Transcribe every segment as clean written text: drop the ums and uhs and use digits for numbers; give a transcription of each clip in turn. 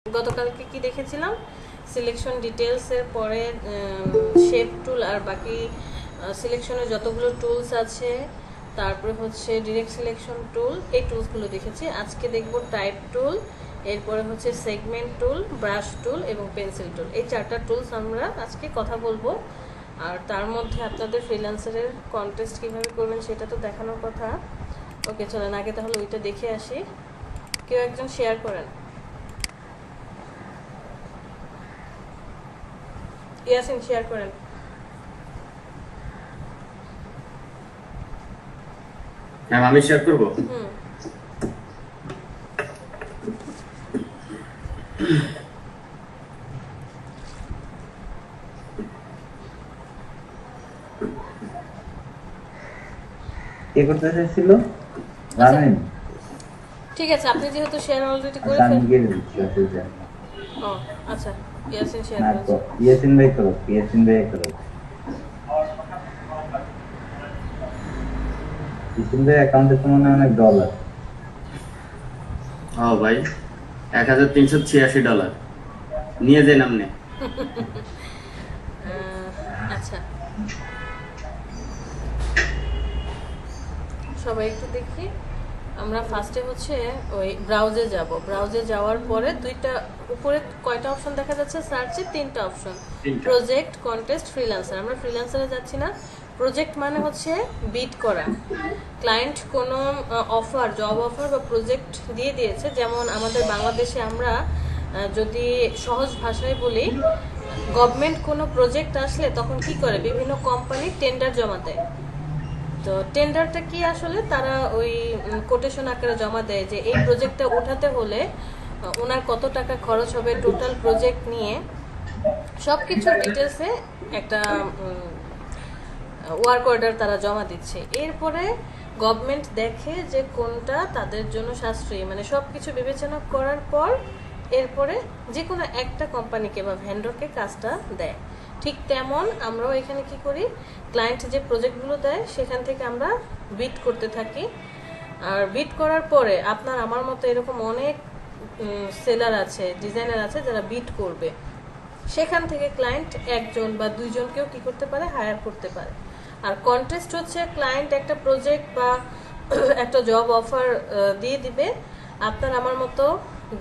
গতকালকে কি দেখেছিলাম, সিলেকশন ডিটেলসের পরে শেপ টুল আর বাকি সিলেকশনের যতগুলো টুলস আছে, তারপরে হচ্ছে ডিরেক্ট সিলেকশন টুল, এই টুলসগুলো দেখেছি। আজকে দেখব টাইপ টুল, এরপরে হচ্ছে সেগমেন্ট টুল, ব্রাশ টুল এবং পেন্সিল টুল। এই চারটা টুলস আমরা আজকে কথা বলবো। আর তার মধ্যে আপনাদের ফ্রিল্যান্সারের কন্টেস্ট কীভাবে করবেন সেটা তো দেখানোর কথা। ওকে, চলেন আগে তাহলে ওইটা দেখে আসি। কেউ একজন শেয়ার করেন। ইয়াসিন শেয়ার করেন। হ্যাঁ, আমি শেয়ার করব। কে করতে চাইছিল? রামেন। ঠিক আছে, আপনি যেহেতু শেয়ার অলরেডি করে আমি ফেলেন। গিয়ে দিচ্ছি, অসুবিধা নেই। ও আচ্ছা, ইয়াসিন শেয়ার না, করেছে। ইয়াসিন ভাই করো, ইয়াসিন ভাই করো। ইয়াসিন ভাই অ্যাকাউন্টে তো মনে হয় অনেক ডলার। ও ভাই, $1386 নিয়ে যান আপনি। আচ্ছা, সবাই একটু দেখি। আমরা ফার্স্টে হচ্ছে ওই ব্রাউজে যাব। ব্রাউজে যাওয়ার পরে দুইটা উপরে কয়টা অপশন দেখা যাচ্ছে? সার্চে তিনটা অপশন, প্রজেক্ট, কন্টেস্ট, ফ্রিল্যান্সার। আমরা ফ্রিল্যান্সারে যাচ্ছি না। প্রজেক্ট মানে হচ্ছে বিড করা। ক্লায়েন্ট কোনো অফার, জব অফার বা প্রজেক্ট দিয়ে দিয়েছে। যেমন আমাদের বাংলাদেশে আমরা যদি সহজ ভাষায় বলি, গভর্নমেন্ট কোনো প্রজেক্ট আসলে তখন কি করে, বিভিন্ন কোম্পানি টেন্ডার জমা দেয়। তো টেন্ডারটা কি আসলে তারা ওই কোটেশন আকারে জমা দেয় যে এই প্রজেক্টটা উঠাতে হলে ওনার কত টাকা খরচ হবে, টোটাল প্রজেক্ট নিয়ে সব কিছু ডিটেলসে একটা ওয়ার্ক অর্ডার তারা জমা দিচ্ছে। এরপরে গভর্নমেন্ট দেখে যে কোনটা তাদের জন্য সাশ্রয়ী, মানে সব কিছু বিবেচনা করার পর এরপরে যে কোনো একটা কোম্পানিকে বা ভেন্ডরকে কাজটা দেয়। ঠিক তেমন আমরাও এখানে কি করি, ক্লায়েন্ট যে প্রজেক্টগুলো দেয় সেখান থেকে আমরা বিড করতে থাকি। আর বিড করার পরে আপনার আমার মতো এরকম অনেক সেলার আছে, ডিজাইনার আছে যারা বিড করবে। সেখান থেকে ক্লায়েন্ট একজন বা দুইজনকেও কি করতে পারে, হায়ার করতে পারে। আর কন্টেস্ট হচ্ছে ক্লায়েন্ট একটা প্রজেক্ট বা একটা জব অফার দিয়ে দিবে, আপনার আমার মতো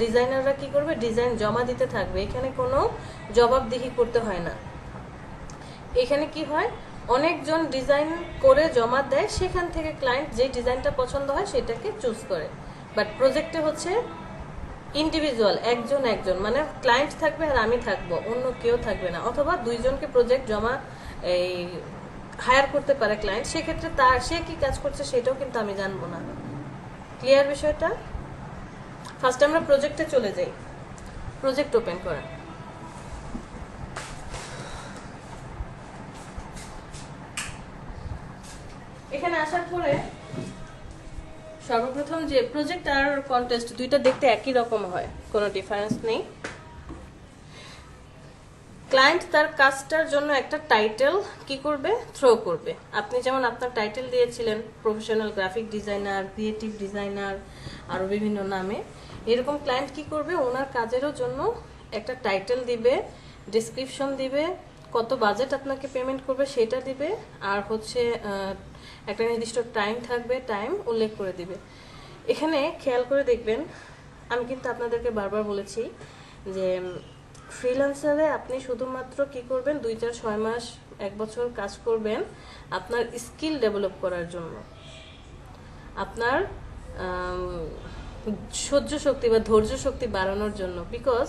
ডিজাইনাররা কি করবে, ডিজাইন জমা দিতে থাকবে। এখানে কোনো জবাবদিহি করতে হয় না। এখানে কি হয়, অনেকজন ডিজাইন করে জমা দেয়, সেখান থেকে ক্লায়েন্ট যে ডিজাইনটা পছন্দ হয় সেটাকে চুজ করে। বাট প্রজেক্টে হচ্ছে ইন্ডিভিজুয়াল, একজন একজন, মানে ক্লায়েন্ট থাকবে আর আমি থাকবো, অন্য কেউ থাকবে না। অথবা দুইজনকে প্রজেক্ট জমা এই হায়ার করতে পারে ক্লায়েন্ট, সেক্ষেত্রে তার সে কি কাজ করছে সেটাও কিন্তু আমি জানবো না। ক্লিয়ার বিষয়টা? ফার্স্ট আমরা প্রজেক্টে চলে যাই। প্রজেক্ট ওপেন করা। এখানে আসার পরে সর্বপ্রথম যে প্রজেক্ট আর কন্টেস্ট দুইটা দেখতে একই রকম হয়, কোনো ডিফারেন্স নেই। ক্লায়েন্ট তার কাজটার জন্য একটা টাইটেল কি করবে, থ্রো করবে। আপনি যেমন আপনার টাইটেল দিয়েছিলেন professional graphic designer, creative designer, আরও বিভিন্ন নামে, এরকম ক্লায়েন্ট কি করবে, ওনার কাজেরও জন্য একটা টাইটেল দিবে, ডেসক্রিপশন দিবে, কত বাজেট আপনাকে পেমেন্ট করবে সেটা দিবে, আর হচ্ছে একটা নির্দিষ্ট টাইম থাকবে, টাইম উল্লেখ করে দিবে। এখানে খেয়াল করে দেখবেন, আমি কিন্তু আপনাদেরকে বারবার বলেছি যে ফ্রিল্যান্সারে আপনি শুধুমাত্র কি করবেন, 2, 4, 6 মাস, 1 বছর কাজ করবেন আপনার স্কিল ডেভেলপ করার জন্য, আপনার সহ্য শক্তি বা ধৈর্য শক্তি বাড়ানোর জন্য। বিকজ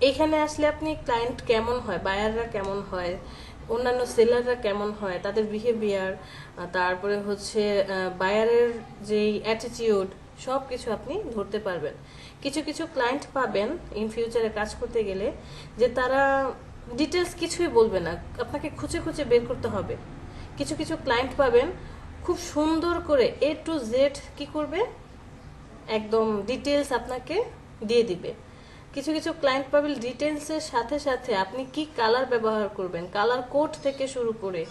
এখানে আসলে আপনি ক্লায়েন্ট কেমন হয়, বায়াররা কেমন হয়, অন্যান্য সেলাররা কেমন হয়, তাদের বিহেভিয়ার, তারপরে হচ্ছে বায়ারের যেই অ্যাটিটিউড, সব কিছু আপনি ধরতে পারবেন। কিছু কিছু ক্লায়েন্ট পাবেন ইন ফিউচারে কাজ করতে গেলে যে তারা ডিটেলস কিছুই বলবে না, আপনাকে খুঁজে খুঁজে বের করতে হবে। কিছু কিছু ক্লায়েন্ট পাবেন খুব সুন্দর করে A to Z কি করবে, একদম ডিটেলস আপনাকে দিয়ে দিবে। কিছু কিছু ক্লায়েন্ট পাবেন ডিটেলসের সাথে সাথে আপনি কি কালার ব্যবহার করবেন, কালার কোড থেকে শুরু করে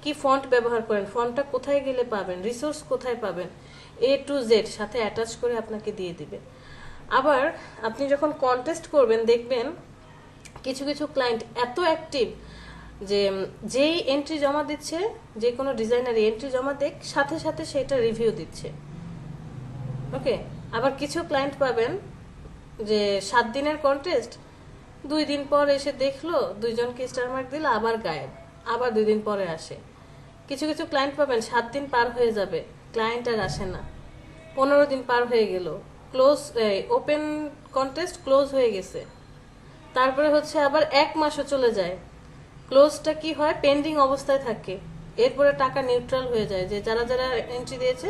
কি ফন্ট ব্যবহার করেন, ফন্টটা কোথায় গেলে পাবেন, রিসোর্স কোথায় পাবেন, A to Z সাথে অ্যাটাচ করে আপনাকে দিয়ে দিবে। আবার আপনি যখন কন্টেস্ট করবেন দেখবেন কিছু কিছু ক্লায়েন্ট এত অ্যাক্টিভ যে যেই এন্ট্রি জমা দিচ্ছে, যে কোনো ডিজাইনারই এন্ট্রি জমা দেখ সাথে সাথে সেটা রিভিউ দিচ্ছে। ওকে, আবার কিছু ক্লায়েন্ট পাবেন যে 7 দিনের কন্টেস্ট, 2 দিন পর এসে দেখলো, 2 জনকে স্টার মার্ক দিল, আবার গায়েব, আবার 2 দিন পরে আসে। কিছু কিছু ক্লায়েন্ট পাবেন 7 দিন পার হয়ে যাবে, ক্লায়েন্ট আর আসে না, 15 দিন পার হয়ে গেল, ক্লোজ ওপেন কন্টেস্ট ক্লোজ হয়ে গেছে, তারপরে হচ্ছে আবার 1 মাসও চলে যায়, ক্লোজটা কি হয় পেন্ডিং অবস্থায় থাকে, এরপরে টাকা নিউট্রাল হয়ে যায়, যে যারা যারা এন্ট্রি দিয়েছে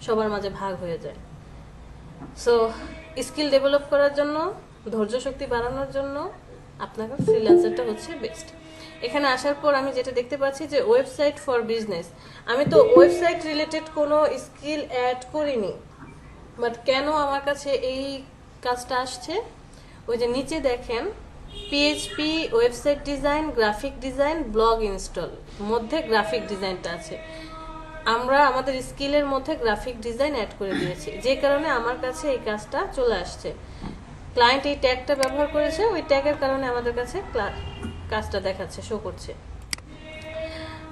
সবার মাঝে ভাগ হয়ে যায়। সো স্কিল ডেভেলপ করার জন্য, ধৈর্য শক্তি বাড়ানোর জন্য আপনাকে ফ্রিল্যান্সারটা হচ্ছে বেস্ট। এখানে আসার পর আমি যেটা দেখতে পাচ্ছি যে ওয়েবসাইট ফর বিজনেস, আমি তো ওয়েবসাইট রিলেটেড কোনো স্কিল অ্যাড করিনি, বাট কেন আমার কাছে এই কাজটা আসছে, ওই যে নিচে দেখেন PHP website design, graphic design, blog install, মধ্যে গ্রাফিক ডিজাইনটা আছে। আমরা আমাদের স্কিলের মধ্যে গ্রাফিক ডিজাইন অ্যাড করে দিয়েছি, যে কারণে আমার কাছে এই কাজটা চলে আসছে। ক্লায়েন্ট এই ট্যাগটা ব্যবহার করেছে, ওই ট্যাগের কারণে আমাদের কাছে কাজটা দেখাচ্ছে, শো করছে।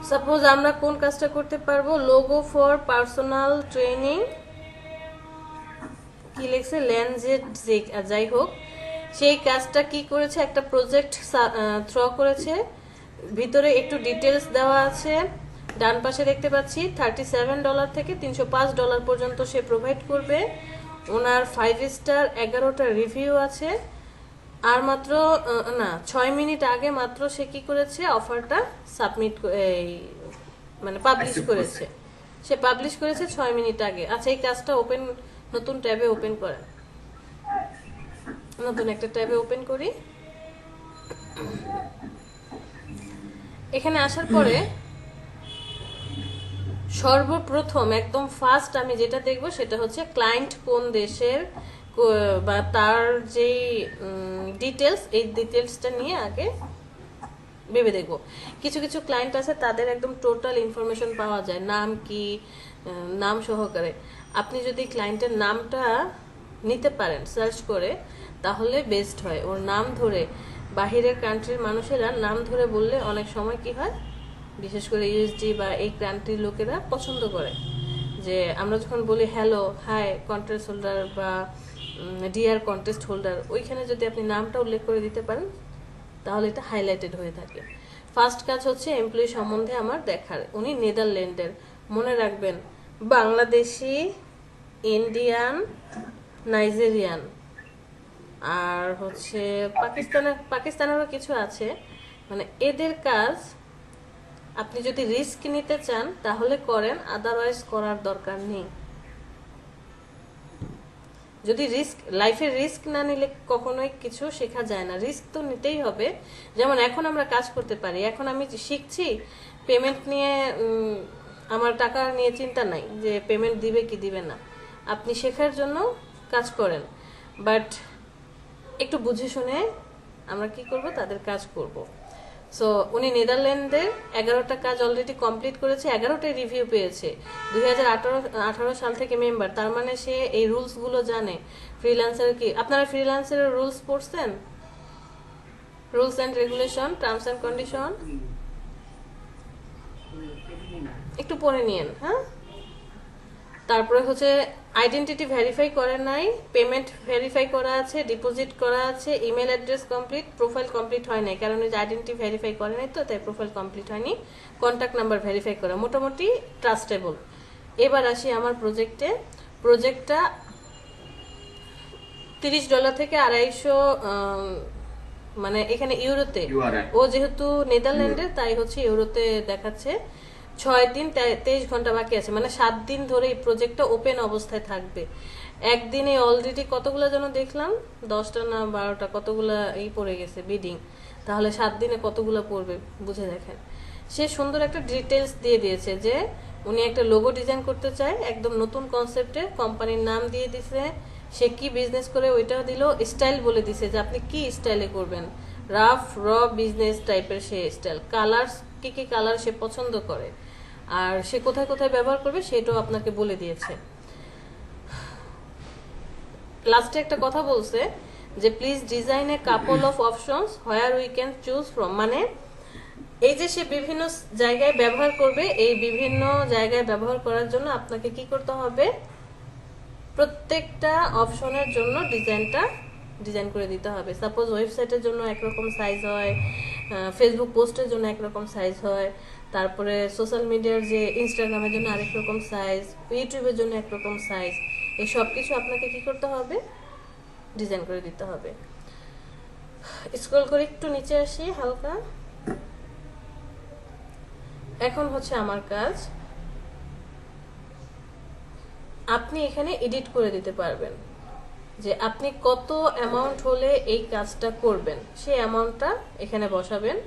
সাপোজ আমরা কোন কাজটা করতে পারবো, লোগো ফর পার্সোনাল ট্রেনিং, কি লিখছে ল্যান্ডজেট, যাই হোক, সেই কাজটা কি করেছে, একটা প্রজেক্ট থ্রো করেছে, ভিতরে একটু ডিটেলস দেওয়া আছে, ডান পাশে দেখতে পাচ্ছি $37 থেকে $305 পর্যন্ত সে প্রোভাইড করবে, ওনার 5 স্টার 11টা রিভিউ আছে, আর মাত্র 6 মিনিট আগে মাত্র সে কি করেছে, অফারটা সাবমিট মানে পাবলিশ করেছে, সে পাবলিশ করেছে 6 মিনিট আগে। আচ্ছা, এই কাজটা ওপেন, নতুন ট্যাবে ওপেন করেন, নতুন একটা ট্যাবে ওপেন করি। এখানে আসার পরে সর্বপ্রথম একদম ফার্স্ট আমি যেটা দেখব সেটা হচ্ছে ক্লায়েন্ট কোন দেশের, বা তার যেই ডিটেলস, এই ডিটেলসটা নিয়ে আগে ভেবে দেখব। কিছু কিছু ক্লায়েন্ট আছে তাদের একদম টোটাল ইনফরমেশন পাওয়া যায়, নাম কি, নাম সহকারে। আপনি যদি ক্লায়েন্টের নামটা নিতে পারেন সার্চ করে, তাহলে বেস্ট হয়। ওর নাম ধরে, বাহিরের কান্ট্রির মানুষেরা নাম ধরে বললে অনেক সময় কি হয়, বিশেষ করে ইউএসডি বা এই কান্ট্রির লোকেরা পছন্দ করে, যে আমরা যখন বলি হ্যালো, হাই কন্টেস্ট হোল্ডার বা ডিয়ার কন্টেস্ট হোল্ডার, ওইখানে যদি আপনি নামটা উল্লেখ করে দিতে পারেন তাহলে এটা হাইলাইটেড হয়ে থাকে। ফার্স্ট কাজ হচ্ছে এমপ্লয়ি সম্বন্ধে আমার দেখার, উনি নেদারল্যান্ডের, মনে রাখবেন বাংলাদেশি, ইন্ডিয়ান, নাইজেরিয়ান, আর হচ্ছে পাকিস্তানেরও কিছু আছে, মানে এদের কাজ আপনি যদি রিস্ক নিতে চান তাহলে করেন, আদারওয়াইজ করার দরকার নেই। যদি লাইফে রিস্ক না নিলে কখনোই কিছু শেখা যায় না, রিস্ক তো নিতেই হবে। যেমন এখন আমরা কাজ করতে পারি, এখন আমি শিখছি, পেমেন্ট নিয়ে আমার টাকা নিয়ে চিন্তা নাই যে পেমেন্ট দিবে কি দিবে না, আপনি শেখার জন্য কাজ করেন, বাট একটু বুঝে শুনে আমরা কি করব, তাদের কাজ করব। সো উনি নেদারল্যান্ডের 11টা কাজ অলরেডি কমপ্লিট করেছে, 11টাই রিভিউ পেয়েছে, 2018 সাল থেকে মেম্বার, তার মানে সে এই রুলসগুলো জানে। ফ্রিল্যান্সার কি, আপনারা ফ্রিল্যান্সারের রুলস পড়ছেন, rules and regulation, terms and condition একটু পড়ে নিয়েন, হ্যাঁ। তারপরে হচ্ছে আইডেন্টিটি ভেরিফাই করে নাই, পেমেন্ট ভেরিফাই করা আছে, ডিপোজিট করা আছে, email address complete, profile complete হয় নাই, কারণ যে আইডেন্টিটি ভেরিফাই করে নাই তো তাই প্রোফাইল কমপ্লিট হয়নি, কন্ট্যাক্ট নাম্বার ভেরিফাই করা, মোটামুটি ট্রাস্টেবল। এবার আসি আমার প্রজেক্টে। প্রজেক্টটা $30 থেকে 250, মানে এখানে ইউরোতে, ও যেহেতু নেদারল্যান্ডের তাই হচ্ছে ইউরোতে দেখাচ্ছে। 6 দিন 23 ঘন্টা বাকি আছে, মানে 7 দিন ধরে এই প্রজেক্টটা ওপেন অবস্থায় থাকবে। একদিনে অলরেডি কতগুলো যেন দেখলাম, 10টা না 12টা কতগুলা পড়ে গেছে বিডিং, তাহলে 7 দিনে কতগুলো পড়বে বুঝে দেখেন। সে সুন্দর একটা ডিটেলস দিয়ে দিয়েছে যে উনি একটা লোগো ডিজাইন করতে চায়, একদম নতুন কনসেপ্টে, কোম্পানির নাম দিয়ে দিছে, সে কি বিজনেস করে ওইটাও দিল, স্টাইল বলে দিছে যে আপনি কি স্টাইলে করবেন, রাফ র বিজনেস টাইপের সে স্টাইল, কালার্স কি কি কালার সে পছন্দ করে, আর সে কোথায় কোথায় ব্যবহার করবে সেটাও আপনাকে বলে দিয়েছে। লাস্টে একটা কথা বলছে যে please design A couple of options where we can choose from, মানে এই যে সে বিভিন্ন জায়গায় ব্যবহার করবে, এই বিভিন্ন জায়গায় ব্যবহার করার জন্য আপনাকে কি করতে হবে, প্রত্যেকটা অপশনের জন্য ডিজাইন করে দিতে হবে। সাপোজ ওয়েবসাইটের জন্য একরকম সাইজ হয়, ফেসবুক পোস্টের জন্য একরকম সাইজ হয়, তারপরে সোশ্যাল মিডিয়ার যে ইনস্টাগ্রামের জন্য আরেক রকম সাইজ, ইউটিউবের জন্য একরকম সাইজ, এই সব কিছু আপনাকে কি করতে হবে, ডিজাইন করে দিতে হবে। স্ক্রল করে একটু নিচে আসি হালকা। এখন হচ্ছে আমার কাজ, আপনি এখানে এডিট করে দিতে পারবেন যে আপনি কত অ্যামাউন্ট হলে এই কাজটা করবেন, সেই অ্যামাউন্টটা এখানে বসাবেন।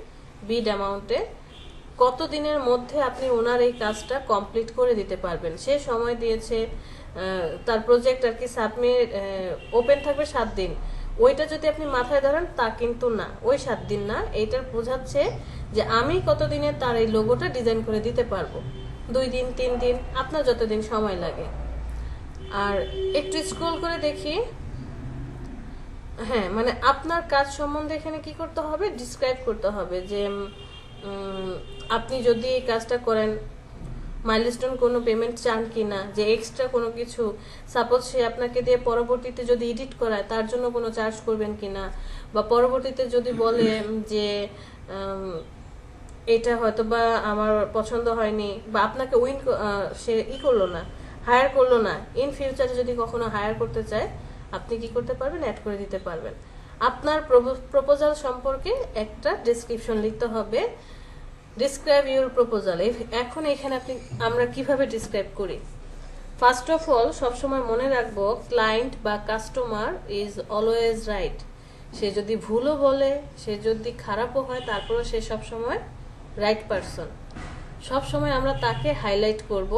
বিড অ্যামাউন্টে কত দিনের মধ্যে আপনি ওনার এই কাজটা কমপ্লিট করে দিতে পারবেন, সে সময় দিয়েছে, তার প্রজেক্ট আর কি সাবমিট ওপেন থাকবে 7 দিন। ওইটা যদি আপনি মাথায় ধরেন তা কিন্তু না, ওই 7 দিন না, এইটার বোঝাচ্ছে যে আমি কতদিনে তার এই লোগোটা ডিজাইন করে দিতে পারবো, 2 দিন 3 দিন, আপনার যতদিন সময় লাগে। আর একটু স্ক্রল করে দেখি, হ্যাঁ মানে আপনার কাজ সম্বন্ধে এখানে কি করতে হবে, ডিসক্রাইব করতে হবে যে আপনি যদি এই কাজটা করেন মাইলস্টোন কোনো পেমেন্ট চান কিনা, যে এক্সট্রা কোনো কিছু, সাপোজ সে আপনাকে দিয়ে পরবর্তীতে যদি এডিট করায় তার জন্য কোনো চার্জ করবেন কিনা, বা পরবর্তীতে যদি বলে যে এটা হয়তো বা আমার পছন্দ হয়নি, বা আপনাকে সে করলো না, হায়ার করলো না, ইন ফিউচারে যদি কখনো হায়ার করতে চায় আপনি কি করতে পারবেন, অ্যাড করে দিতে পারবেন। আপনার প্রপোজাল সম্পর্কে একটা ডেসক্রিপশন লিখতে হবে, ডিসক্রাইব ইউর প্রপোজাল। এখন এখানে আমরা কিভাবে ডিসক্রাইব করি, ফার্স্ট অফ অল সবসময় মনে রাখবো ক্লায়েন্ট বা কাস্টমার ইজ অলওয়েজ রাইট। সে যদি ভুলও বলে, সে যদি খারাপও হয়, তারপরেও সে সবসময় রাইট পারসন। সবসময় আমরা তাকে হাইলাইট করব,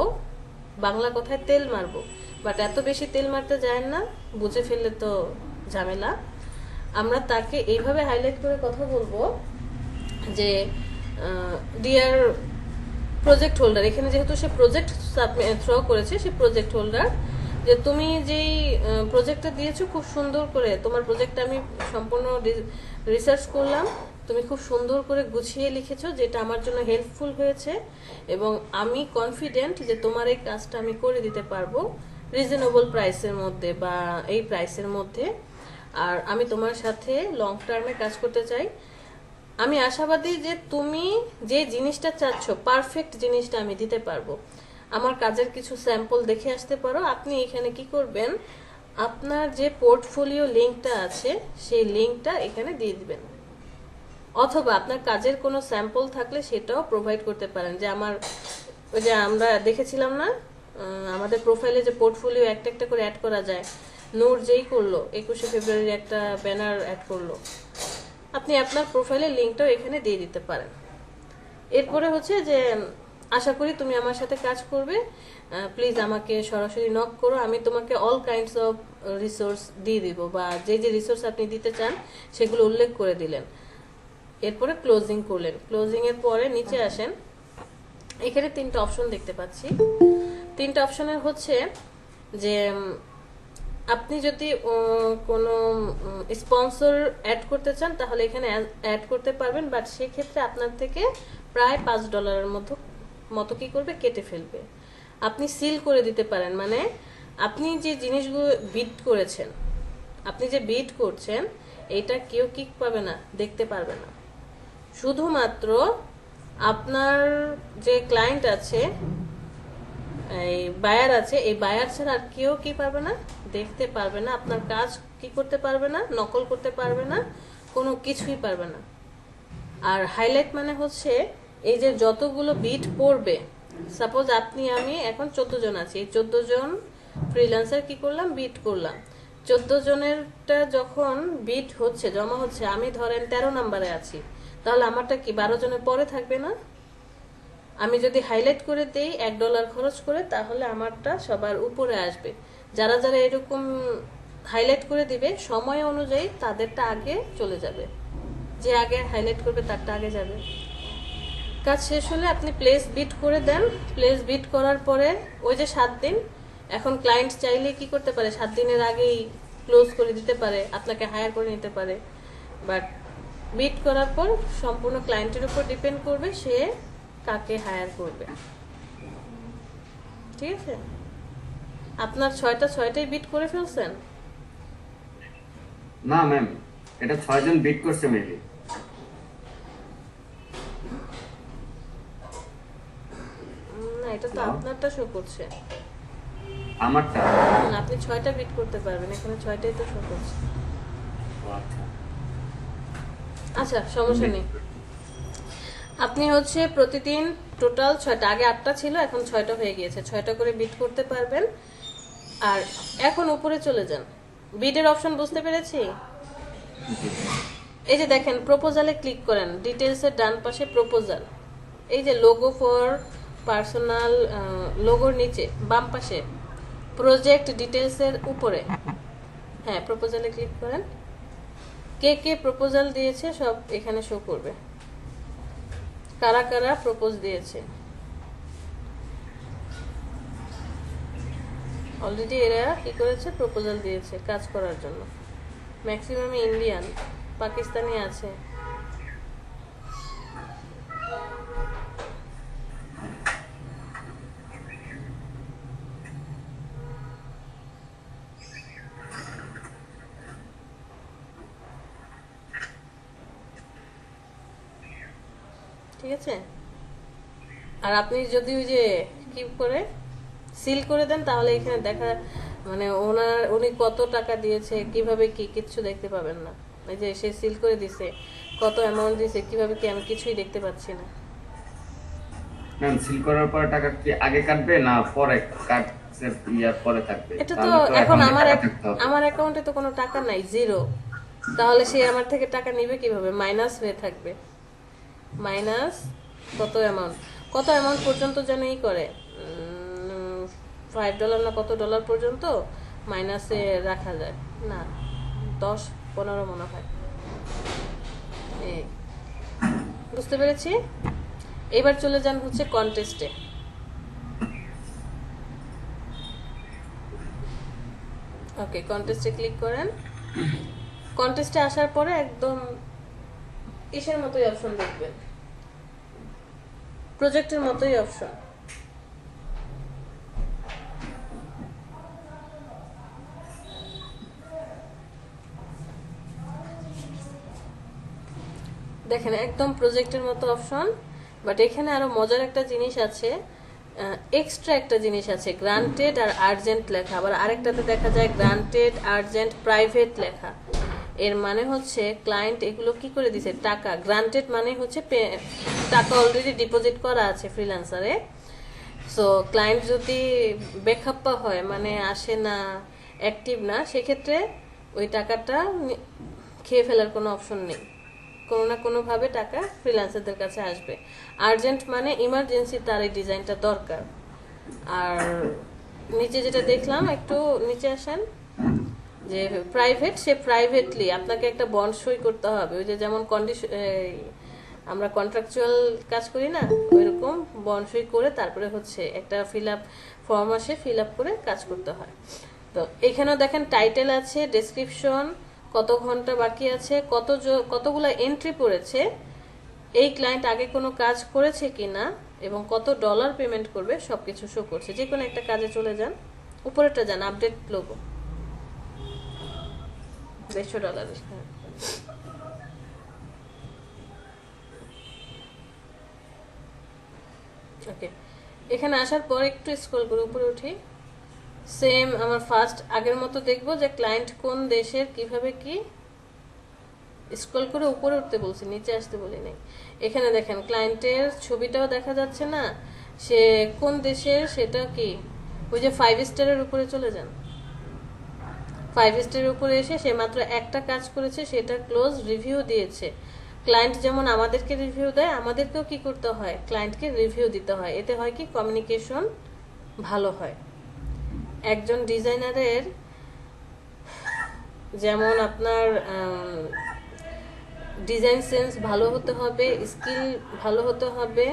বাংলা কথায় তেল মারবো, বাট এত বেশি তেল মারতে যায় না, বুঝে ফেললে তো ঝামেলা। আমরা তাকে এইভাবে হাইলাইট করে কথা বলবো যে ডিয়ার প্রজেক্ট হোল্ডার, এখানে যেহেতু সে প্রজেক্ট থ্রো করেছে, সে প্রজেক্ট হোল্ডার, যে তুমি যেই প্রজেক্টটা দিয়েছো খুব সুন্দর করে, তোমার প্রজেক্টটা আমি সম্পূর্ণ রিসার্চ করলাম, তুমি খুব সুন্দর করে গুছিয়ে লিখেছো, যেটা আমার জন্য হেল্পফুল হয়েছে, এবং আমি কনফিডেন্ট যে তোমার এই কাজটা আমি করে দিতে পারবো রিজনেবল প্রাইসের মধ্যে বা এই প্রাইসের মধ্যে। আর আমি তোমার সাথে লং টার্মে কাজ করতে চাই। আমি আশাবাদী যে তুমি যে জিনিসটা চাচ্ছ পারফেক্ট জিনিসটা আমি দিতে পারবো। আমার কাজের কিছু স্যাম্পল দেখে আসতে পারো। আপনি এখানে কি করবেন, আপনার যে পোর্টফোলিও লিঙ্কটা আছে সেই লিঙ্কটা এখানে দিয়ে দিবেন, অথবা আপনার কাজের কোনো স্যাম্পল থাকলে সেটাও প্রোভাইড করতে পারেন। যে আমার ওই যে আমরা দেখেছিলাম না আমাদের প্রোফাইলে যে পোর্টফোলিও একটা একটা করে অ্যাড করা যায়, নূর যেই করলো 21শে ফেব্রুয়ারির একটা ব্যানার অ্যাড করলো, আপনি আপনার প্রোফাইলের লিঙ্কটাও এখানে দিয়ে দিতে পারেন। এরপরে হচ্ছে যে আশা করি তুমি আমার সাথে কাজ করবে, প্লিজ আমাকে সরাসরি নক করো, আমি তোমাকে অল কাইন্ডস অফ রিসোর্স দিয়ে দিব, বা যে যে রিসোর্স আপনি দিতে চান সেগুলো উল্লেখ করে দিলেন। এরপরে ক্লোজিং করলেন, ক্লোজিং এর পরে নিচে আসেন, এখানে 3টা অপশন দেখতে পাচ্ছি। 3টা অপশনের হচ্ছে যে আপনি যদি কোনো স্পন্সর অ্যাড করতে চান তাহলে এখানে অ্যাড করতে পারবেন, বাট সেক্ষেত্রে আপনার থেকে প্রায় $5 মতো কি করবে, কেটে ফেলবে। আপনি সিল করে দিতে পারেন, মানে আপনি যে জিনিসগুলো বিড করেছেন, আপনি যে বিড করছেন এটা কেউ কি পাবে না, দেখতে পারবে না। শুধুমাত্র আপনার যে ক্লায়েন্ট আছে, এই বায়ার আছে, এই বায়ার ছাড়া আর কেউ কি পারবে না, দেখতে পারবে না, আপনার কাজ কি করতে পারবে না, নকল করতে পারবে না, কোনো কিছুই পারবে না। আর হাইলাইট মানে হচ্ছে এই যে যতগুলো বিট পড়বে, সাপোজ আপনি আমি এখন 14 জন আছি, এই 14 জন ফ্রিল্যান্সার কি করলাম, বিট করলাম। 14 জনেরটা যখন বিট হচ্ছে, জমা হচ্ছে, আমি ধরেন 13 নম্বরে আছি, তাহলে আমারটা কি 12 জনের পরে থাকবে না? আমি যদি হাইলাইট করে দেই $1 খরচ করে, তাহলে আমারটা সবার উপরে আসবে। যারা যারা এরকম হাইলাইট করে দিবে সময় অনুযায়ী তাদেরটা আগে চলে যাবে, যে আগে হাইলাইট করবে তারটা আগে যাবে। কাজ শেষ হলে আপনি প্লেস বিট করে দেন। প্লেস বিট করার পরে ওই যে 7 দিন, এখন ক্লায়েন্ট চাইলে কি করতে পারে, 7 দিনের আগেই ক্লোজ করে দিতে পারে, আপনাকে হায়ার করে নিতে পারে। বাট বিট করার পর সম্পূর্ণ ক্লায়েন্টের উপর ডিপেন্ড করবে সে কাকে হায়ার করবে। ঠিক আছে, আপনার ছয়টাই বিট করে ফেলছেন? না ম্যাম, এটা 6 জন বিট করছে মেবি। না, এটা তো আপনারটা শো করছে। আমারটা? আপনি 6টা বিট করতে পারবেন, এখানে 6টাই তো শো করছে। ও আচ্ছা। আচ্ছা, সমস্যা নেই। আপনি হচ্ছে প্রতিদিন টোটাল 6টা, আগে 8টা ছিল, এখন 6টা হয়ে গিয়েছে, 6টা করে বিট করতে পারবেন। আর এখন উপরে চলে যান, বিটের অপশন বুঝতে পেরেছি? এই যে দেখেন প্রপোজালে ক্লিক করেন, ডিটেলসের ডান পাশে প্রপোজাল, এই যে লোগো ফর পার্সোনাল, লোগোর নিচে বাম পাশে প্রজেক্ট ডিটেলসের উপরে, হ্যাঁ প্রপোজালে ক্লিক করেন। কে কে প্রপোজাল দিয়েছে সব এখানে শো করবে, কারা কারা প্রপোজ দিয়েছে। অলরেডি এরা কি করেছে, প্রপোজাল দিয়েছে কাজ করার জন্য। ম্যাক্সিমাম ইন্ডিয়ান, পাকিস্তানি আছে। ঠিক আছে, আর আপনি যদি ওই যে কি করে সিল করে দেন তাহলে এখানে দেখা, মানে উনি কত টাকা দিয়েছে কিভাবে কি কিচ্ছু দেখতে পাবেন না। এই যে সে সিল করে দিছে, কত অ্যামাউন্ট দিয়েছে কিভাবে কি আমি কিছুই দেখতে পাচ্ছি না। ম্যাম, সিল করার পর টাকা কি আগে কাটবে না পরে কাটছে ইয়ার পরে থাকবে? এটা তো তাহলে তো এখন অ্যাকাউন্টে টাকা থাকতে হবে। আমার অ্যাকাউন্টে তো কোনো টাকা নাই, জিরো। তাহলে সে আমার থেকে টাকা নিবে কিভাবে? মাইনাস হয়ে থাকবে, মাইনাস কত অ্যামাউন্ট পর্যন্ত যেন ই করে, $5 না কত ডলার পর্যন্ত মাইনাসে রাখা যায়, না 10-15 মনে হয়। এই বুঝতে পেরেছি। এবার চলে যান হচ্ছে কন্টেস্টে। ওকে, কন্টেস্টে ক্লিক করেন। কন্টেস্টে আসার পরে একদম ইসের মতোই অপশন দেখবেন, প্রজেক্টের মতোই অপশন। দেখেন একদম প্রজেক্টের মতো অপশন, বাট এখানে আরো মজার একটা জিনিস আছে, এক্সট্রা একটা জিনিস আছে, গ্রান্টেড আর আর্জেন্ট লেখা। আবার আরেকটাতে দেখা যায় গ্রান্টেড আর্জেন্ট প্রাইভেট লেখা। এর মানে হচ্ছে ক্লায়েন্ট এগুলো কি করে দিছে, টাকা। গ্রান্টেড মানে হচ্ছে টাকা অলরেডি ডিপোজিট করা আছে ফ্রিল্যান্সারে। সো ক্লায়েন্ট যদি বেখাপ্পা হয়, মানে আসে না, অ্যাক্টিভ না, সেক্ষেত্রে ওই টাকাটা খেয়ে ফেলার কোনো অপশন নেই, কোনো না কোনোভাবে টাকা ফ্রিল্যান্সারদের কাছে আসবে। আর্জেন্ট মানে ইমার্জেন্সি তার এই ডিজাইনটা দরকার। আর নিচে যেটা দেখলাম, একটু নিচে আসেন, যে প্রাইভেট, সে প্রাইভেটলি আপনাকে একটা বন্ড সই করতে হবে, ওই যে যেমন আমরা কন্ট্রাকচুয়াল কাজ করি না, ওইরকম বন্ড সই করে তারপরে হচ্ছে একটা ফর্ম আসে, ফিল আপ করে কাজ করতে হয়। তো এখানেও দেখেন টাইটেল আছে, ডেসক্রিপশন, কত ঘন্টা বাকি আছে, কতগুলো এন্ট্রি পড়েছে, এই ক্লায়েন্ট আগে কোনো কাজ করেছে কিনা এবং কত ডলার পেমেন্ট করবে সবকিছু শো করছে। যে কোনো একটা কাজে চলে যান, উপরেরটা যান, আপডেট লোগো, $150। ওকে, এখানে আসার পর একটু স্ক্রল করে উপরে উঠি, সেম আমার ফার্স্ট আগের মতো দেখবো যে ক্লায়েন্ট কোন দেশের কিভাবে কি, স্ক্রল করে উপরে উঠতে বলছি, নিচে আসতে বলি নাই। এখানে দেখেন ক্লায়েন্টের ছবিটাও দেখা যাচ্ছে না, সে কোন দেশের সেটা কি, ওই যে 5 স্টারের উপরে চলে যান, 5 স্টারের উপরে এসে সে মাত্র একটা কাজ করেছে, সেটা ক্লোজ রিভিউ দিয়েছে। ক্লায়েন্ট যেমন আমাদেরকে রিভিউ দেয়, আমাদেরকেও কি করতে হয়, ক্লায়েন্টকে রিভিউ দিতে হয়। এতে হয় কি, কমিউনিকেশন ভালো হয়। একজন ডিজাইনারের যেমন আপনার ডিজাইন সেন্স ভালো হতে হবে, স্কিল ভালো হতে হবে,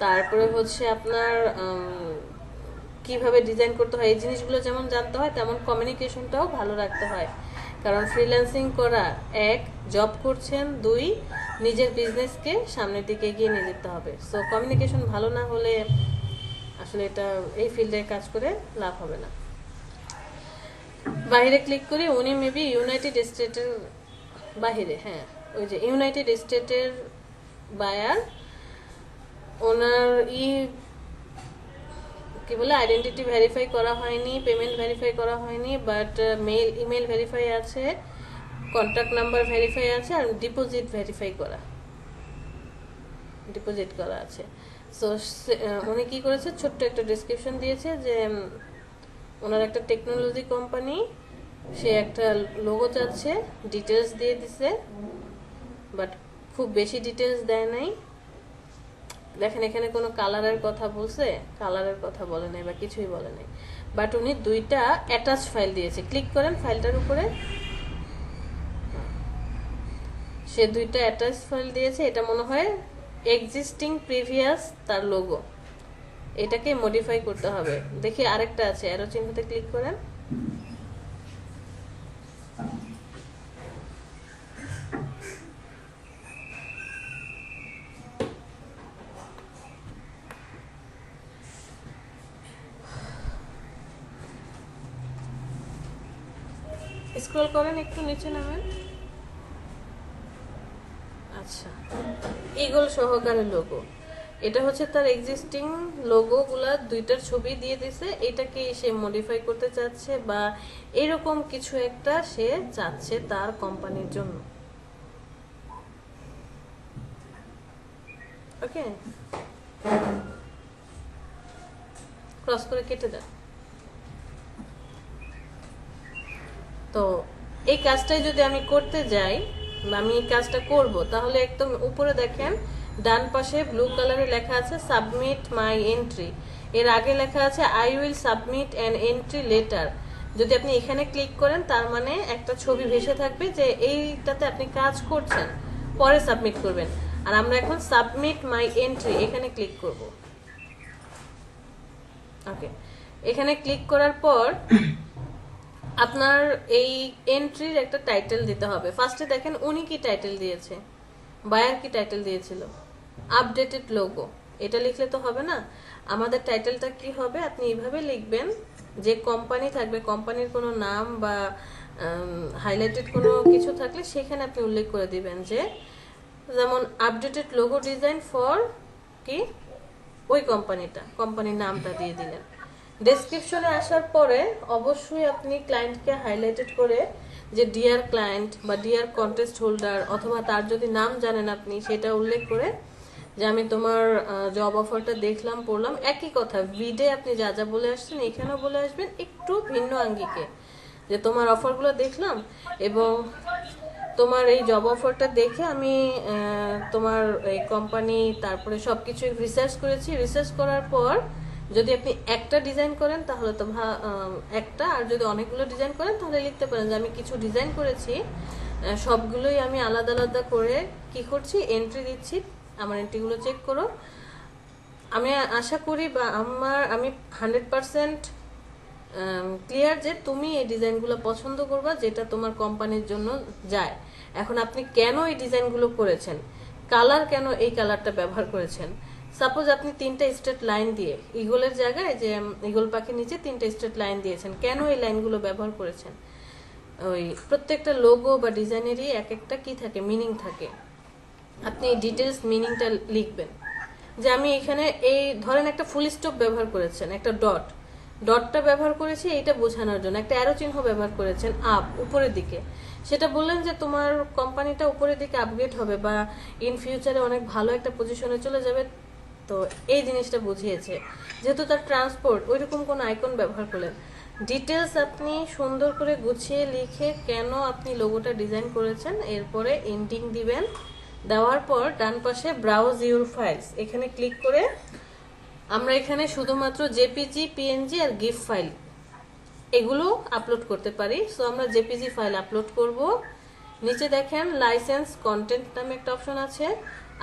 তারপরে হচ্ছে আপনার কিভাবে ডিজাইন করতে হয় এই জিনিসগুলো যেমন জানতে হয়, তেমন কমিউনিকেশনটাও ভালো রাখতে হয়। কারণ ফ্রিল্যান্সিং করা, এক জব করছেন, দুই নিজের বিজনেসকে সামনের দিকে এগিয়ে নিয়ে যেতে হবে। সো কমিউনিকেশন ভালো না হলে আসলে এটা এই ফিল্ডে কাজ করে লাভ হবে না। বাইরে ক্লিক করি, উনি মেবি ইউনাইটেড স্টেটের বাহিরে, হ্যাঁ ওই যে ইউনাইটেড স্টেটের বায়ার, ওনার কি বলে আইডেন্টিটি ভেরিফাই করা হয়নি, পেমেন্ট ভেরিফাই করা হয়নি, বাট ইমেল ভেরিফাই আছে, কন্ট্যাক্ট নাম্বার ভেরিফাই আছে, আর ডিপোজিট ভেরিফাই করা, ডিপোজিট করা আছে। সো উনি কি করেছে, ছোট্ট একটা ডেসক্রিপশন দিয়েছে যে ওনার একটা টেকনোলজি কোম্পানি, সে একটা লোগো চাচ্ছে, ডিটেলস দিয়ে দিছে, বাট খুব বেশি ডিটেলস দেয় নাই। দেখেন এখানে কোনো কালারের কথা বলছে, কালারের কথা বলে নাই বা কিছুই বলে নাই, বাট উনি দুইটা অ্যাটাচ ফাইল দিয়েছে। ক্লিক করেন ফাইলটার উপরে, সে দুইটা অ্যাটাচ ফাইল দিয়েছে। এটা মনে হয় এক্সিস্টিং প্রিভিয়াস তার লোগো, এটাকে মডিফাই করতে হবে। দেখি আরেকটা আছে, অ্যারো চিহ্নতে ক্লিক করেন, স্ক্রল করেন একটু নিচে নামেন। আচ্ছা, ইগল সহকারে লোগো, এটা হচ্ছে তার এক্সিস্টিং লোগো গুলা, দুইটার ছবি দিয়ে দিছে। এটাকে সে মডিফাই করতে চাচ্ছে বা এরকম কিছু একটা সে চাচ্ছে তার কোম্পানির জন্য। ওকে, ক্রস করে কেটে দেন। তো এই কাজটাই যদি আমি করতে যাই, আমি এই কাজটা করব, তাহলে একদম উপরে দেখেন ডান পাশে ব্লু কালারে লেখা আছে সাবমিট মাই এন্ট্রি, এর আগে লেখা আছে I will submit an entry letter. যদি আপনি এখানে ক্লিক করেন তার মানে একটা ছবি ভেসে থাকবে যে এইটাতে আপনি কাজ করছেন, পরে সাবমিট করবেন। আর আমরা এখন সাবমিট মাই এন্ট্রি এখানে ক্লিক করব। ওকে, এখানে ক্লিক করার পর আপনার এই এন্ট্রির একটা টাইটেল দিতে হবে। ফার্স্টে দেখেন উনি কি টাইটেল দিয়েছে, বায়ার কি টাইটেল দিয়েছিল, আপডেটেড লোগো। এটা লিখলে তো হবে না, আমাদের টাইটেলটা কি হবে, আপনি এইভাবে লিখবেন যে কোম্পানি থাকবে, কোম্পানির কোনো নাম বা হাইলাইটেড কোনো কিছু থাকলে সেখানে আপনি উল্লেখ করে দিবেন যে যেমন আপডেটেড লোগো ডিজাইন ফর কি ওই কোম্পানিটা, কোম্পানির নামটা দিয়ে দিলেন। ডেসক্রিপশনে আসার পরে অবশ্যই আপনি ক্লায়েন্টকে হাইলাইটেড করে যে ডিয়ার ক্লায়েন্ট বা ডিয়ার কন্টেস্ট হোল্ডার, অথবা তার যদি নাম জানেন আপনি সেটা উল্লেখ করে যে আমি তোমার জব অফারটা দেখলাম, পড়লাম, একই কথা ভিডে আপনি যা যা বলে আসছেন এখানেও বলে আসবেন, একটু ভিন্ন আঙ্গিকে, যে তোমার অফারগুলো দেখলাম এবং তোমার এই জব অফারটা দেখে আমি তোমার এই কোম্পানি তারপরে সবকিছু রিসার্চ করেছি। রিসার্চ করার পর যদি আপনি একটা ডিজাইন করেন তাহলে তো একটা, আর যদি অনেকগুলো ডিজাইন করেন তাহলে লিখতে পারেন যে আমি কিছু ডিজাইন করেছি, সবগুলোই আমি আলাদা আলাদা করে কি করছি, এন্ট্রি দিচ্ছি, আমার এন্ট্রিগুলো চেক করো। আমি আশা করি বা আমি 100% ক্লিয়ার যে তুমি এই ডিজাইনগুলো পছন্দ করবা যেটা তোমার কোম্পানির জন্য যায়। এখন আপনি কেন এই ডিজাইনগুলো করেছেন, কালার কেন এই কালারটা ব্যবহার করেছেন, সাপোজ আপনি 3টা স্ট্রেট লাইন দিয়ে ইগলের জায়গায় যে ইগল পাখির নিচে 3টা স্ট্রেট লাইন দিয়েছেন, কেন এই লাইনগুলো ব্যবহার করেছেন, ওই প্রত্যেকটা লোগো বা ডিজাইনেরই এক একটা কি থাকে, মিনিং থাকে। আপনি ডিটেলস মিনিংটা লিখবেন যে আমি এখানে এই ধরেন একটা ফুল স্টপ ব্যবহার করেছেন, একটা ডটটা ব্যবহার করেছি এইটা বোঝানোর জন্য, একটা অ্যারো চিহ্ন ব্যবহার করেছেন আপ উপরের দিকে, সেটা বললেন যে তোমার কোম্পানিটা উপরের দিকে আপগ্রেড হবে বা ইন ফিউচারে অনেক ভালো একটা পজিশনে চলে যাবে। তো এই জিনিসটা বুঝিয়েছে, যেহেতু তার ট্রান্সপোর্ট ওইরকম কোনো আইকন ব্যবহার করলেন। ডিটেলস আপনি সুন্দর করে গুছিয়ে লিখে কেন আপনি লোগোটা ডিজাইন করেছেন, এরপরে এন্ডিং দিবেন। দেওয়ার পর ডান পাশে ব্রাউজ ইউর ফাইলস এখানে ক্লিক করে আমরা এখানে শুধুমাত্র জেপিজি, পিএনজি আর গিফ ফাইল এগুলো আপলোড করতে পারি। সো আমরা জেপিজি ফাইল আপলোড করব। নিচে দেখেন লাইসেন্স কন্টেন্ট নামে একটা অপশন আছে,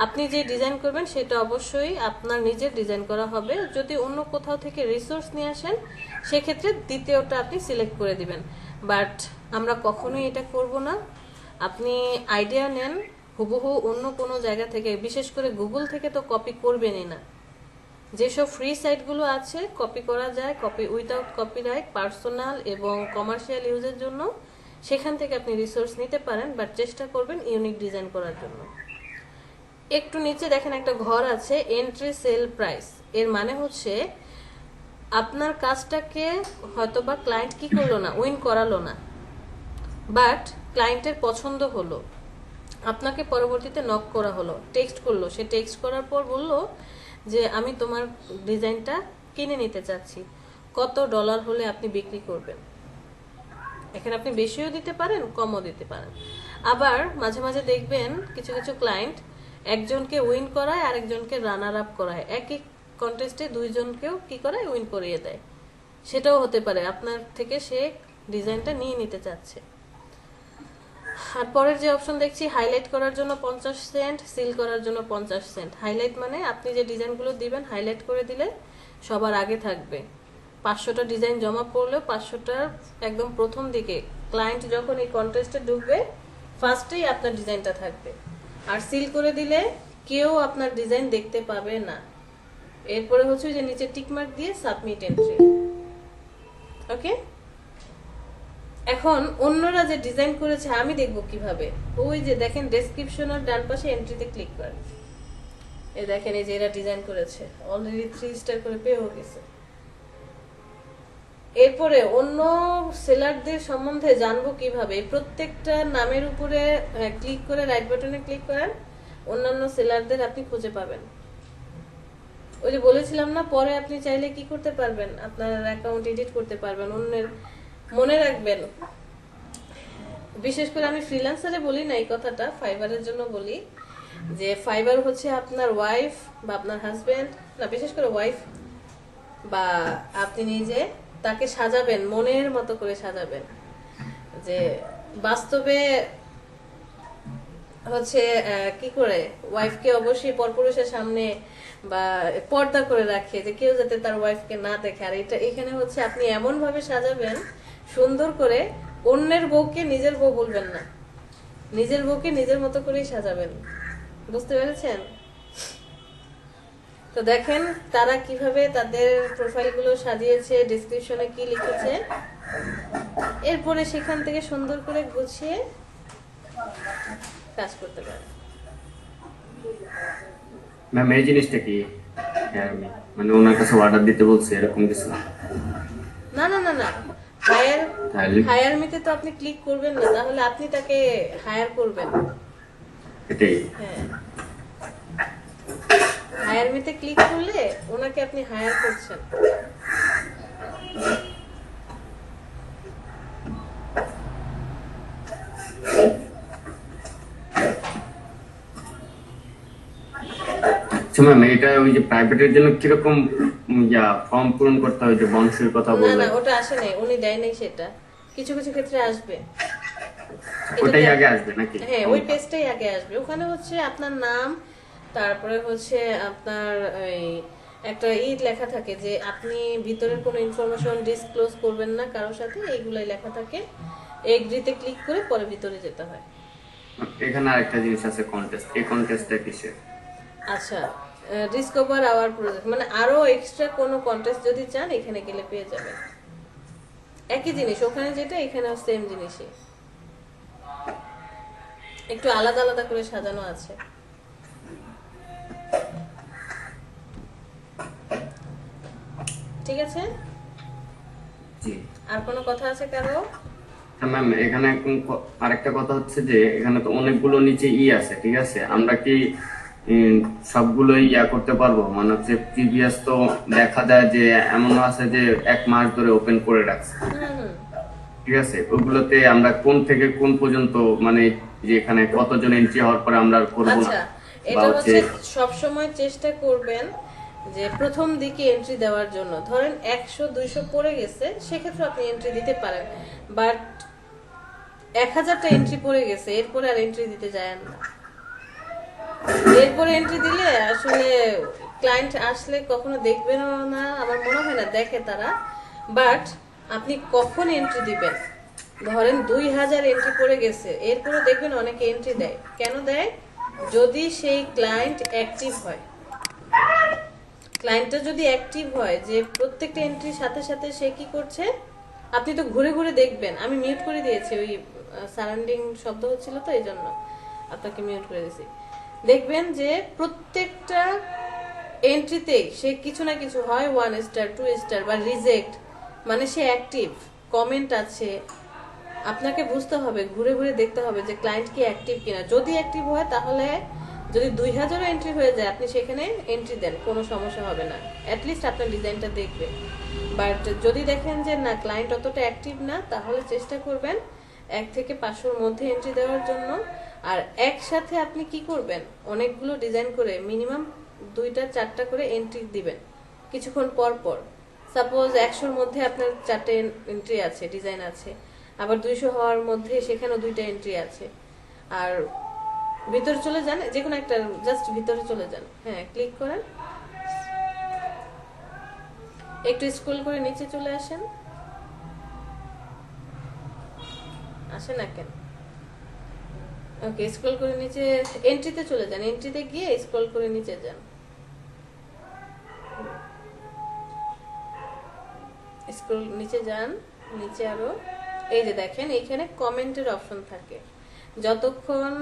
আপনি যে ডিজাইন করবেন সেটা অবশ্যই আপনার নিজের ডিজাইন করা হবে। যদি অন্য কোথাও থেকে রিসোর্স নিয়ে আসেন সেক্ষেত্রে দ্বিতীয়টা আপনি সিলেক্ট করে দিবেন। বাট আমরা কখনোই এটা করব না। আপনি আইডিয়া নেন হুবহু অন্য কোনো জায়গা থেকে, বিশেষ করে গুগল থেকে তো কপি করবেনই না। যেসব ফ্রি সাইটগুলো আছে কপি করা যায়, কপি উইদাউট কপিরাইট, পার্সোনাল এবং কমার্শিয়াল ইউজের জন্য, সেখান থেকে আপনি রিসোর্স নিতে পারেন, বাট চেষ্টা করবেন ইউনিক ডিজাইন করার জন্য। একটু নিচে দেখেন একটা ঘর আছে, এন্ট্রি সেল প্রাইস। এর মানে হচ্ছে আপনার কাজটাকে হয়তোবা ক্লায়েন্ট কি করলো না, উইন করালো না, বাট ক্লায়েন্টের পছন্দ হলো, আপনাকে পরবর্তীতে নক করা হলো, টেক্সট করলো, সে টেক্সট করার পর বললো যে আমি তোমার ডিজাইনটা কিনে নিতে চাচ্ছি, কত ডলার হলে আপনি বিক্রি করবেন। এখানে আপনি বেশিও দিতে পারেন, কমও দিতে পারেন। আবার মাঝে মাঝে দেখবেন কিছু কিছু ক্লায়েন্ট একজনকে উইন করায় আর একজনকে রানার আপ করায়, একই কন্টেস্টে দুইজনকেও কি করায়, উইন করিয়ে দেয়। সেটাও হতে পারে আপনার থেকে সে ডিজাইনটা নিয়ে নিতে চাচ্ছে। আর পরের যে অপশন দেখছি, হাইলাইট করার জন্য 50 সেন্ট, সিল করার জন্য 50 সেন্ট। হাইলাইট মানে আপনি যে ডিজাইনগুলো দিবেন হাইলাইট করে দিলে সবার আগে থাকবে। 500টা ডিজাইন জমা পড়লেও 500টার একদম প্রথম দিকে ক্লায়েন্ট যখন এই কন্টেস্টে ঢুকবে ফার্স্টেই আপনার ডিজাইনটা থাকবে। আর সিল করে দিলে কেউ আপনার ডিজাইন দেখতে পাবে না। এরপরে হচ্ছে যে নিচে টিকমার্ক দিয়ে সাবমিট এন্ট্রি। ওকে, এখন অন্যরা যে ডিজাইন করেছে আমি দেখবো কিভাবে। ওই যে দেখেন ডেসক্রিপশনের ডান পাশে এন্ট্রিতে ক্লিক করেন, এই দেখেন এই যে এরা ডিজাইন করেছে, অলরেডি 3 স্টার করে পেয়েও গেছে। এরপরে অন্য সেলারদের সম্বন্ধে জানবো কিভাবে, প্রত্যেকটা নামের উপরে ক্লিক করে রাইট বাটনে ক্লিক করেন, অন্যান্য সেলারদের আপনি খুঁজে পাবেন। ওই যে বলেছিলাম না, পরে আপনি চাইলে কি করতে পারবেন, আপনার অ্যাকাউন্ট এডিট করতে পারবেন অন্যের। মনে রাখবেন, বিশেষ করে আমি ফ্রিল্যান্সারে বলি না এই কথাটা, ফাইবারের জন্য বলি, যে ফাইবার হচ্ছে আপনার ওয়াইফ বা আপনার হাজবেন্ড, না বিশেষ করে ওয়াইফ বা আপনি নিজে তাকে সাজাবেন, মনের মতো করে সাজাবেন। যে বাস্তবে হচ্ছে কি করে ওয়াইফকে অবশ্যই পরপুরুষের সামনে বা পর্দা করে রাখে, যে কেউ যাতে তার ওয়াইফকে না দেখে। আর এটা এখানে হচ্ছে আপনি এমন ভাবে সাজাবেন সুন্দর করে, অন্যের বউকে নিজের বউ বলবেন না, নিজের বউকে নিজের মতো করেই সাজাবেন। বুঝতে পেরেছেন? তো দেখেন তারা কিভাবে তাদের প্রোফাইলগুলো সাজিয়েছে, ডেসক্রিপশনে কি লিখেছে, এরপরে সেখান থেকে সুন্দর করে গুছিয়ে কাজ করতে পারে। ম্যাম এই জিনিসটা কি মানে ওনার কাছে অর্ডার দিতে বলছে এরকম কিছু? না না না না, হায়ার মিতে তো আপনি ক্লিক করবেন না, তাহলে আপনি তাকে হায়ার করবেন। এটাই। হ্যাঁ, হায়ার মিতে ক্লিক করলে ওনাকে আপনি হায়ার করছেন। আচ্ছা ম্যাম, এটা ওই যে প্রাইভেটের জন্য কিরকম ফর্ম পূরণ করতে হয়, যে বংশের কথা না বললেন? না, ওটা আসে নাই, উনি দেয় নাই সেটা। কিছু কিছু ক্ষেত্রে আসবে, ওটাই আগে আসবে নাকি? হ্যাঁ ওই পেজটাই আগে আসবে। ওখানে হচ্ছে আপনার নাম, তারপরে হচ্ছে আপনার এই একটা লেখা থাকে যে আপনি ভিতরের কোনো ইনফরমেশন ডিসক্লোজ করবেন না কারোর সাথে, এইগুলাই লেখা থাকে। এগ্রিতে ক্লিক করে পরে ভিতরে যেতে হয়। এখানে আরেকটা জিনিস আছে, কন্টেস্ট। এই কন্টেস্টটা কিসের? আচ্ছা, ডিসকভার আওয়ার প্রজেক্ট, মানে আরো এক্সট্রা কোনো কন্টেস্ট যদি চান এখানে গেলে পেয়ে যাবেন। একই জিনিস ওখানে যেটা, এখানেও সেম জিনিসই, একটু আলাদা আলাদা করে সাজানো আছে। ঠিক আছে, জি। আর কোনো কথা আছে কারো? ম্যাম এখানে আরেকটা কথা হচ্ছে যে এখানে তো অনেকগুলো নিচে আছে, ঠিক আছে, আমরা কি সবগুলোই করতে পারবো? মানে হচ্ছে প্রিভিয়াস তো দেখা যায় যে এমনও আছে যে 1 মাস ধরে ওপেন করে রাখছে, ঠিক আছে, ওগুলোতে আমরা কোন থেকে কোন পর্যন্ত, মানে যে এখানে কতজন এন্ট্রি হওয়ার পরে আমরা করবো না? আচ্ছা, এটা হচ্ছে সব সময় চেষ্টা করবেন যে প্রথম দিকে এন্ট্রি দেওয়ার জন্য। ধরেন 100-200 পড়ে গেছে, সেক্ষেত্রে আপনি এন্ট্রি দিতে পারেন, বাট 1000টা এন্ট্রি পড়ে গেছে, এরপরে আর এন্ট্রি দিতে যায় না। এরপরে এন্ট্রি দিলে আসলে ক্লায়েন্ট আসলে কখনো দেখবেন না, আমার মনে হয় না দেখে তারা। বাট আপনি কখন এন্ট্রি দিবেন ধরেন 2000 এন্ট্রি পড়ে গেছে, এরপরে দেখবেন অনেকে এন্ট্রি দেয়। কেন দেয়? যদি সেই ক্লায়েন্ট অ্যাক্টিভ হয়। ক্লায়েন্টটা যদি অ্যাক্টিভ হয়, যে প্রত্যেকটা এন্ট্রির সাথে সাথে সে কি করছে, আপনি তো ঘুরে ঘুরে দেখবেন। আমি মিউট করে দিয়েছি, ওই সারাউন্ডিং শব্দ হচ্ছিল তো এই জন্য আপনাকে মিউট করে দিয়েছি। দেখবেন যে প্রত্যেকটা এন্ট্রিতেই সে কিছু না কিছু হয় 1 স্টার 2 স্টার বা রিজেক্ট, মানে সে অ্যাক্টিভ, কমেন্ট আছে। আপনাকে বুঝতে হবে, ঘুরে ঘুরে দেখতে হবে যে ক্লায়েন্ট কি অ্যাক্টিভ কিনা। যদি অ্যাক্টিভ হয় তাহলে, যদি 2000 এন্ট্রি হয়ে যায় আপনি সেখানে এন্ট্রি দেন, কোনো সমস্যা হবে না, অ্যাটলিস্ট আপনার ডিজাইনটা দেখবে। বাট যদি দেখেন যে না, ক্লায়েন্ট অতটা অ্যাক্টিভ না, তাহলে চেষ্টা করবেন 1 থেকে 500 মধ্যে এন্ট্রি দেওয়ার জন্য। আর একসাথে আপনি কি করবেন, অনেকগুলো ডিজাইন করে মিনিমাম 2টা 4টা করে এন্ট্রি দিবেন কিছুক্ষণ পর পর। সাপোজ 100-র মধ্যে আপনার 4টে এন্ট্রি আছে, ডিজাইন আছে, আবার 200 হওয়ার মধ্যে সেখানেও 2টা এন্ট্রি আছে। আর ভিতরে চলে যান, যে কোনো একটা, জাস্ট ভিতরে চলে যান, হ্যাঁ ক্লিক করেন, একটু স্ক্রল করে নিচে চলে আসেন। আসে না কেন? ওকে, স্ক্রল করে নিচে এন্ট্রিতে চলে যান, এন্ট্রিতে গিয়ে স্ক্রল করে নিচে যান, স্ক্রল নিচে যান, নিচে আরো, এই যে দেখেন এইখানে কমেন্টের অপশন থাকে। যতক্ষণ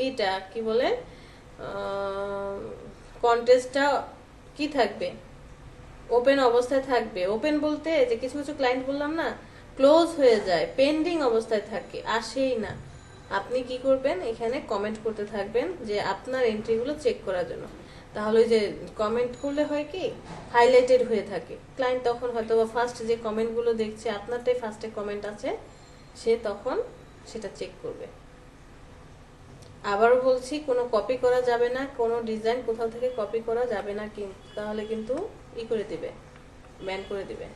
এইটা কি বলে, কন্টেস্টটা কি থাকবে, ওপেন অবস্থায় থাকবে। ওপেন বলতে যে কিছু কিছু ক্লায়েন্ট বললাম না, ক্লোজ হয়ে যায়, পেন্ডিং অবস্থায় থাকে, আসেই না। আপনি কি করবেন, এখানে কমেন্ট করতে থাকবেন যে আপনার এন্ট্রিগুলো চেক করার জন্য। তাহলে যে কমেন্ট করলে হয় কি, হাইলাইটেড হয়ে থাকে, ক্লায়েন্ট তখন হয়তো বা ফার্স্ট যে কমেন্টগুলো দেখছে, আপনারটাই ফার্স্টে কমেন্ট আছে, সে তখন সেটা চেক করবে। আবারও বলছি, কোনো কপি করা যাবে না, কোনো ডিজাইন কোথাও থেকে কপি করা যাবে না, তাহলে কিন্তু করে দিবে, ব্যান করে দিবে।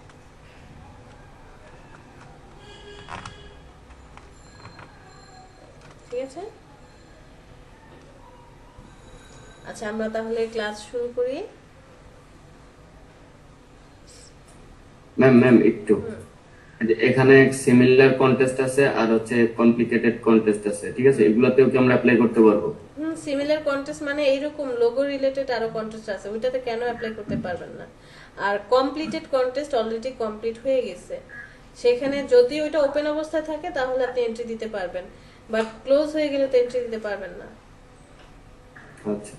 ঠিক আছে, আচ্ছা আমরা তাহলে ক্লাস শুরু করি। ম্যাম একটু, এখানে সিমিলার কন্টেস্ট আছে আর হচ্ছে কমপ্লিকেটেড কন্টেস্ট আছে, ঠিক আছে? এগুলোতেও কি আমরা অ্যাপ্লাই করতে পারবো? সিমিলার কন্টেস্ট মানে এইরকম লোগো রিলেটেড আরো কন্টেস্ট আছে, ওইটাতে কেন অ্যাপ্লাই করতে পারবেন না? আর কমপ্লিটেড কন্টেস্ট অলরেডি কমপ্লিট হয়ে গেছে, সেখানে যদি ওইটা ওপেন অবস্থায় থাকে তাহলে আপনি এন্ট্রি দিতে পারবেন, বাট ক্লোজ হয়ে গেলে তো এন্ট্রি দিতে পারবেন না। আচ্ছা,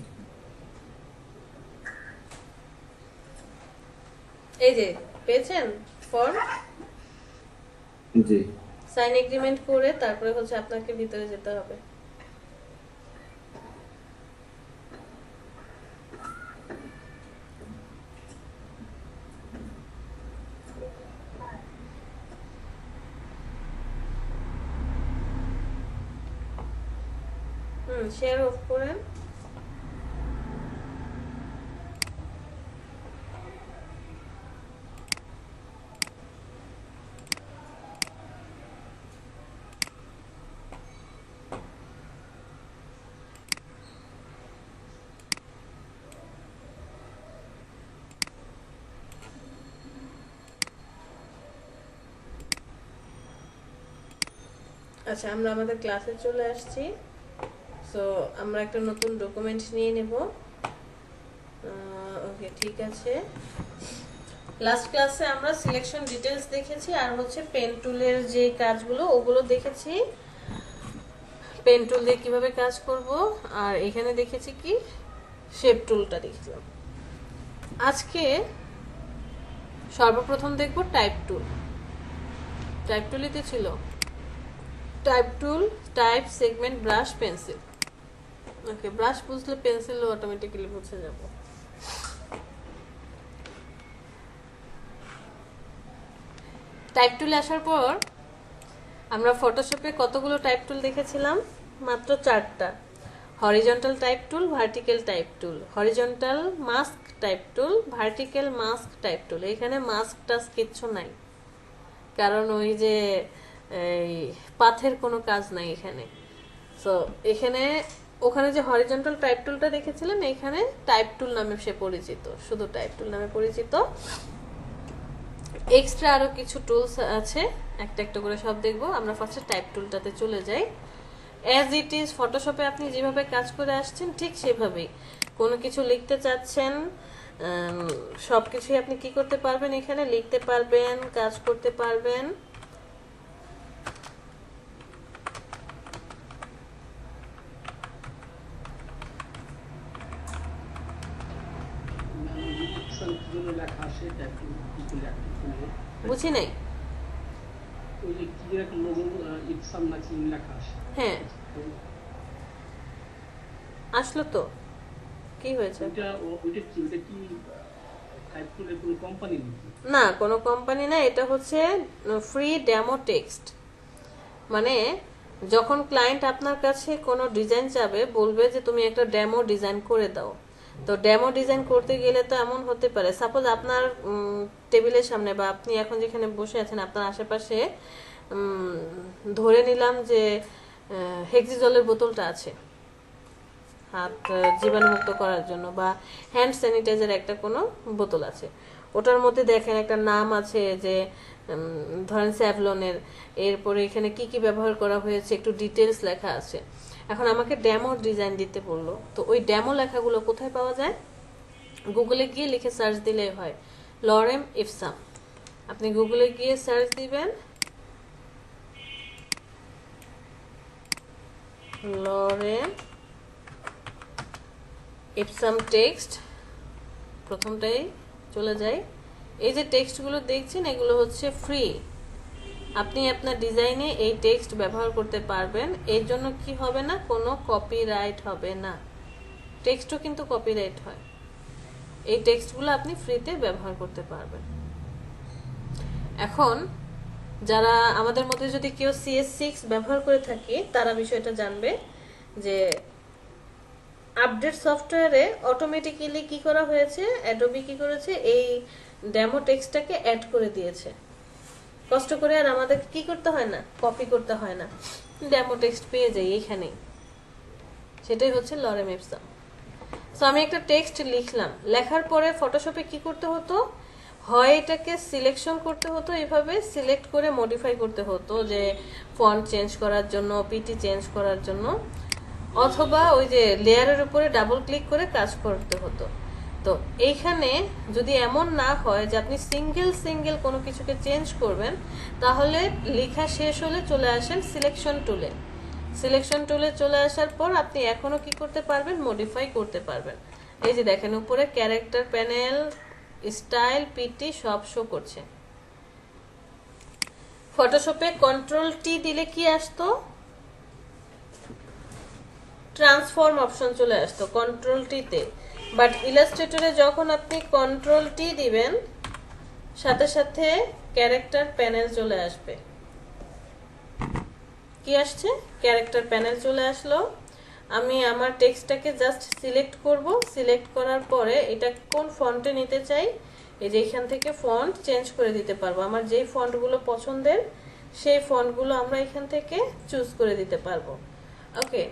এই যে পেয়েছেন ফর্ম, জি সাইন এগ্রিমেন্ট করে তারপরে হচ্ছে আপনাকে ভিতরে যেতে হবে। শেয়ার অফ করেন। আচ্ছা, আমরা আমাদের ক্লাসে চলে আসছি। সো আমরা একটা নতুন ডকুমেন্ট নিয়ে নেব। ওকে, ঠিক আছে। লাস্ট ক্লাসে আমরা সিলেকশন ডিটেলস দেখেছি, আর হচ্ছে পেন টুলের যে কাজগুলো ওগুলো দেখেছি, পেন টুল দিয়ে কিভাবে কাজ করব, আর এখানে দেখেছি কি শেপ টুলটা দেখলাম। আজকে সর্বপ্রথম দেখব টাইপ টুল। টাইপ টুলিতে ছিল type tool, type, segment, brush, pencil. Okay, brush বুঝলে পেন্সিলও অটোমেটিক্যালি বুঝে যাব। টাইপ টুলে আসার পর আমরা ফটোশপে কতগুলো টাইপ টুল দেখেছিলাম? মাত্র 4টা। হরিজন্টাল টাইপ টুল, ভার্টিক্যাল টাইপ টুল, হরিজন্টাল মাস্ক টাইপ টুল, ভার্টিক্যাল মাস্ক টাইপ টুল। এখানে মাস্ক টাস্ক কিচ্ছু নাই, কারণ ওই যে এই পাথের কোনো কাজ নাই এখানে। সো এখানে, ওখানে যে হরিজন্টাল টাইপ টুলটা দেখেছিলেন, এখানে টাইপ টুল নামে সে পরিচিত, শুধু টাইপ টুল নামে পরিচিত। এক্সট্রা আরো কিছু টুলস আছে একটা একটা করে সব দেখবো। আমরা ফার্স্টে টাইপ টুলটাতে চলে যাই। অ্যাজ ইট ইজ ফটোশপে আপনি যেভাবে কাজ করে আসছেন ঠিক সেভাবেই কোনো কিছু লিখতে চাচ্ছেন সব কিছুই আপনি কি করতে পারবেন, এখানে লিখতে পারবেন, কাজ করতে পারবেন। বুঝি নাই। হ্যাঁ আসলো তো, কি হয়েছে? না কোনো কোম্পানি না, এটা হচ্ছে ফ্রি ডেমো টেক্সট। মানে যখন ক্লায়েন্ট আপনার কাছে কোনো ডিজাইন চাবে, বলবে যে তুমি একটা ডেমো ডিজাইন করে দাও, তো ডেমো ডিজাইন করতে গেলে তো এমন হতে পারে, সাপোজ আপনার টেবিলের সামনে বা আপনি এখন যেখানে বসে আছেন আপনার আশেপাশে ধরে নিলাম যে হেক্সি জলের বোতলটা আছে হাত জীবাণুমুক্ত করার জন্য, বা হ্যান্ড স্যানিটাইজার একটা কোনো বোতল আছে, ওটার মধ্যে দেখেন একটা নাম আছে যে ধরেন স্যাভলনের, এরপরে এখানে কি কি ব্যবহার করা হয়েছে একটু ডিটেলস লেখা আছে। এখন আমাকে ডেমো ডিজাইন দিতে বললো, তো ওই ডেমো লেখাগুলো কোথায় পাওয়া যায়? গুগলে গিয়ে লিখে সার্চ দিলেই হয় লরেম ইপসাম। আপনি গুগলে গিয়ে সার্চ দিবেন লরেম ইপসাম টেক্সট, প্রথমটাই চলে যাই। এই যে টেক্সটগুলো দেখছেন এগুলো হচ্ছে ফ্রি, আপনি আপনার ডিজাইনে এই টেক্সট ব্যবহার করতে পারবেন। এর জন্য কি হবে না, কোনো কপিরাইট হবে না, টেক্সটও কিন্তু কপিরাইট হয়। এই টেক্সটগুলো আপনি ফ্রিতে ব্যবহার করতে পারবেন। এখন যারা আমাদের মধ্যে যদি কেউ CS6 ব্যবহার করে থাকি তারা বিষয়টা জানবে যে আপডেট সফটওয়্যারে অটোমেটিক্যালি কি করা হয়েছে, অ্যাডোবি কি করেছে, এই ডেমো টেক্সটটাকে অ্যাড করে দিয়েছে। কষ্ট করে আর আমাদের কি করতে হয় না, কপি করতে হয় না, ডেমো টেক্সট পেয়ে যাই এখানেই। সেটাই হচ্ছে লরেম ইপসাম। সো আমি একটা টেক্সট লিখলাম, লেখার পরে ফটোশপে কি করতে হতো, হয় এটাকে সিলেকশন করতে হতো, এভাবে সিলেক্ট করে মডিফাই করতে হতো যে ফন্ট চেঞ্জ করার জন্য, পিটি চেঞ্জ করার জন্য, অথবা ওই যে লেয়ারের উপরে ডাবল ক্লিক করে কাজ করতে হতো। তো এইখানে যদি এমন না হয় যে আপনি সিঙ্গেল সিঙ্গেল কোনো কিছুকে চেঞ্জ করবেন, তাহলে লেখা শেষ হলে চলে আসেন সিলেকশন টুলে। সিলেকশন টুলে চলে আসার পর আপনি এখনো কি করতে পারবেন, মডিফাই করতে পারবেন। এই যে দেখেন উপরে ক্যারেক্টার প্যানেল, স্টাইল, পিটি সব শো করছে। ফটোশপে Ctrl+T দিলে কি আসতো, ট্রান্সফর্ম অপশন চলে আসতো Ctrl+T তে, বাট ইলাস্ট্রেটরে যখন আপনি Ctrl+T দিবেন সাথে সাথে ক্যারেক্টার প্যানেল চলে আসবে। কি আসছে, ক্যারেক্টার প্যানেল চলে আসলো। আমি আমার টেক্সটটাকে জাস্ট সিলেক্ট করব, সিলেক্ট করার পরে এটা কোন ফন্টে নিতে চাই, এই যে এখান থেকে ফন্ট চেঞ্জ করে দিতে পারবো। আমার যেই ফন্টগুলো পছন্দের সেই ফন্টগুলো আমরা এখান থেকে চুজ করে দিতে পারবো। ওকে,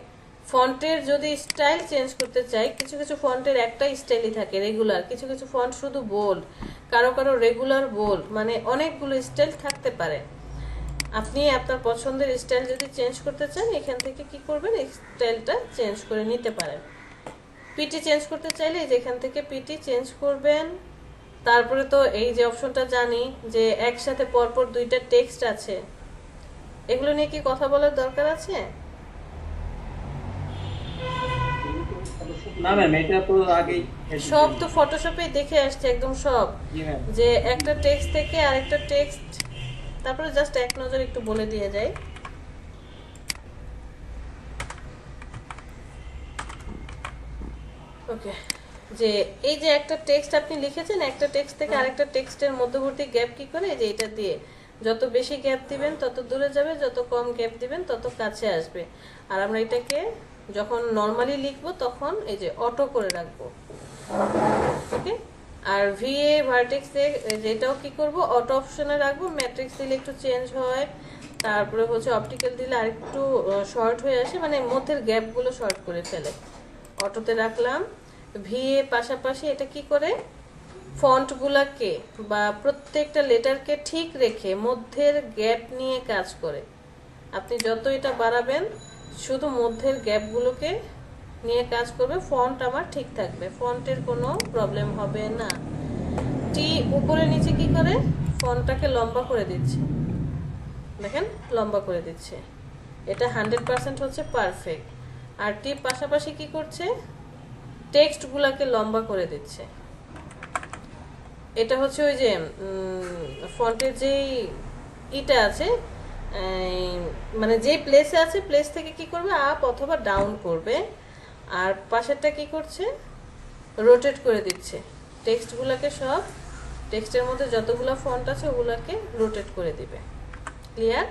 ফন্টের যদি স্টাইল চেঞ্জ করতে চাই, কিছু কিছু ফন্টের একটা স্টাইলই থাকে রেগুলার, কিছু কিছু ফন্ট শুধু বোল্ড, কারো কারো রেগুলার বোল্ড, মানে অনেকগুলো স্টাইল থাকতে পারে। আপনি আপনার পছন্দের স্টাইল যদি চেঞ্জ করতে চান এখান থেকে কি করবেন, স্টাইলটা চেঞ্জ করে নিতে পারেন। পিটি চেঞ্জ করতে চাইলে এখান থেকে পিটি চেঞ্জ করবেন। তারপরে তো এই যে অপশনটা জানি যে একসাথে পরপর দুইটা টেক্সট আছে, এগুলো নিয়ে কি কথা বলার দরকার আছে? না ম্যাম, এটা তো আগেই সব তো ফটোশপে দেখে আসছে একদম সব, যে একটা টেক্সট থেকে আরেকটা টেক্সট। তারপরে জাস্ট এক নজর একটু বলে দিয়ে যায়, ওকে, যে এই যে একটা টেক্সট আপনি লিখেছেন, একটা টেক্সট থেকে আরেকটা টেক্সটের মধ্যবর্তী গ্যাপ কি করে, যে এটা দিয়ে যত বেশি গ্যাপ দিবেন তত দূরে যাবে, যত কম গ্যাপ দিবেন তত কাছে আসবে। আর আমরা এটাকে যখন নর্মালি লিখবো তখন এই যে অটো করে রাখবো, ওকে। আর ভিএ ভার্টেক্স যেটাও কি করব, অটো অপশনে রাখবো। ম্যাট্রিক্স দিলে একটু চেঞ্জ হয়, তারপরে হচ্ছে অপটিক্যাল দিলে আরেকটু শর্ট হয়ে আসে, মানে মধ্যের গ্যাপগুলো শর্ট করে ফেলে। অটোতে রাখলাম, ভিএ পাশাপাশি এটা কি করে ফন্টগুলাকে বা প্রত্যেকটা লেটারকে ঠিক রেখে মধ্যের গ্যাপ নিয়ে কাজ করে। আপনি যত এটা বাড়াবেন শুধু মধ্যের গ্যাপগুলোকে নিয়ে কাজ করবে, ফন্ট আমার ঠিক থাকবে, ফন্টের কোনো প্রবলেম হবে না। টি উপরে নিচে কি করে, ফন্টটাকে লম্বা করে দিচ্ছে, দেখেন লম্বা করে দিচ্ছে, এটা 100% হচ্ছে পারফেক্ট। আর টি পাশাপাশি কি করছে, টেক্সটগুলোকে লম্বা করে দিচ্ছে। এটা হচ্ছে ওই যে ফন্টের যেই ইটা আছে, মানে যে প্লেসে আছে প্লেস থেকে কি করবে, আপ অথবা ডাউন করবে। আর পাশেরটা কি করছে, রোটেট করে দিচ্ছে টেক্সটগুলোকে, সব টেক্সটের মধ্যে যতগুলো ফন্ট আছে ওগুলোকে রোটেট করে দিবে। ক্লিয়ার?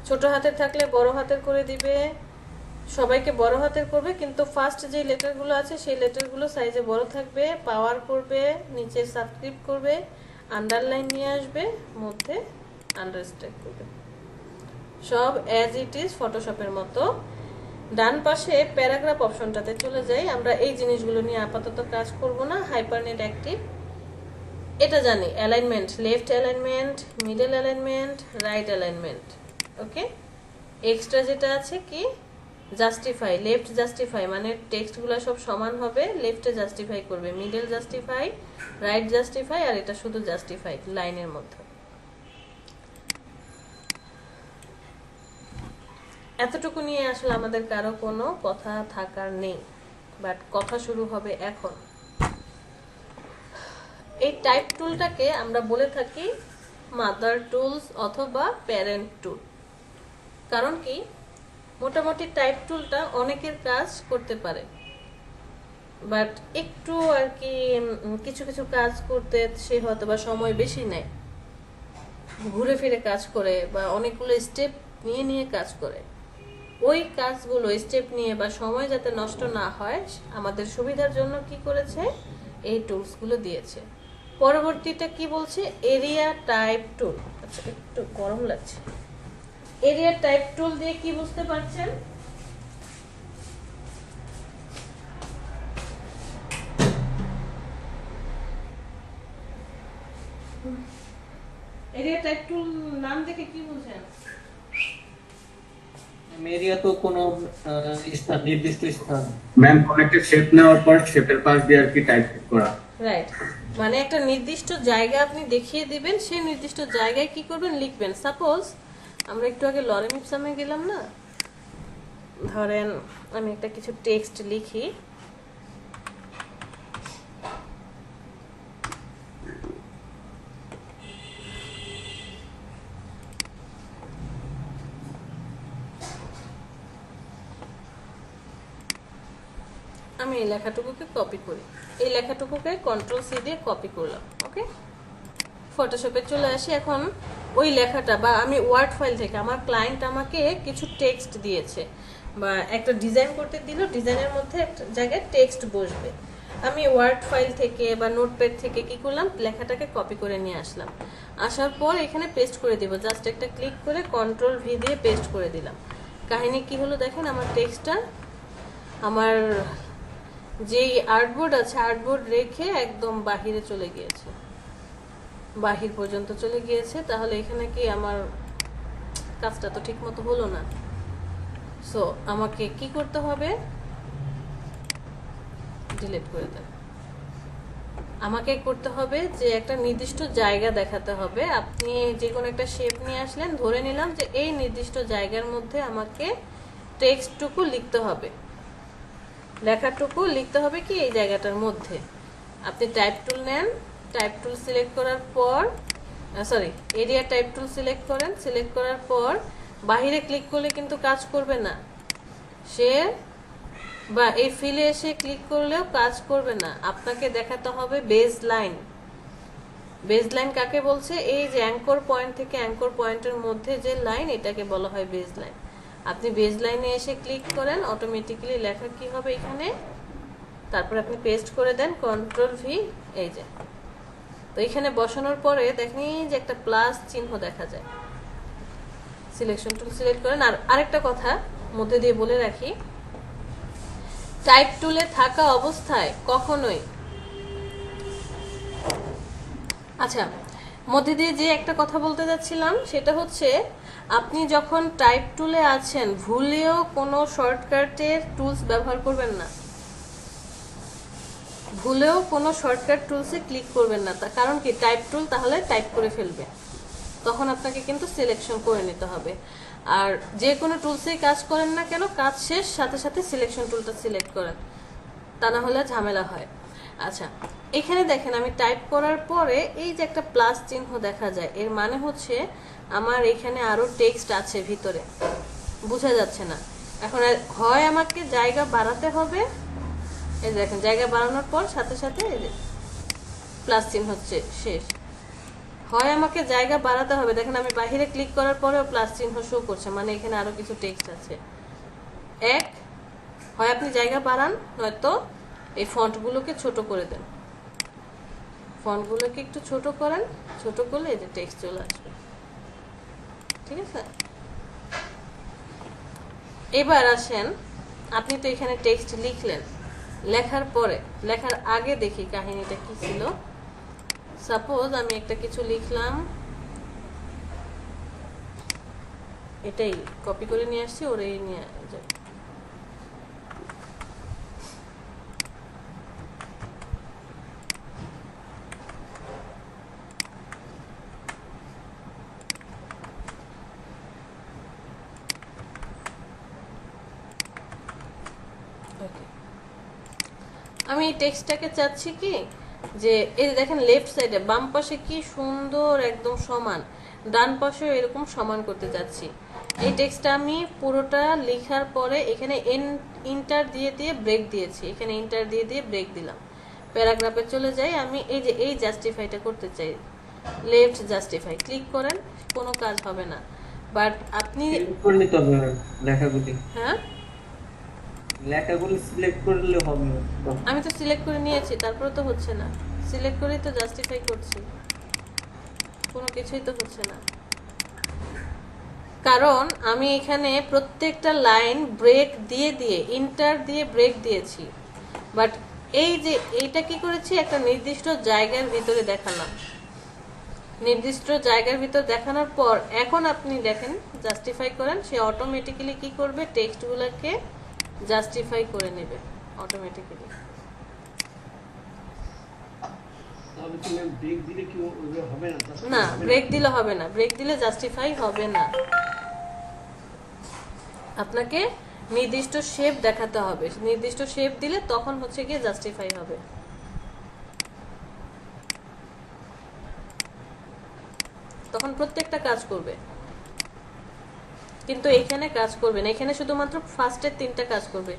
ছোট হাতের থাকলে বড় হাতের করে দিবে, সবাইকে বড় হাতের করবে, কিন্তু ফার্স্ট যে লেটারগুলো আছে সেই লেটারগুলো সাইজে বড় থাকবে, পাওয়ার করবে, নিচে সাবস্ক্রিপ্ট করবে, আন্ডারলাইন নিয়ে আসবে, মধ্যে আন্ডারস্ট্যাক করবে, সব অ্যাজ ইট ইজ ফটোশপের মতো। ডান পাশে প্যারাগ্রাফ অপশনটাতে চলে যাই। আমরা এই জিনিসগুলো নিয়ে আপাতত কাজ করব না। হাইপারনেট অ্যাক্টিভ, এটা জানি, alignment, left alignment, middle alignment, right alignment. Okay, extra যেটা আছে কি, জাস্টিফাই, লেফট জাস্টিফাই, মানে টেক্সটগুলো সব সমান হবে, লেফটে জাস্টিফাই করবে, মিডল জাস্টিফাই, রাইট জাস্টিফাই, আর এটা শুধু জাস্টিফাই লাইনের মধ্যে। এতটুকু নিয়ে আসলে আমাদের কারো কোনো কথা থাকার নেই, বাট কথা শুরু হবে এখন। এই টাইপ টুলটাকে আমরা বলে থাকি মাদার টুলস অথবা প্যারেন্ট টুল। কারণ কি, মোটামুটি টাইপ টুলটা অনেকের কাজ করতে পারে, বাট একটু আর কি কিছু কিছু কাজ করতে সে হয়তো বা সময় বেশি নেয়, ঘুরে ফিরে কাজ করে বা অনেকগুলো স্টেপ নিয়ে নিয়ে কাজ করে। ওই কাজগুলো স্টেপ নিয়ে বা সময় যাতে নষ্ট না হয় আমাদের সুবিধার জন্য কি করেছে, এই টুলসগুলো দিয়েছে। পরবর্তীটা কি বলছে, এরিয়া টাইপ টুল। আচ্ছা একটু গরম লাগছে। এরিয়া টাইপ টুল দিয়ে কি বুঝতে পারছেন, এরিয়া টাইপ টুল নাম দেখে কি বুঝেন? এরিয়া তো কোনো স্থান, নির্দিষ্ট স্থান। ম্যাম কনেক্টেড শেপ নেওয়ার পর শেপের পাশ দিয়ে আর কি টাইপ করা। রাইট, মানে একটা নির্দিষ্ট জায়গা আপনি দেখিয়ে দিবেন, সেই নির্দিষ্ট জায়গায় কি করবেন, লিখবেন। সাপোজ আমরা একটু আগে লরেম ইপসামে গেলাম না, ধরেন আমি একটা কিছু টেক্সট লিখি, আমি এই লেখাটুকুকে কপি করি, এই লেখাটুকুকে কন্ট্রোল-সি দিয়ে কপি করলাম। ওকে, ফটোশপে চলে আসি। এখন ওই লেখাটা বা আমি ওয়ার্ড ফাইল থেকে, আমার ক্লায়েন্ট আমাকে কিছু টেক্সট দিয়েছে বা একটা ডিজাইন করতে দিল, ডিজাইনের মধ্যে একটা জায়গায় টেক্সট বসবে, আমি ওয়ার্ড ফাইল থেকে বা নোটপ্যাড থেকে কি করলাম, লেখাটাকে কপি করে নিয়ে আসলাম। আসার পর এখানে পেস্ট করে দিব, জাস্ট একটা ক্লিক করে কন্ট্রোল-ভি দিয়ে পেস্ট করে দিলাম। কাহিনী কি হলো দেখেন, আমার টেক্সটটা আমার যেই আর্টবোর্ড আছে আর্টবোর্ড রেখে একদম বাহিরে চলে গিয়েছে, বাহির পর্যন্ত চলে গিয়েছে। তাহলে এখানে কি আমার কাজটা তো ঠিক মতো হলো না। সো আমাকে কি করতে হবে, ডিলিট করে দেন। আমাকে করতে হবে যে একটা নির্দিষ্ট জায়গা দেখাতে হবে। আপনি যে কোনো একটা শেপ নিয়ে আসলেন, ধরে নিলাম যে এই নির্দিষ্ট জায়গার মধ্যে আমাকে টেক্সটটুকু লিখতে হবে, লেখাটুকু লিখতে হবে কি এই জায়গাটার মধ্যে। আপনি টাইপ টুল নেন, টাইপ টুল সিলেক্ট করার পর এরিয়া টাইপ টুল সিলেক্ট করেন, সিলেক্ট করার পর বাহিরে ক্লিক করলে কিন্তু কাজ করবে না, সে বা এই ফিলে এসে ক্লিক করলেও কাজ করবে না। আপনাকে দেখাতে হবে বেজ লাইন। বেজ লাইন কাকে বলছে, এই যে অ্যাঙ্কর পয়েন্ট থেকে অ্যাঙ্কর পয়েন্টের মধ্যে যে লাইন, এটাকে বলা হয় বেজ লাইন। আপনি বেজ লাইনে এসে ক্লিক করেন, অটোমেটিক্যালি লেখা কি হবে এখানে, তারপর আপনি পেস্ট করে দেন কন্ট্রোল-ভি, এই যে। তো এখানে বসানোর পরে দেখেন যে একটা প্লাস চিহ্ন দেখা যায়। সিলেকশন টুল সিলেক্ট করেন। আর আরেকটা কথা মধ্যে দিয়ে বলে রাখি, টাইপ টুলে থাকা অবস্থায় কখনোই আচ্ছা, মধ্যে দিয়ে যে একটা কথা বলতে যাচ্ছিলাম সেটা হচ্ছে, আপনি যখন টাইপ টুলে আছেন ভুলেও কোনো শর্টকাটের টুলস ব্যবহার করবেন না, ভুলেও কোনো শর্টকাট টুলসে ক্লিক করবেন না। তার কারণ কি, টাইপ টুল তাহলে টাইপ করে ফেলবে, তখন আপনাকে কিন্তু সিলেকশন করে নিতে হবে। আর যে কোনো টুলসেই কাজ করেন না কেন, কাজ শেষ সাথে সাথে সিলেকশন টুলটা সিলেক্ট করেন, তা না হলে ঝামেলা হয়। আচ্ছা, এখানে দেখেন আমি টাইপ করার পরে এই যে একটা প্লাস চিহ্ন দেখা যায়, এর মানে হচ্ছে আমার এখানে আরো টেক্সট আছে ভিতরে, বোঝা যাচ্ছে না। এখন হয় আমাকে জায়গা বাড়াতে হবে, এই দেখেন জায়গা বাড়ানোর পর সাথে সাথে এই যে প্লাস চিহ্ন হচ্ছে শেষ, হয় আমাকে জায়গা বাড়াতে হবে, দেখেন আমি বাহিরে ক্লিক করার পরেও প্লাস চিহ্ন শো করছে, মানে এখানে আরো কিছু টেক্সট আছে। এক, হয় আপনি জায়গা বাড়ান, নয়তো এই ফন্টগুলোকে ছোট করে দেন, ফন্টগুলোকে একটু ছোট করেন, ছোট করলে এই যে টেক্সট চলে আসবে। ঠিক আছে, এবার আসেন, আপনি তো এখানে টেক্সট লিখলেন, লেখার পরে, লেখার আগে দেখি কাহিনীটা কি ছিল। সাপোজ আমি একটা কিছু লিখলাম, এটাই কপি করে নিয়ে আসছি, ওরাই নিয়ে যাবে। আমি এই টেক্সটটাকে চাচ্ছি কি, যে এই যে দেখেন লেফট সাইডে বাম পাশে কি সুন্দর একদম সমান, ডান পাশেও এরকম সমান করতে চাচ্ছি। এই টেক্সটটা আমি পুরোটা লেখার পরে এখানে ইন্টার দিয়ে দিয়ে ব্রেক দিয়েছি, এখানে ইন্টার দিয়ে দিয়ে ব্রেক দিলাম, প্যারাগ্রাফে চলে যাই। আমি এই যে এই জাস্টিফাইটা করতে চাই, লেফট জাস্টিফাই ক্লিক করেন, কোনো কাজ হবে না। বাট আপনি করে নিতে হবে লেখাগুলি, হ্যাঁ, লেখাগুলি সিলেক্ট করলে হবে না তো। আমি তো সিলেক্ট করে নিয়েছি, তারপরে তো হচ্ছে না, সিলেক্ট করেই তো জাস্টিফাই করছি, কোনো কিছুই তো হচ্ছে না। কারণ আমি এখানে প্রত্যেকটা লাইন ব্রেক দিয়ে দিয়ে ইন্টার দিয়ে ব্রেক দিয়েছি, বাট এই যে এইটা কি করেছি, একটা নির্দিষ্ট জায়গার ভিতরে দেখালাম, নির্দিষ্ট জায়গার ভিতর দেখানোর পর এখন আপনি দেখেন জাস্টিফাই করেন, সে অটোমেটিক্যালি কি করবে, টেক্সটগুলোকে জাস্টিফাই করে নেবে অটোমেটিক্যালি। তাহলে তুমি ব্রেক দিলে কি হবে না? না, ব্রেক দিলে হবে না, ব্রেক দিলে জাস্টিফাই হবে না, আপনাকে নির্দিষ্ট শেপ দেখাতে হবে, নির্দিষ্ট শেপ দিলে তখন হচ্ছে গিয়ে জাস্টিফাই হবে। তখন প্রত্যেকটা কাজ করবে, কিন্তু এখানে কাজ করবে না, এখানে শুধুমাত্র ফার্স্টের তিনটা কাজ করবে,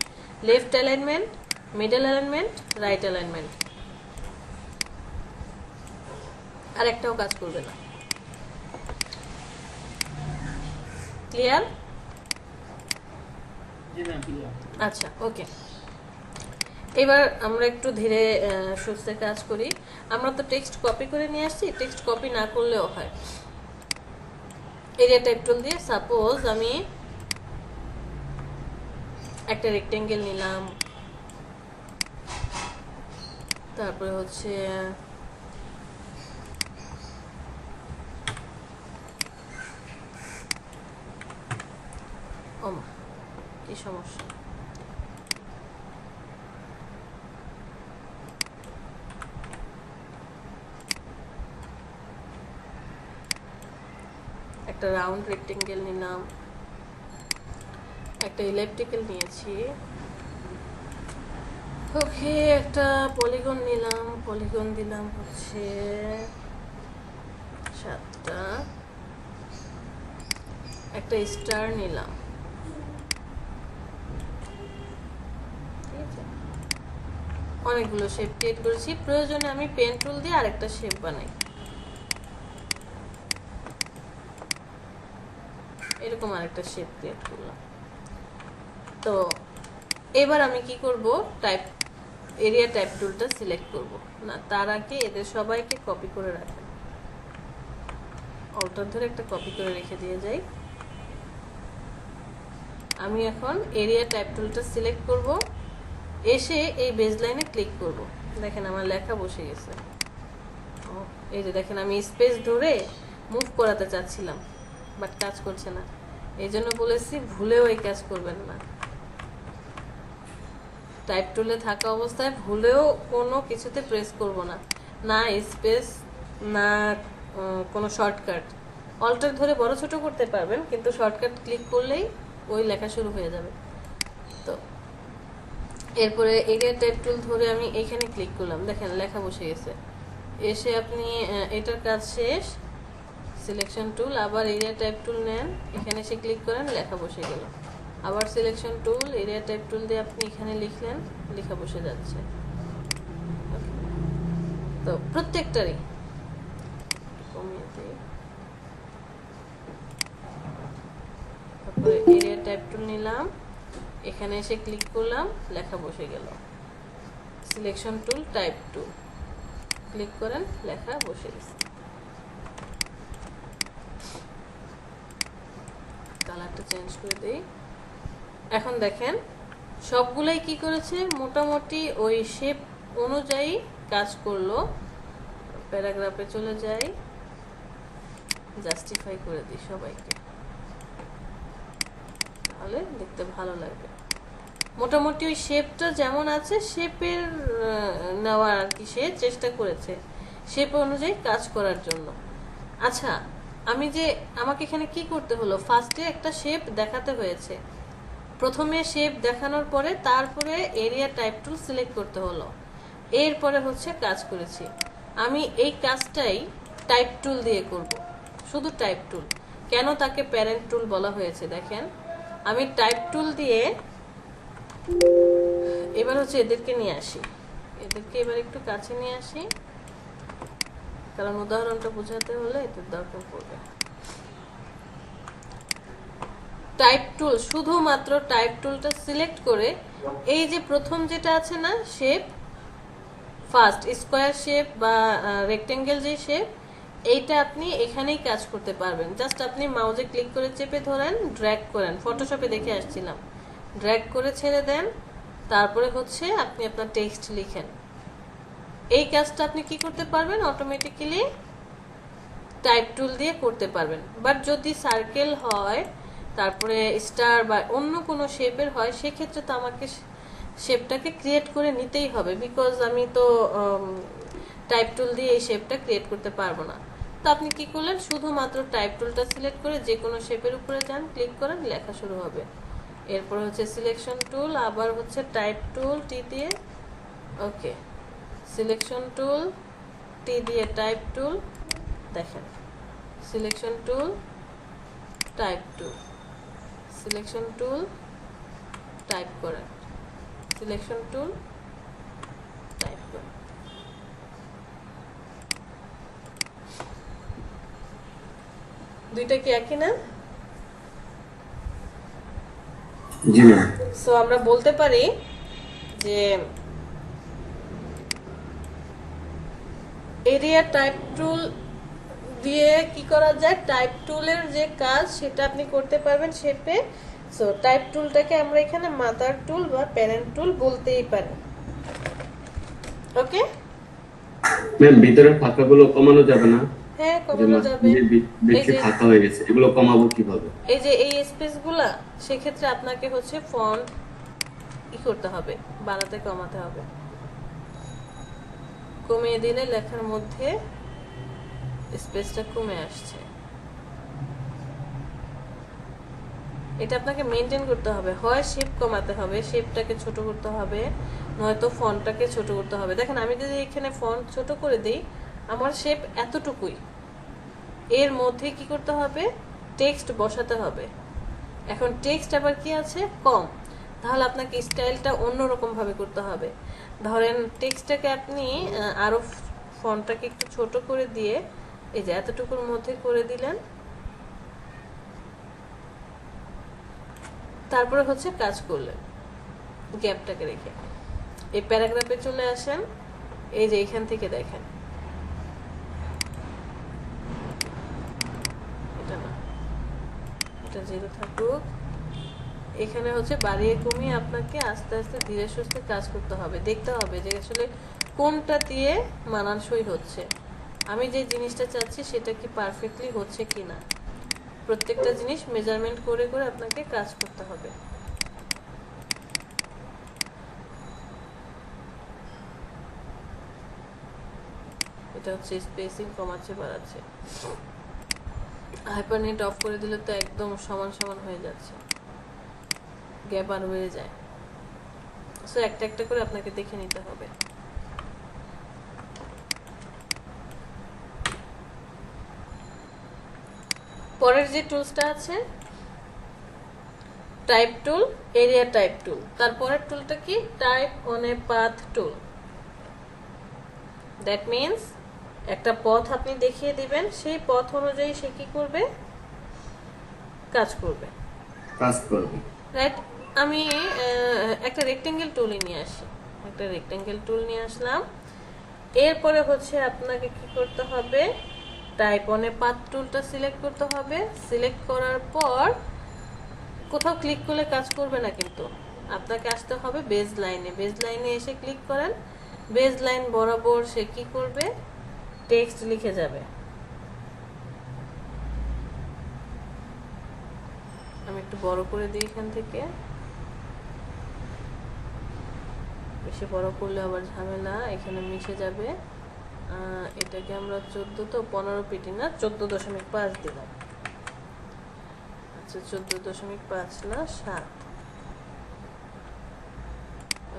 left alignment, middle alignment, right alignment, আর একটাও কাজ করবে না। ক্লিয়ার? জি না ক্লিয়ার। আচ্ছা, ওকে। এবার আমরা একটু ধীরে সুস্থে কাজ করি। আমরা তো টেক্সট কপি করে নিয়ে আসছি, টেক্সট কপি না করলেও হয়। এরিয়া টাইপ টুল দিয়ে সাপোজ আমি একটা রেক্টেঙ্গেল নিলাম, তারপরে হচ্ছে কি সমস্যা, একটা রাউন্ড রেক্টেঙ্গেল নিলাম, একটা ইলেকট্রিক্যাল নিয়েছি, ওকে, একটা পলিগন নিলাম, পলিগন দিলাম হচ্ছে 7টা, একটা স্টার নিলাম, অনেকগুলো শেপ ক্রিয়েট করেছি। প্রয়োজনে আমি পেন টুল দিয়ে আরেকটা শেপ বানাই, এরকম আরেকটা শেপ ক্রিয়েট করলাম। তো এবার আমি কি করব, টাইপ এরিয়া টাইপ টুলটা সিলেক্ট করব না, তার আগে এদের সবাইকে কপি করে রাখেন, অল্টার ধরে একটা কপি করে রেখে দিয়ে যাই। আমি এখন এরিয়া টাইপ টুলটা সিলেক্ট করব, এসে এই বেজ লাইনে ক্লিক করব, দেখেন আমার লেখা বসে গেছে। এই যে দেখেন আমি স্পেস ধরে মুভ করাতে চাচ্ছিলাম, বাট কাজ করছে না। এই জন্য বলেছি ভুলেও এই কাজ করবেন না। টাইপ টুলে থাকা অবস্থায় ভুলেও কোনো কিছুতে প্রেস করব না, না স্পেস না কোনো শর্টকাট। অল্টার ধরে বড় ছোট করতে পারবেন, কিন্তু শর্টকাট ক্লিক করলেই ওই লেখা শুরু হয়ে যাবে। তো এরপরে এরিয়া টাইপ টুল ধরে আমি এখানে ক্লিক করলাম, দেখেন লেখা বসে গেছে। এসে আপনি এটার কাজ শেষ, সিলেকশন টুল, আবার এরিয়া টাইপ টুল নেন, এখানে এসে ক্লিক করেন, লেখা বসে গেল। আবার সিলেকশন টুল, এরিয়া টাইপ টুল দিয়ে আপনি এখানে লিখলেন, লেখা বসে যাচ্ছে। তো প্রত্যেকটারই কমিয়ে দিই। তারপরে এরিয়া টাইপ টুল নিলাম, এখানে এসে ক্লিক করলাম, লেখা বসে গেল। সিলেকশন টুল, টাইপ টুল, ক্লিক করেন, লেখা বসে গেছে। কালারটা চেঞ্জ করে দেই। এখন দেখেন সবগুলাই কি করেছে, মোটামুটি ওই শেপ অনুযায়ী কাজ করলো। প্যারাগ্রাফে চলে যাই, জাস্টিফাই করে দিই সবাইকে, তাহলে দেখতে ভালো লাগবে। মোটামুটি ওই শেপটা যেমন আছে শেপের নেওয়ার আর কি সে চেষ্টা করেছে, শেপ অনুযায়ী কাজ করার জন্য। আচ্ছা, আমাকে এখানে কি করতে হলো, ফার্স্টে একটা শেপ দেখাতে হয়েছে। প্রথমে শেপ দেখানোর পরে তারপরে এরিয়া টাইপ টুল সিলেক্ট করতে হলো, এরপরে হচ্ছে কাজ করেছি। আমি এই কাজটাই টাইপ টুল দিয়ে করব, শুধু টাইপ টুল। কেন তাকে প্যারেন্ট টুল বলা হয়েছে দেখেন, আমি টাইপ টুল দিয়ে এবার হচ্ছে এদেরকে নিয়ে আসি, এদেরকে এবার একটু কাছে নিয়ে আসি, কারণ উদাহরণটা বোঝাতে হলে এদের দরকার পড়বে। টাইপ টুল, শুধুমাত্র টাইপ টুলটা সিলেক্ট করে এই যে প্রথম যেটা আছে না শেপ, ফার্স্ট স্কোয়ার শেপ বা রেক্টেঙ্গেল যে শেপ, এইটা আপনি এখানেই কাজ করতে পারবেন। জাস্ট আপনি মাউসে ক্লিক করে চেপে ধরেন, ড্র্যাগ করেন, ফটোশপে দেখে আসছিলাম, ড্র্যাগ করে ছেড়ে দেন, তারপরে হচ্ছে আপনি আপনার টেক্সট লিখেন। এই কাজটা আপনি কি করতে পারবেন, অটোমেটিক্যালি টাইপ টুল দিয়ে করতে পারবেন। বাট যদি সার্কেল হয়, তারপরে স্টার বা অন্য কোনো শেপের হয়, সেক্ষেত্রে তো আমাকে শেপটাকে ক্রিয়েট করে নিতেই হবে, বিকজ আমি তো টাইপ টুল দিয়ে এই শেপটা ক্রিয়েট করতে পারবো না। তো আপনি কি করলেন, শুধুমাত্র টাইপ টুলটা সিলেক্ট করে যে কোনো শেপের উপরে যান, ক্লিক করেন, লেখা শুরু হবে। এরপর হচ্ছে সিলেকশন টুল, আবার হচ্ছে টাইপ টুল টি দিয়ে, ওকে, সিলেকশন টুল টি দিয়ে টাইপ টুল, দেখেন সিলেকশন টুল, টাইপ টুল, সিলেকশন টুল, টাইপ করেন, সিলেকশন টুল, টাইপ করেন। দুইটা কি একই না? জি ম্যাম। সো আমরা বলতে পারি যে এরিয়া টাইপ টুল দিয়ে কি করা যায়, টাইপ টুলের যে কাজ সেটা আপনি করতে পারবেন শেপে। সো টাইপ টুলটাকে আমরা এখানে মাদার টুল বা প্যারেন্ট টুল বলতেই পারি। ওকে ম্যাম, ভিতরে ফাঁকাগুলো কমানো যাবে না? হ্যাঁ, কমানো যাবে। বেশি ফাঁকা হয়ে গেছে, এগুলো কমাবো কিভাবে? এই যে এই স্পেসগুলা, সেক্ষেত্রে আপনাকে হচ্ছে ফন্ট কি করতে হবে, বাড়াতে কমাতে হবে। কমিয়ে দিলে লেখার মধ্যে স্পেসটা কমে আসছে। এটা আপনাকে মেনটেন করতে হবে, হয় শেপ কমাতে হবে, শেপটাকে ছোট করতে হবে, নয়তো ফন্টটাকে ছোট করতে হবে। দেখেন আমি যদি এখানে ফন্ট ছোট করে দিই, আমার শেপ এতটুকুই, এর মধ্যে কি করতে হবে, টেক্সট বসাতে হবে। এখন টেক্সট আবার কি আছে, কম, তাহলে আপনাকে স্টাইলটা অন্যরকম ভাবে করতে হবে। ধরেন টেক্সটটাকে আপনি আরো ফন্টটাকে একটু ছোট করে দিয়ে এই যে এতটুকুর মধ্যে করে দিলেন, তারপরে হচ্ছে কাজ করলেন গ্যাপটাকে রেখে। এই প্যারাগ্রাফে চলে আসেন, এই যে এখান থেকে দেখেন, এটা না, এটা জিরো থাকুক। এখানে হচ্ছে বাড়িয়ে কমিয়ে আপনাকে আস্তে আস্তে ধীরে সুস্থে কাজ করতে হবে, দেখতে হবে যে আসলে কোনটা দিয়ে মানানসই হচ্ছে। আমি যে জিনিসটা চাচ্ছি সেটা কি পারফেক্টলি হচ্ছে কিনা। প্রত্যেকটা জিনিস মেজারমেন্ট করে করে আপনাকে কাজ করতে হবে। এটা হচ্ছে স্পেসিং কমাচ্ছে বাড়াচ্ছে। হাইপারনেট অফ করে দিলে তো একদম সমান সমান হয়ে যাচ্ছে, গ্যাপ আর হয়ে যায়। সো একটা একটা করে আপনাকে দেখে নিতে হবে। পরের যে টুলসটা আছে টাইপ টুল, এরিয়া টাইপ টুল। তারপরের টুলটা কি? Type on a path tool. That means একটা পথ আপনি দেখিয়ে দিবেন, সেই পথ অনুযায়ী সে কি করবে? কাজ করবে। কাজ করবে। রাইট। আমি একটা রেক্টেঙ্গেল টুলই নিয়ে আসি, একটা রেক্টেঙ্গেল টুল নিয়ে আসলাম। এরপরে হচ্ছে আপনাকে কি করতে হবে? টাইপ অন এ পাথ টুলটা সিলেক্ট করতে হবে। সিলেক্ট করার পর কোথাও ক্লিক করলে কাজ করবে না, কিন্তু আপনাকে আসতে হবে বেজ লাইনে। বেজ লাইনে এসে ক্লিক করেন। বেজ লাইন বরাবর সে কি করবে? টেক্সট লিখে যাবে। আমি একটু বড় করে দিই এখান থেকে, বেশি বড় করলে আবার ঝামেলা, এখানে মিশে যাবে। এটাকে আমরা 14 তো 15 পিটি না 14.5 দিলাম। আচ্ছা 14.5 না 7,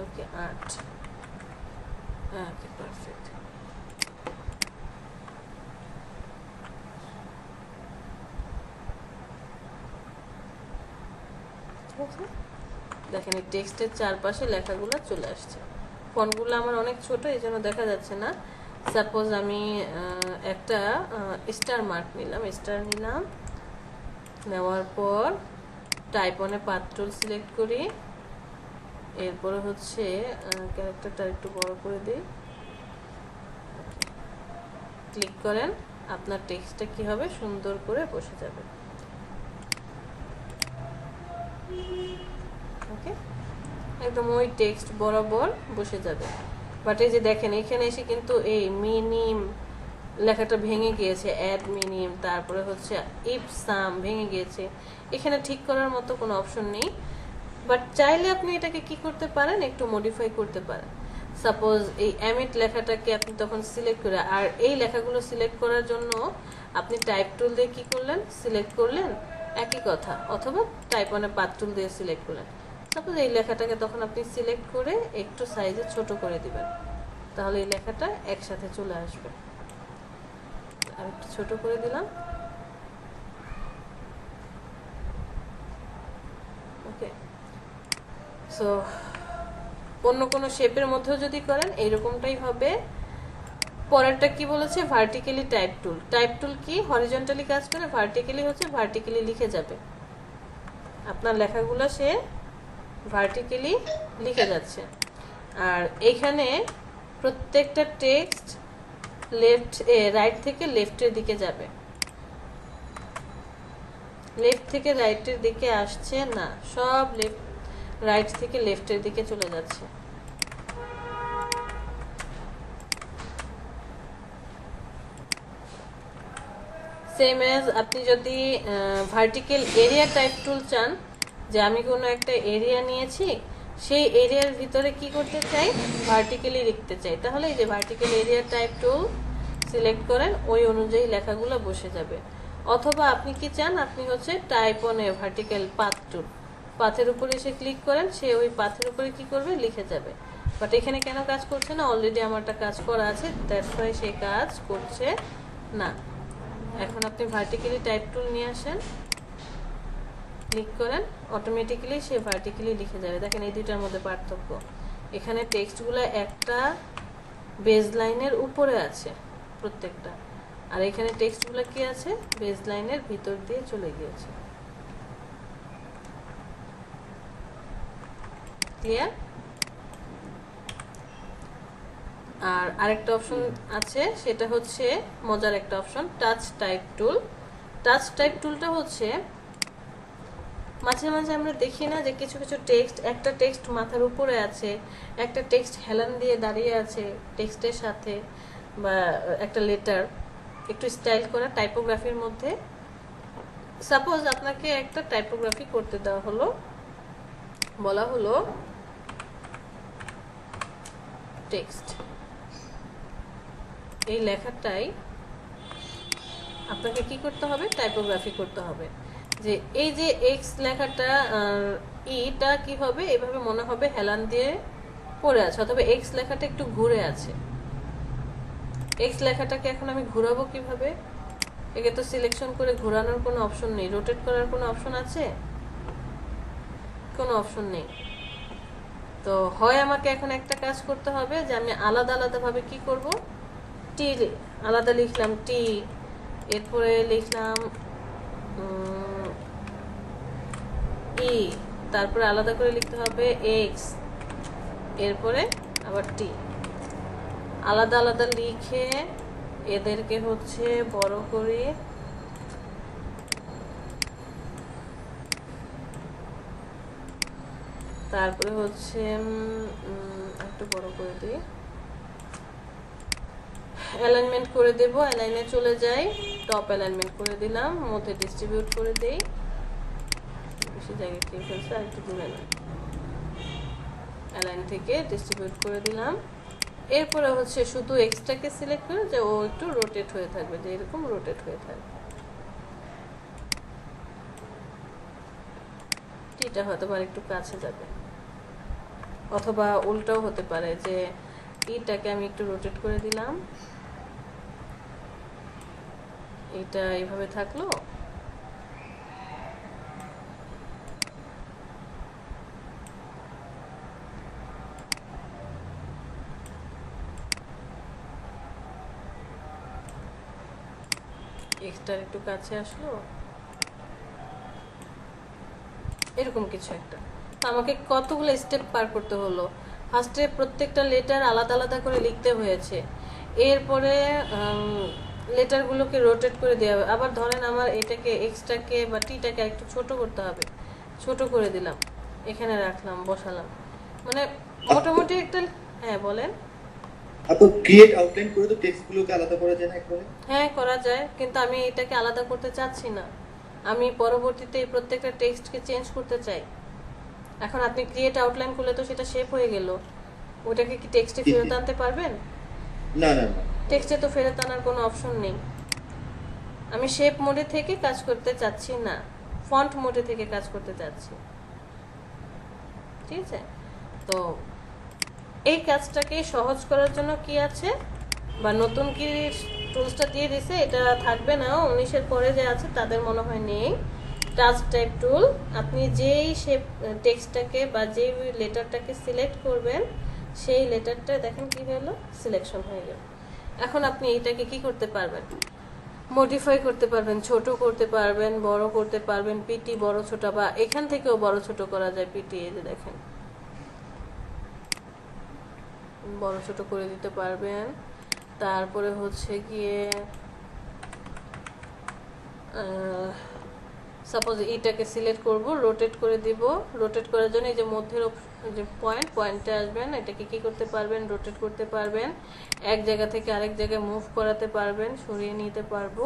ওকে 8। Okay perfect. দেখেন এই টেক্সটের চারপাশে লেখাগুলো চলে আসছে। ফন্টগুলো আমার অনেক ছোট, এই জন্য দেখা যাচ্ছে না। সাপোজ আমি একটা স্টার মার্ক নিলাম, স্টার নিলাম, নেওয়ার পর টাইপ অনে পাথ টুল সিলেক্ট করি। এরপরে হচ্ছে ক্যারেক্টারটা একটু বড় করে দিই, ক্লিক করেন। আপনার টেক্সটটা কি হবে? সুন্দর করে বসে যাবে। ওকে, একদম ওই টেক্সট বরাবর বসে যাবে। বাট এই যে দেখেন এখানে এসে কিন্তু এই মিনিম লেখাটা ভেঙে গিয়েছে, অ্যাড মিনিম, তারপরে হচ্ছে ইফ সাম ভেঙে গিয়েছে। এখানে ঠিক করার মতো কোনো অপশন নেই। বাট চাইলে আপনি এটাকে কি করতে পারেন? একটু মডিফাই করতে পারেন। সাপোজ এই এমিট লেখাটাকে আপনি তখন সিলেক্ট করে, আর এই লেখাগুলো সিলেক্ট করার জন্য আপনি টাইপ টুল দিয়ে কি করলেন? সিলেক্ট করলেন, একই কথা। অথবা টাইপ অনে পাথ টুল দিয়ে সিলেক্ট করলেন। সাপোজ এই লেখাটাকে তখন আপনি সিলেক্ট করে একটু সাইজে ছোট করে দিবেন, তাহলে এই লেখাটা একসাথে চলে আসবে। আর একটু ছোট করে দিলাম। ওকে, সো অন্য কোনো শেপের মধ্যেও যদি করেন এইরকমটাই হবে। পরেরটা কি বলেছে? Vertically type tool. টাইপ টুল কি? হরিজন্টালি কাজ করে, ভার্টিক্যালি হচ্ছে ভার্টিক্যালি লিখে যাবে। আপনার লেখাগুলো সে ভার্টিক্যালি লিখে যাচ্ছে। আর এইখানে প্রত্যেকটা টেক্সট রাইট থেকে লেফটের দিকে যাবে, লেফট থেকে রাইটের দিকে আসছে না, সব রাইট থেকে লেফটের দিকে চলে যাচ্ছে। সেম এজ আপনি যদি ভার্টিক্যাল এরিয়া টাইপ টুল চান, যে আমি কোনো একটা এরিয়া নিয়েছি, সেই এরিয়ার ভিতরে কি করতে চাই? ভার্টিক্যালি লিখতে চাই, তাহলে এই যে vertical area type tool select করেন, ওই অনুযায়ী লেখাগুলো বসে যাবে। অথবা আপনি কি চান? আপনি হচ্ছে type on a vertical path টুল, পাথের উপরে এসে ক্লিক করেন, সে ওই পাথের উপরে কি করবে? লিখে যাবে। বাট এখানে কেন কাজ করছে না? অলরেডি আমারটা কাজ করা আছে, দ্যাটস ওয়াই সে কাজ করছে না। এখন আপনি ভার্টিক্যালি টাইপ টুল নিয়ে আসেন, ক্লিক করেন, অটোমেটিক্যালি সে ভার্টিক্যালি লিখে যাবে। দেখেন এই দুইটার মধ্যে পার্থক্য। এখানে টেক্সটগুলো একটা বেজ লাইনের উপরে আছে প্রত্যেকটা, আর এখানে টেক্সটগুলো কি আছে? বেজ লাইনের ভিতর দিয়ে চলে গিয়েছে। ক্লিয়ার? আর আরেকটা অপশন আছে, সেটা হচ্ছে মজার একটা অপশন, টাচ টাইপ টুল। টাচ টাইপ টুলটা হচ্ছে মাঝে মাঝে আমরা দেখি না যে কিছু কিছু টেক্সট, একটা টেক্সট মাথার উপরে আছে, একটা টেক্সট হেলান দিয়ে দাঁড়িয়ে আছে টেক্সটের সাথে, বা একটা লেটার একটু স্টাইল করা টাইপোগ্রাফির মধ্যে, সাপোজ আপনাকে একটা টাইপোগ্রাফি করতে দেওয়া হলো, বলা হলো টেক্সট, এই লেখাটাই আপনাকে কি করতে হবে, টাইপোগ্রাফি করতে হবে। যে এই যে এক্স লেখাটা ইটা কি হবে, এভাবে মনে হবে হেলান দিয়ে পড়ে আছে, অথবা এক্স লেখাটা একটু ঘুরে আছে। এক্স লেখাটাকে এখন আমি ঘোরাবো কিভাবে? একে তো সিলেকশন করে ঘোরানোর কোনো অপশন নেই, রোটেট করার কোনো অপশন আছে? কোনো অপশন নেই। তো হয় আমাকে এখন একটা কাজ করতে হবে যে আমি আলাদা আলাদাভাবে কি করব, টি আলাদা লিখলাম টি, এরপরে লিখলাম ই, তারপরে আলাদা করে লিখতে হবে এক্স, এরপরে আবার টি, আলাদা আলাদা লিখে এদেরকে হচ্ছে বড় করে তারপরে হচ্ছে একটু বড় করে দিই, অ্যালাইনমেন্ট করে দেব, অ্যালাইনে চলে যাই, টপ অ্যালাইনমেন্ট করে দিলাম, মধ্যে ডিস্ট্রিবিউট করে দেই, বেশি জায়গায় খেয়ে ফেলছে, আর একটু দূরে না, অ্যালাইন থেকে ডিস্ট্রিবিউট করে দিলাম। এরপরে হচ্ছে শুধু এক্সট্রাকে সিলেক্ট করে যে ও একটু রোটেট হয়ে থাকবে, যে এরকম রোটেট হয়ে থাকবে। টিটা হয়তো বা একটু কাছে যাবে, অথবা উল্টাও হতে পারে যে ইটাকে আমি একটু রোটেট করে দিলাম, এটা এইভাবে থাকলো, এক্সট্রা একটু কাছে আসলো, এরকম কিছু একটা। আমাকে কতগুলো স্টেপ পার করতে হলো, ফার্স্টে প্রত্যেকটা লেটার আলাদা আলাদা করে লিখতে হয়েছে, এরপরে লেটারগুলোকে রোটেট করে দেওয়া হবে, আবার ধরেন আমার এটাকে এক্সট্রাকে বা টিটাকে একটু ছোট করতে হবে, ছোট করে দিলাম, এখানে রাখলাম, বসালাম, মানে মোটামুটি একটা। হ্যাঁ বলেন। আপু ক্রিয়েট আউটলাইন করে তো টেক্সটগুলোকে আলাদা করা যায় না একবারে? হ্যাঁ করা যায়, কিন্তু আমি এটাকে আলাদা করতে চাচ্ছি না, আমি পরবর্তীতে এই প্রত্যেকটা টেক্সটকে চেঞ্জ করতে চাই। এখন আপনি ক্রিয়েট আউটলাইন করলে তো সেটা শেপ হয়ে গেল, ওটাকে কি টেক্সটে ফেরত আনতে পারবেন? না না না। টেক্সটে তো ফেরত আনার কোনো অপশন নেই। আমি শেপ মোডে থেকে কাজ করতে চাচ্ছি না, ফন্ট মোডে থেকে কাজ করতে চাচ্ছি, ঠিক আছে? তো এই কাজটাকে সহজ করার জন্য কি আছে, বা নতুন কি টুলসটা দিয়ে দিছে, এটা থাকবে না, 19-এর পরে যে আছে তাদের মনে হয় নেই। টাচ টাইপ টুল, আপনি যেই শেপ টেক্সটটাকে বা যেই লেটারটাকে সিলেক্ট করবেন, সেই লেটারটা দেখেন কি হলো, সিলেকশন হয়ে গেল। এখন আপনি এটাকে কি করতে পারবেন, মডিফাই করতে পারবেন, ছোট করতে পারবেন, বড় করতে পারবেন, পিটি বড় ছোট, বা এখান থেকেও বড় ছোট করা যায় পিটি, এই যে দেখেন বড় ছোট করে দিতে পারবেন। তারপরে হচ্ছে গিয়ে সাপোজ এইটাকে সিলেক্ট করব, রোটেট করে দিব, রোটেট করার জন্য এই যে মধ্যের যে পয়েন্টে আসবেন, এটাকে কি করতে পারবেন, রোটেট করতে পারবেন, এক জায়গা থেকে আরেক জায়গায় মুভ করাতে পারবেন, সরিয়ে নিতে পারবো।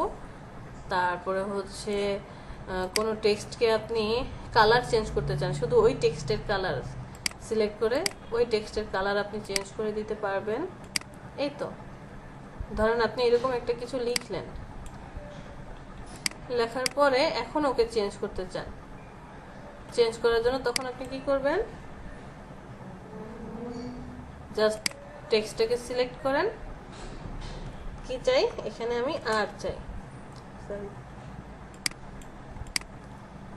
তারপরে হচ্ছে কোনো টেক্সটকে আপনি কালার চেঞ্জ করতে চান, শুধু ওই টেক্সটের কালার সিলেক্ট করে ওই টেক্সটের কালার আপনি চেঞ্জ করে দিতে পারবেন। এই তো ধরেন আপনি এরকম একটা কিছু লিখলেন, লেখার পরে এখন ওকে চেঞ্জ করতে চান, চেঞ্জ করার জন্য তখন আপনি কি করবেন, জাস্ট টেক্সটটাকে সিলেক্ট করেন, কি চাই এখানে আমি আর চাই, সরি,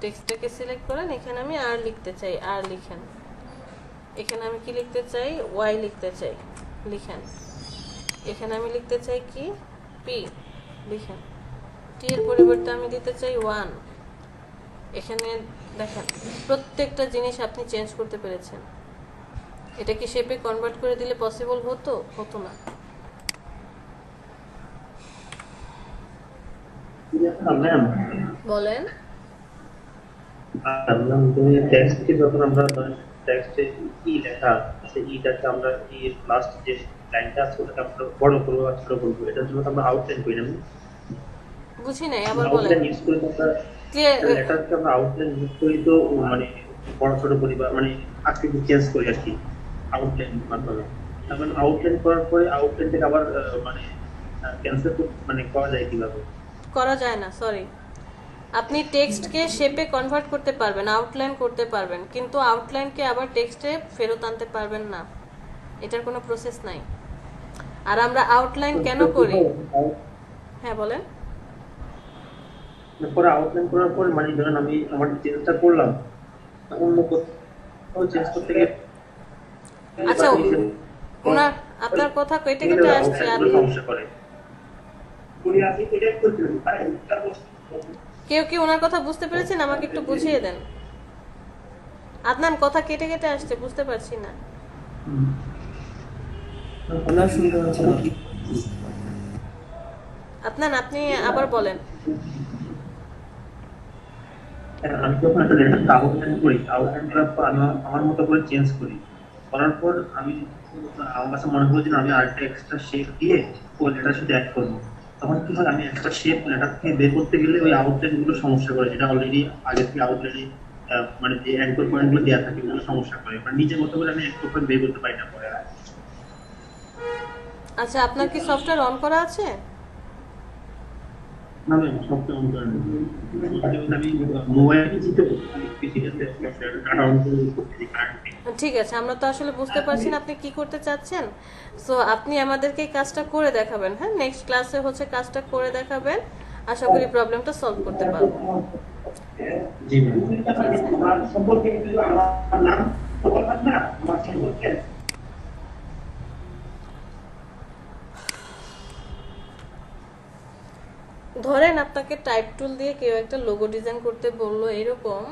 টেক্সটটাকে সিলেক্ট করেন, এখানে আমি আর লিখতে চাই, আর লিখেন, এখানে আমি কি লিখতে চাই, ওয়াই লিখতে চাই, লিখেন, এখানে আমি লিখতে চাই কি, পি, লিখেন, টি এর পরিবর্তে আমি দিতে চাই 1, এখানে দেখেন প্রত্যেকটা জিনিস আপনি চেঞ্জ করতে পেরেছেন। এটা কি শেপে কনভার্ট করে দিলে পসিবল হতো? হতো না। ম্যাম বলেন। টেক্সট কি যখন আমরা টেক্সটে ই লেখা আছে, ইটাকে আমরা ই লাস্ট যে লাইনটা আছে ওটাকে আমরা বড় করবো বা ছোট করবো, এটার জন্য তো আমরা আউটলাইন করি না। বুঝি নাই, আবার বলেন। আউটলাইন ইউজ করে তো আমরা ক্লিয়ার। লেটারকে আমরা আউটলাইন ইউজ করি তো মানে বড় ছোট করি বা মানে আকৃতি চেঞ্জ করি আর কি আউটলাইন মাধ্যমে। তারপর আউটলাইন করার পরে আউটলাইন থেকে আবার মানে ক্যান্সেল মানে করা যায় কিভাবে? করা যায় না, সরি। আপনি টেক্সটকে শেপে কনভার্ট করতে পারবেন, আউটলাইন করতে পারবেন, কিন্তু আউটলাইনকে আবার টেক্সটে ফেরত আনতে পারবেন না। এটার কোনো প্রসেস নাই। আর আমরা আউটলাইন কেন করি? হ্যাঁ বলেন। পরে আউটলাইন করার পর মানে ধরেন আমি আমার চেঞ্জটা করলাম, অন্য কোথাও চেঞ্জ করতে গিয়ে আচ্ছা, ওনার আপনার কথা কেটে কেটে আসছে। সমস্যা করে। কেউ কি ওনার কথা বুঝতে পেরেছেন? আমাকে একটু বুঝিয়ে দেন। আদনান, কথা কেটে কেটে আসছে, বুঝতে পারছি না। আদনান, আপনি আবার বলেন। আমি যখন একটা লেটারকে আউটলাইন করি, আউটলাইন করার পর আমি আমার মতো করে চেঞ্জ করি, করার পর আমি আমার কাছে মনে হলো যে আমি আরেকটা এক্সট্রা শেপ দিয়ে ওই লেটার সাথে অ্যাড করবো, তখন কি হয় আমি এক্সট্রা শেপ লেটার থেকে বের করতে গেলে ওই আউটলাইন গুলো সমস্যা করে, যেটা অলরেডি আগে থেকে আউটলাইনে মানে যে অ্যাঙ্কর পয়েন্ট গুলো দেওয়া থাকে ওগুলো সমস্যা করে, মানে নিজের মতো করে আমি অ্যাঙ্কর পয়েন্ট বের করতে পারি না পরে। আচ্ছা, আপনার কি সফটওয়্যার অন করা আছে? না ম্যাম, সফটওয়্যার অন করেন আমি মোবাইলে যেতে পিসিতে ডাটা অন করতে কারেন্টলি। ঠিক আছে, আমরা তো আসলে বুঝতে পারছি না আপনি কি করতে চাচ্ছেন। সো আপনি আমাদেরকে এই কাজটা করে দেখাবেন। হ্যাঁ, নেক্সট ক্লাসে হচ্ছে কাজটা করে দেখাবেন। আশা করি প্রবলেমটা সলভ করতে পারবো। জি ম্যাম। সম্পর্কে আমার নাম না আমার সম্পর্কে ধরেন আপনাকে টাইপ টুল দিয়ে কেউ একটা লোগো ডিজাইন করতে বললো এরকম,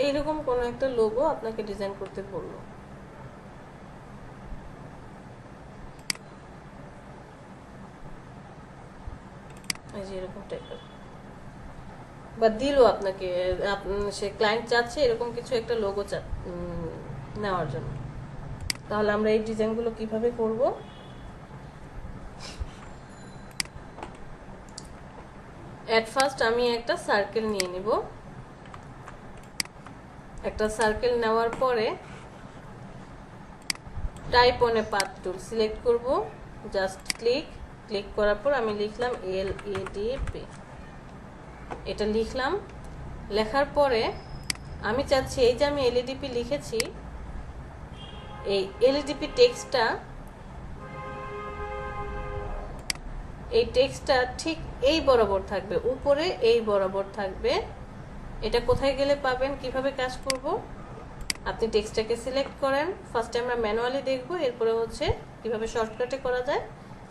এইরকম কোনো একটা লোগো আপনাকে ডিজাইন করতে বললো। এই যে এরকম টাইপের, বা দিল আপনাকে, সে ক্লায়েন্ট চাচ্ছে এরকম কিছু একটা লোগো নেওয়ার জন্য। তাহলে আমরা এই ডিজাইনগুলো কিভাবে করব? এট ফার্স্ট আমি একটা সার্কেল নিয়ে নিব। একটা সার্কেল নেওয়ার পরে type on a path tool select করব, জাস্ট ক্লিক করার পর আমি লিখলাম LEDP। এটা লিখলাম। লেখার পরে আমি চাচ্ছি এই যে আমি LEDP লিখেছি, এই LEDP টেক্সটটা, এই টেক্সটটা ঠিক এই বরাবর থাকবে, উপরে এই বরাবর থাকবে। এটা কোথায় গেলে পাবেন, কিভাবে কাজ করব? আপনি টেক্সটটাকে সিলেক্ট করেন। ফার্স্টে আমরা ম্যানুয়ালি দেখব, এরপরে হচ্ছে কিভাবে শর্টকাটে করা যায়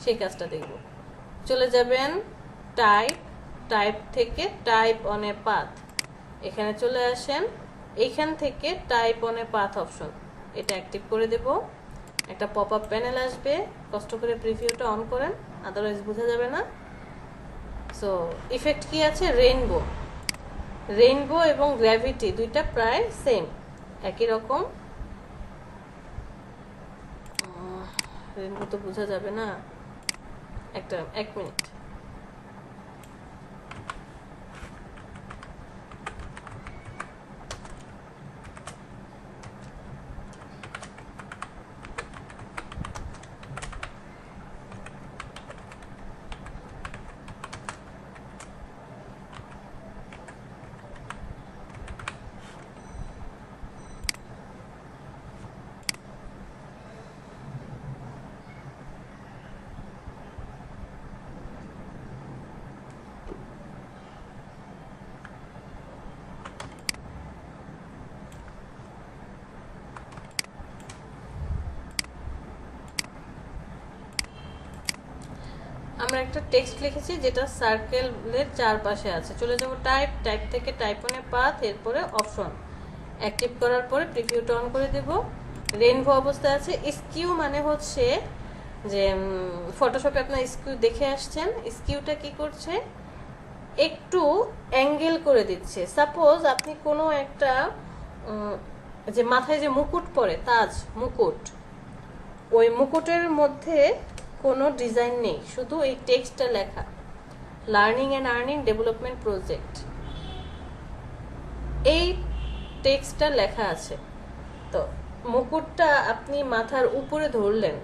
সেই কাজটা দেখব। চলে যাবেন টাইপ থেকে টাইপ অন এ পাথ, এখানে চলে আসেন। এইখান থেকে type on a path option, এটা অ্যাক্টিভ করে দেব। একটা পপ আপ প্যানেল আসবে, কষ্ট করে প্রিভিউটা অন করেন, আদারওয়াইজ বোঝা যাবে না। সো ইফেক্ট কি আছে? রেইনবো এবং গ্র্যাভিটি দুইটা প্রায় সেম, একই রকম। রেইনবো তো বোঝা যাবে না, এক মিনিট। আমরা একটা টেক্সট লিখেছি যেটা সার্কেলের চারপাশে আছে। চলে যাব টাইপ, টাইপ থেকে টাইপ অনে পাথ, এরপরে অপশন অ্যাক্টিভ করার পরে প্রিভিউটা অন করে দেব। রেইনবো অবস্থায় আছে। স্কিউ মানে হচ্ছে যে ফটোশপে আপনার স্কিউ দেখে আসছেন, স্কিউটা কি করছে, একটু অ্যাঙ্গেল করে দিচ্ছে। সাপোজ আপনি কোনো একটা যে মাথায় যে মুকুট পরে, তাজ মুকুট, ওই মুকুটের মধ্যে কোনো ডিজাইন নেই, শুধু এই টেক্সটটা লেখা, learning and earning development project, এই টেক্সটটা লেখা আছে। তো মুকুটটা আপনি মাথার উপরে ধরলেন,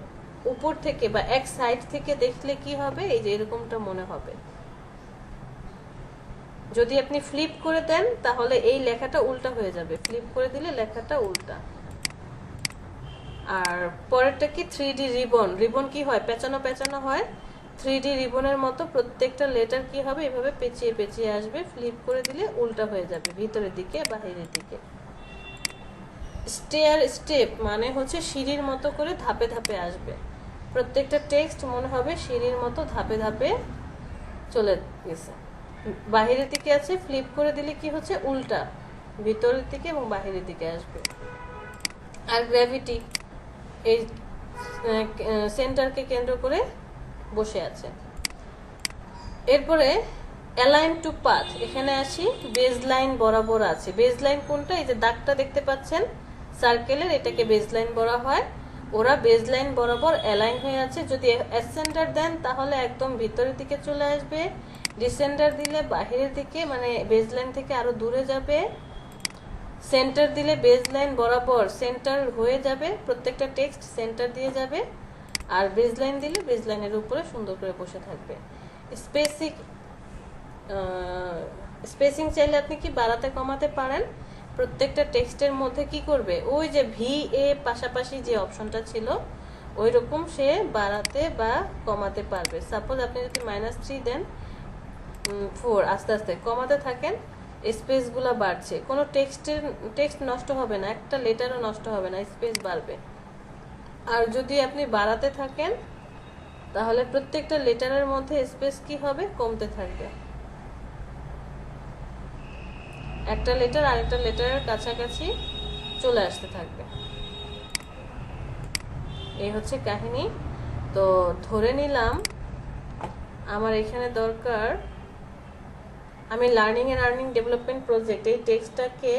উপর থেকে বা এক সাইড থেকে দেখলে কি হবে, এই যে এরকমটা মনে হবে। যদি আপনি ফ্লিপ করে দেন তাহলে এই লেখাটা উল্টা হয়ে যাবে, ফ্লিপ করে দিলে লেখাটা উল্টা। আর পরেরটা কি 3D রিবন। রিবন কি হয়, পেঁচানো পেঁচানো হয়, 3D রিবনের মতো প্রত্যেকটা লেটার কি হবে, এভাবে পেঁচিয়ে পেঁচিয়ে আসবে, ফ্লিপ করে দিলে উল্টা হয়ে যাবে, ভিতরের দিকে বাহিরের দিকে। স্টেয়ার স্টেপ মানে হচ্ছে সিঁড়ির মতো করে ধাপে ধাপে আসবে, প্রত্যেকটা টেক্সট মনে হবে সিঁড়ির মতো ধাপে ধাপে চলে গেছে। বাহিরের দিকে আছে, ফ্লিপ করে দিলে কি হচ্ছে, উল্টা ভিতরের দিকে এবং বাহিরের দিকে আসবে। আর গ্র্যাভিটি এই সেন্টারকে কেন্দ্র করে বসে আছে। এরপরে অ্যালাইন টু পাথ, এখানে আসি, বেজ লাইন বরাবর আছে। বেজ লাইন কোনটা, এই যে দাগটা দেখতে পাচ্ছেন সার্কেলের, এটাকে বেজ লাইন বলা হয়। ওরা বেজ লাইন বরাবর অ্যালাইন হয়ে আছে। যদি অ্যাসেন্ডার দেন তাহলে একদম ভিতরের দিকে চলে আসবে, ডিসেন্ডার দিলে বাহিরের দিকে, মানে বেজ লাইন থেকে আরো দূরে যাবে। সেন্টার দিলে বেজ লাইন বরাবর সেন্টার হয়ে যাবে, প্রত্যেকটা টেক্সট সেন্টার দিয়ে যাবে। আর বেজ লাইন দিলে বেজ লাইনের উপরে সুন্দর করে বসে থাকবে। স্পেসিং চাইলে আপনি কি বাড়াতে কমাতে পারেন। প্রত্যেকটা টেক্সটের মধ্যে কি করবে, ওই যে VA পাশাপাশি যে অপশনটা ছিল ওই রকম সে বাড়াতে বা কমাতে পারবে। সাপোজ আপনি যদি -3 দেন, 4 আস্তে আস্তে কমাতে থাকেন, স্পেসগুলো বাড়ছে, কোনো টেক্সট নষ্ট হবে না, একটা লেটারও নষ্ট হবে না, স্পেস বাড়বে। আর যদি আপনি বাড়াতে থাকেন তাহলে প্রত্যেকটা লেটারের মধ্যে স্পেস কি হবে, কমতে থাকবে। একটা লেটার আরেকটা লেটারের কাছাকাছি চলে আসতে থাকবে। এই হচ্ছে কাহিনী। তো ধরে নিলাম আমার এখানে দরকার, আমি learning and earning development project এই টেক্সটটাকে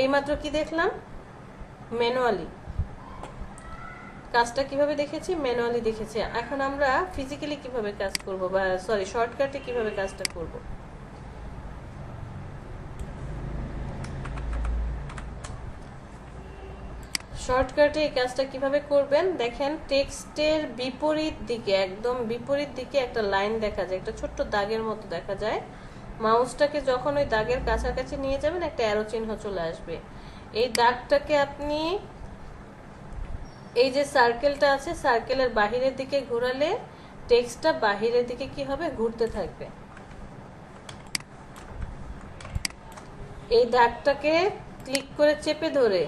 এইমাত্র কি দেখলাম, ম্যানুয়ালি কাজটা কিভাবে দেখেছি, ম্যানুয়ালি দেখেছি। এখন আমরা ফিজিক্যালি কিভাবে কাজ করব, বা সরি শর্টকাটে কিভাবে কাজটা করব। শর্টকাটে এই কাজটা কিভাবে করবেন দেখেন, টেক্সটের বিপরীত দিকে, একদম বিপরীত দিকে একটা লাইন দেখা যায়, একটা ছোট্ট দাগের মতো দেখা যায়। মাউসটাকে যখন ওই দাগের কাছাকাছি নিয়ে যাবেন একটা অ্যারো চিহ্ন চলে আসবে। এই দাগটাকে আপনি, এই যে সার্কেলটা আছে সার্কেলের বাহিরের দিকে ঘোরালে টেক্সটটা বাহিরের দিকে কি হবে, ঘুরতে থাকবে। এই দাগটাকে ক্লিক করে চেপে ধরে,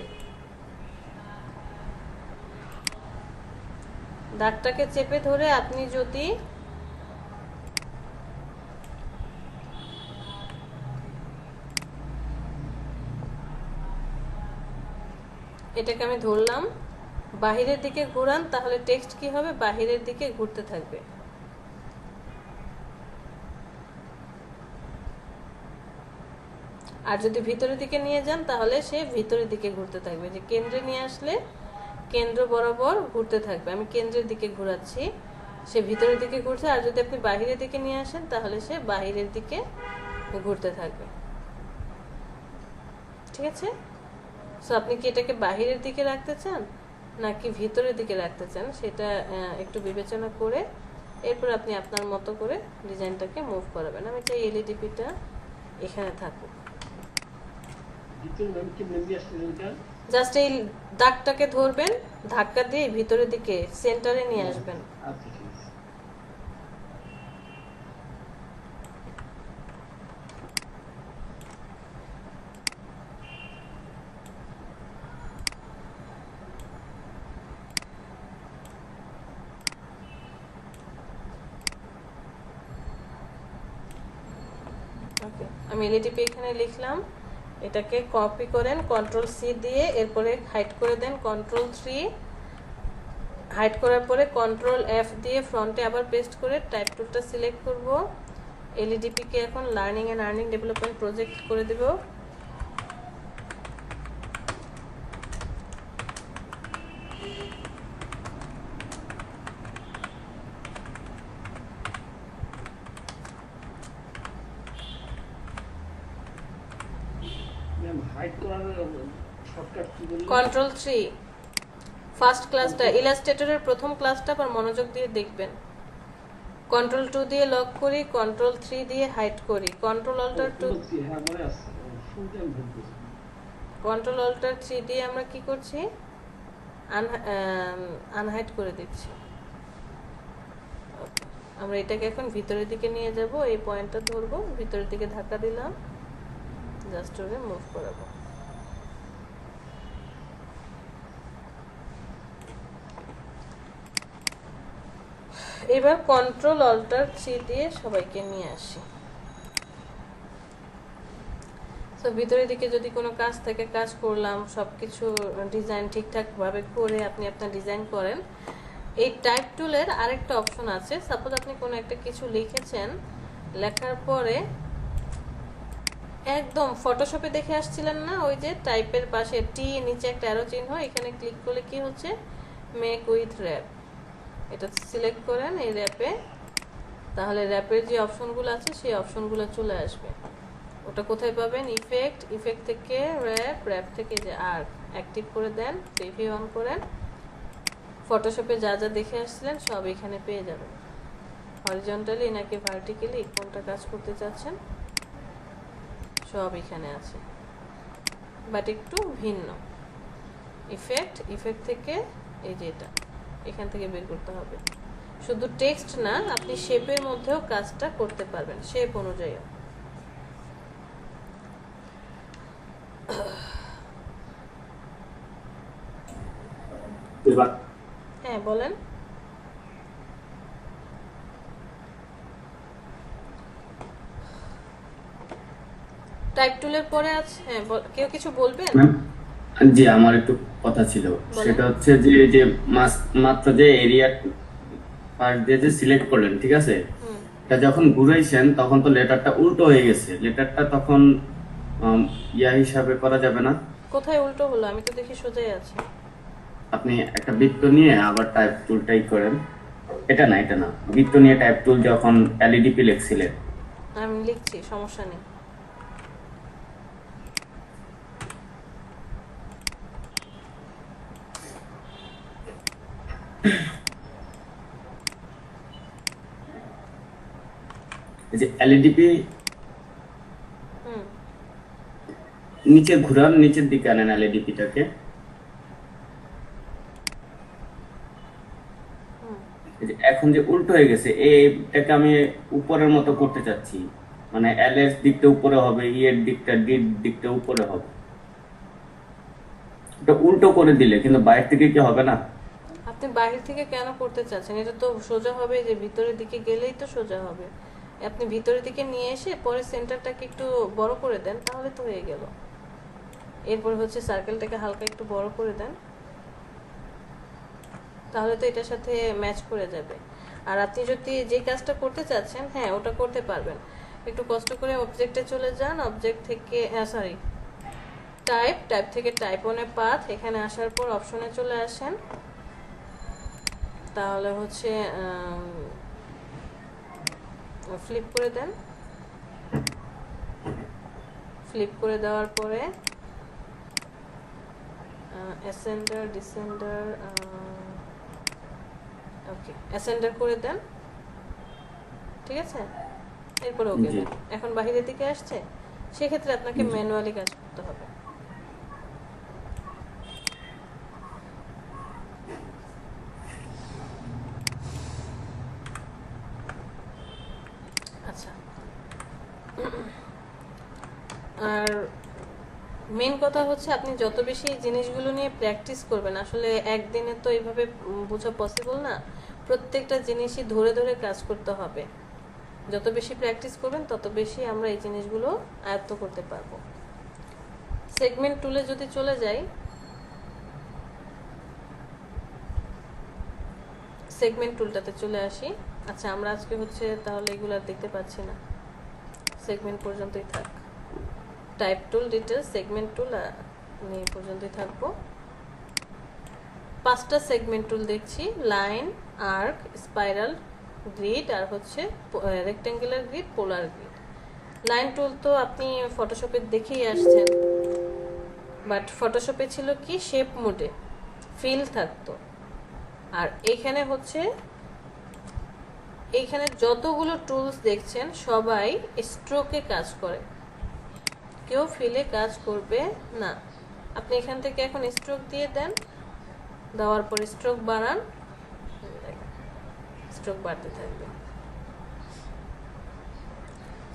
দাগটাকে চেপে ধরে আপনি যদি এটাকে আমি ধরলাম, বাহিরের দিকে ঘোরান তাহলে টেক্সট কি হবে, বাহিরের দিকে ঘুরতে থাকবে। আর যদি ভিতরের দিকে নিয়ে যান তাহলে সে ভিতরের দিকে ঘুরতে থাকবে। যে কেন্দ্রে নিয়ে আসলে কেন্দ্র বরাবর ঘুরতে থাকবে। আমি কেন্দ্রের দিকে ঘোরাচ্ছি, সে ভিতরের দিকে ঘুরছে। আর যদি আপনি বাহিরের দিকে নিয়ে আসেন তাহলে সে বাহিরের দিকে ঘুরতে থাকবে। ঠিক আছে, সো আপনি কি এটাকে বাহিরের দিকে রাখতে চান নাকি ভিতরের দিকে রাখতে চান সেটা একটু বিবেচনা করে এরপর আপনি আপনার মতো করে ডিজাইনটাকে মুভ করাবেন। আমি চাই এলইডিপিটা এখানে থাকুক। জাস্ট এই দাগটাকে ধরবেন, ধাক্কা দিয়ে ভিতরের দিকে সেন্টারে নিয়ে আসবেন। ওকে, আমি এলইডিপি এখানে লিখলাম, এটাকে কপি করেন কন্ট্রোল সি দিয়ে, এরপরে হাইড করে দেন কন্ট্রোল 3, হাইড করার পরে কন্ট্রোল এফ দিয়ে ফ্রন্টে আবার পেস্ট করে টাইপ টুলটা সিলেক্ট করব। এলইডিপি কে এখন learning and earning development project করে দেব। ম্যাম হাইড করার শর্টকাট কি বললেন? কন্ট্রোল 3 ফার্স্ট ক্লাসটা, ইলাস্ট্রেটরের প্রথম ক্লাসটা আবার মনোযোগ দিয়ে দেখবেন। কন্ট্রোল 2 দিয়ে লক করি, কন্ট্রোল 3 দিয়ে হাইড করি, কন্ট্রোল অল্টার 2, হ্যাঁ মনে আছে, শুনতে আমি ভুল করছি। কন্ট্রোল অল্টার 3 দিয়ে আমরা কি করছি, আনহাইড করে দিচ্ছি। Okay, আমরা এটাকে এখন ভিতরের দিকে নিয়ে যাব, এই পয়েন্টটা ধরবো, ভিতরের দিকে ধাক্কা দিলাম, জাস্ট ওরে মুভ করাবো। এবার কন্ট্রোল অল্টার 3 দিয়ে সবাইকে নিয়ে আসি। তো ভিতরের দিকে যদি কোনো কাজ থেকে কাজ করলাম, সবকিছু ডিজাইন ঠিকঠাক ভাবে করে আপনি আপনার ডিজাইন করেন। এই টাইপ টুলের আরেকটা অপশন আছে, সাপোজ আপনি কোনো একটা কিছু লিখেছেন, লেখার পরে একদম ফটোশপে দেখে আসছিলেন না, ওই যে টাইপের পাশে টি নিচে একটা অ্যারো চিহ্ন, এখানে ক্লিক করলে কি হচ্ছে, মেক উইথ র্যাপ, এটা সিলেক্ট করেন এই র্যাপে, তাহলে র্যাপের যে অপশনগুলো আছে সেই অপশনগুলো চলে আসবে। ওটা কোথায় পাবেন, ইফেক্ট, ইফেক্ট থেকে র্যাপ, র্যাপ থেকে যে আর্ক অ্যাক্টিভ করে দেন, প্রিভিউ অন করেন, ফটোশপে যা যা দেখে আসছিলেন সব এখানে পেয়ে যাবেন। হরিজন্টালি নাকি ভার্টিক্যালি কোনটা কাজ করতে চাচ্ছেন সব এখানে আছে, বাট একটু ভিন্ন। ইফেক্ট, ইফেক্ট থেকে এই যে এটা এখান থেকে বের করতে হবে। শুধু টেক্সট না, আপনি শেপের মধ্যেও কাজটা করতে পারবেন, শেপ অনুযায়ী। হ্যাঁ বলেন। টাইপ টুলের পরে আছে, হ্যাঁ কেউ কিছু বলবেন? জি, আমার একটু কথা ছিল, সেটা হচ্ছে যে এই যে মাত্র যে এরিয়া পার্ট দিয়ে যে সিলেক্ট করলেন, ঠিক আছে, এটা যখন ঘুরাইছেন তখন তো লেটারটা উল্টো হয়ে গেছে, লেটারটা তখন ইয়া হিসাবে করা যাবে না। কোথায় উল্টো হলো, আমি তো দেখি সোজাই আছে। আপনি একটা বৃত্ত নিয়ে আবার টাইপ টুলটাই করেন, এটা না, এটা না, বৃত্ত নিয়ে টাইপ টুল যখন এলইডিপি লিখছিলেন। আমি লিখছি, সমস্যা নেই। এই যে এলইডিপি নিচে ঘুরান, নিচের দিকে আনেন এলইডিপিটাকে। এখন যে উল্টো হয়ে গেছে, এইটাকে আমি উপরের মতো করতে চাচ্ছি, মানে এল এর দিকটা উপরে হবে, ই এর দিকটা, ডি দিকটা উপরে হবে। এটা উল্টো করে দিলে কিন্তু বাইরে থেকে কি হবে না? আপনি বাইরে থেকে কেন করতে চাচ্ছেন, এটা তো সোজা হবে, যে ভিতরের দিকে গেলেই তো সোজা হবে। আপনি ভিতরের দিকে নিয়ে এসে পরে সেন্টারটাকে একটু বড় করে দেন, তাহলে তো হয়ে গেল। এরপর হচ্ছে সার্কেলটাকে হালকা একটু বড় করে দেন, তাহলে তো এটার সাথে ম্যাচ করে যাবে। আর আপনি যদি যে কাজটা করতে চাচ্ছেন, হ্যাঁ ওটা করতে পারবেন। একটু কষ্ট করে অবজেক্টে চলে যান, অবজেক্ট থেকে সরি টাইপ, টাইপ থেকে টাইপ অনে পাথ, এখানে আসার পর অপশনে চলে আসেন, তাহলে হচ্ছে ফ্লিপ করে দেন। ফ্লিপ করে দেওয়ার পরে অ্যাসেন্ডার, ডিসেন্ডার, ওকে অ্যাসেন্ডার করে দেন, ঠিক আছে। এরপরে ওকে দেন। এখন বাহিরের দিকে আসছে, সেক্ষেত্রে আপনাকে ম্যানুয়ালি কাজ করতে হবে। আচ্ছা, আর মেন কথা হচ্ছে আপনি যত বেশি জিনিসগুলো নিয়ে প্র্যাকটিস করবেন, আসলে একদিনে তো এইভাবে বোঝা পসিবল না, প্রত্যেকটা জিনিসই ধরে ধরে কাজ করতে হবে। যত বেশি প্র্যাকটিস করবেন তত বেশি আমরা এই জিনিসগুলো আয়ত্ত করতে পারবো। সেগমেন্ট টুলে যদি চলে যাই, সেগমেন্ট টুলটাতে চলে আসি। আচ্ছা, আমরা আজকে হচ্ছে তাহলে এগুলো আর দেখতে পাচ্ছি না, সেগমেন্ট পর্যন্তই থাক। টাইপ টুল, ডিটেলস, সেগমেন্ট টুল নিয়ে পর্যন্তই থাকবো। 5টা সেগমেন্ট টুল দেখছি, লাইন, আর্ক, স্পাইরাল, গ্রিড আর হচ্ছে রেক্টেঙ্গুলার গ্রিড, পোলার গ্রিড। লাইন টুল তো আপনি ফটোশপে দেখেই আসছেন, বাট ফটোশপে ছিল কি শেপ মোডে ফিল থাকতো, আর এইখানে হচ্ছে এইখানে যতগুলো টুলস দেখছেন সবাই স্ট্রোকে কাজ করে, কেউ ফিলে কাজ করবে না। আপনি এখান থেকে এখন স্ট্রোক দিয়ে দেন, দেওয়ার পর স্ট্রোক বাড়ান, স্ট্রোক বাড়তে থাকবে।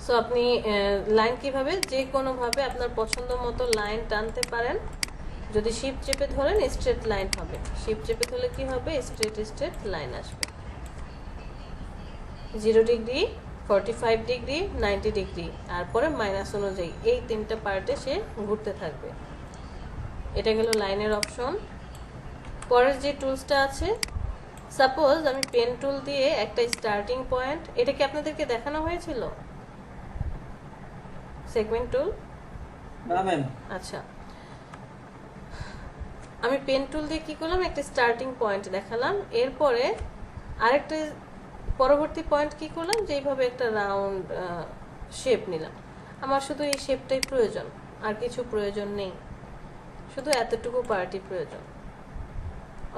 সো আপনি লাইন কিভাবে যে কোনোভাবে আপনার পছন্দ মতো লাইন টানতে পারেন। যদি শিপ চেপে ধরেন স্ট্রেট লাইন হবে, শিপ চেপে ধরলে কি হবে, স্ট্রেট স্ট্রেট লাইন আসবে। 0 ডিগ্রি, 45 ডিগ্রি, 90 ডিগ্রি আর পরে মাইনাস অনুযায়ী এই 3টা পার্টে সে ঘুরতে থাকবে। এটা গেল লাইনের অপশন। পরের যে টুলসটা আছে, সাপোজ আমি পেন টুল দিয়ে একটা স্টার্টিং পয়েন্ট, এটা কি আপনাদেরকে দেখানো হয়েছিল সেগমেন্ট টুল? না ম্যাম। আচ্ছা, আমি পেন টুল দিয়ে কি করলাম, একটা স্টার্টিং পয়েন্ট দেখালাম, এরপরে আরেকটা পরবর্তী পয়েন্ট কি করলাম, যে এইভাবে একটা রাউন্ড শেপ নিলাম। আমার শুধু এই শেপটাই প্রয়োজন, আর কিছু প্রয়োজন নেই, শুধু এতটুকু পার্টই প্রয়োজন।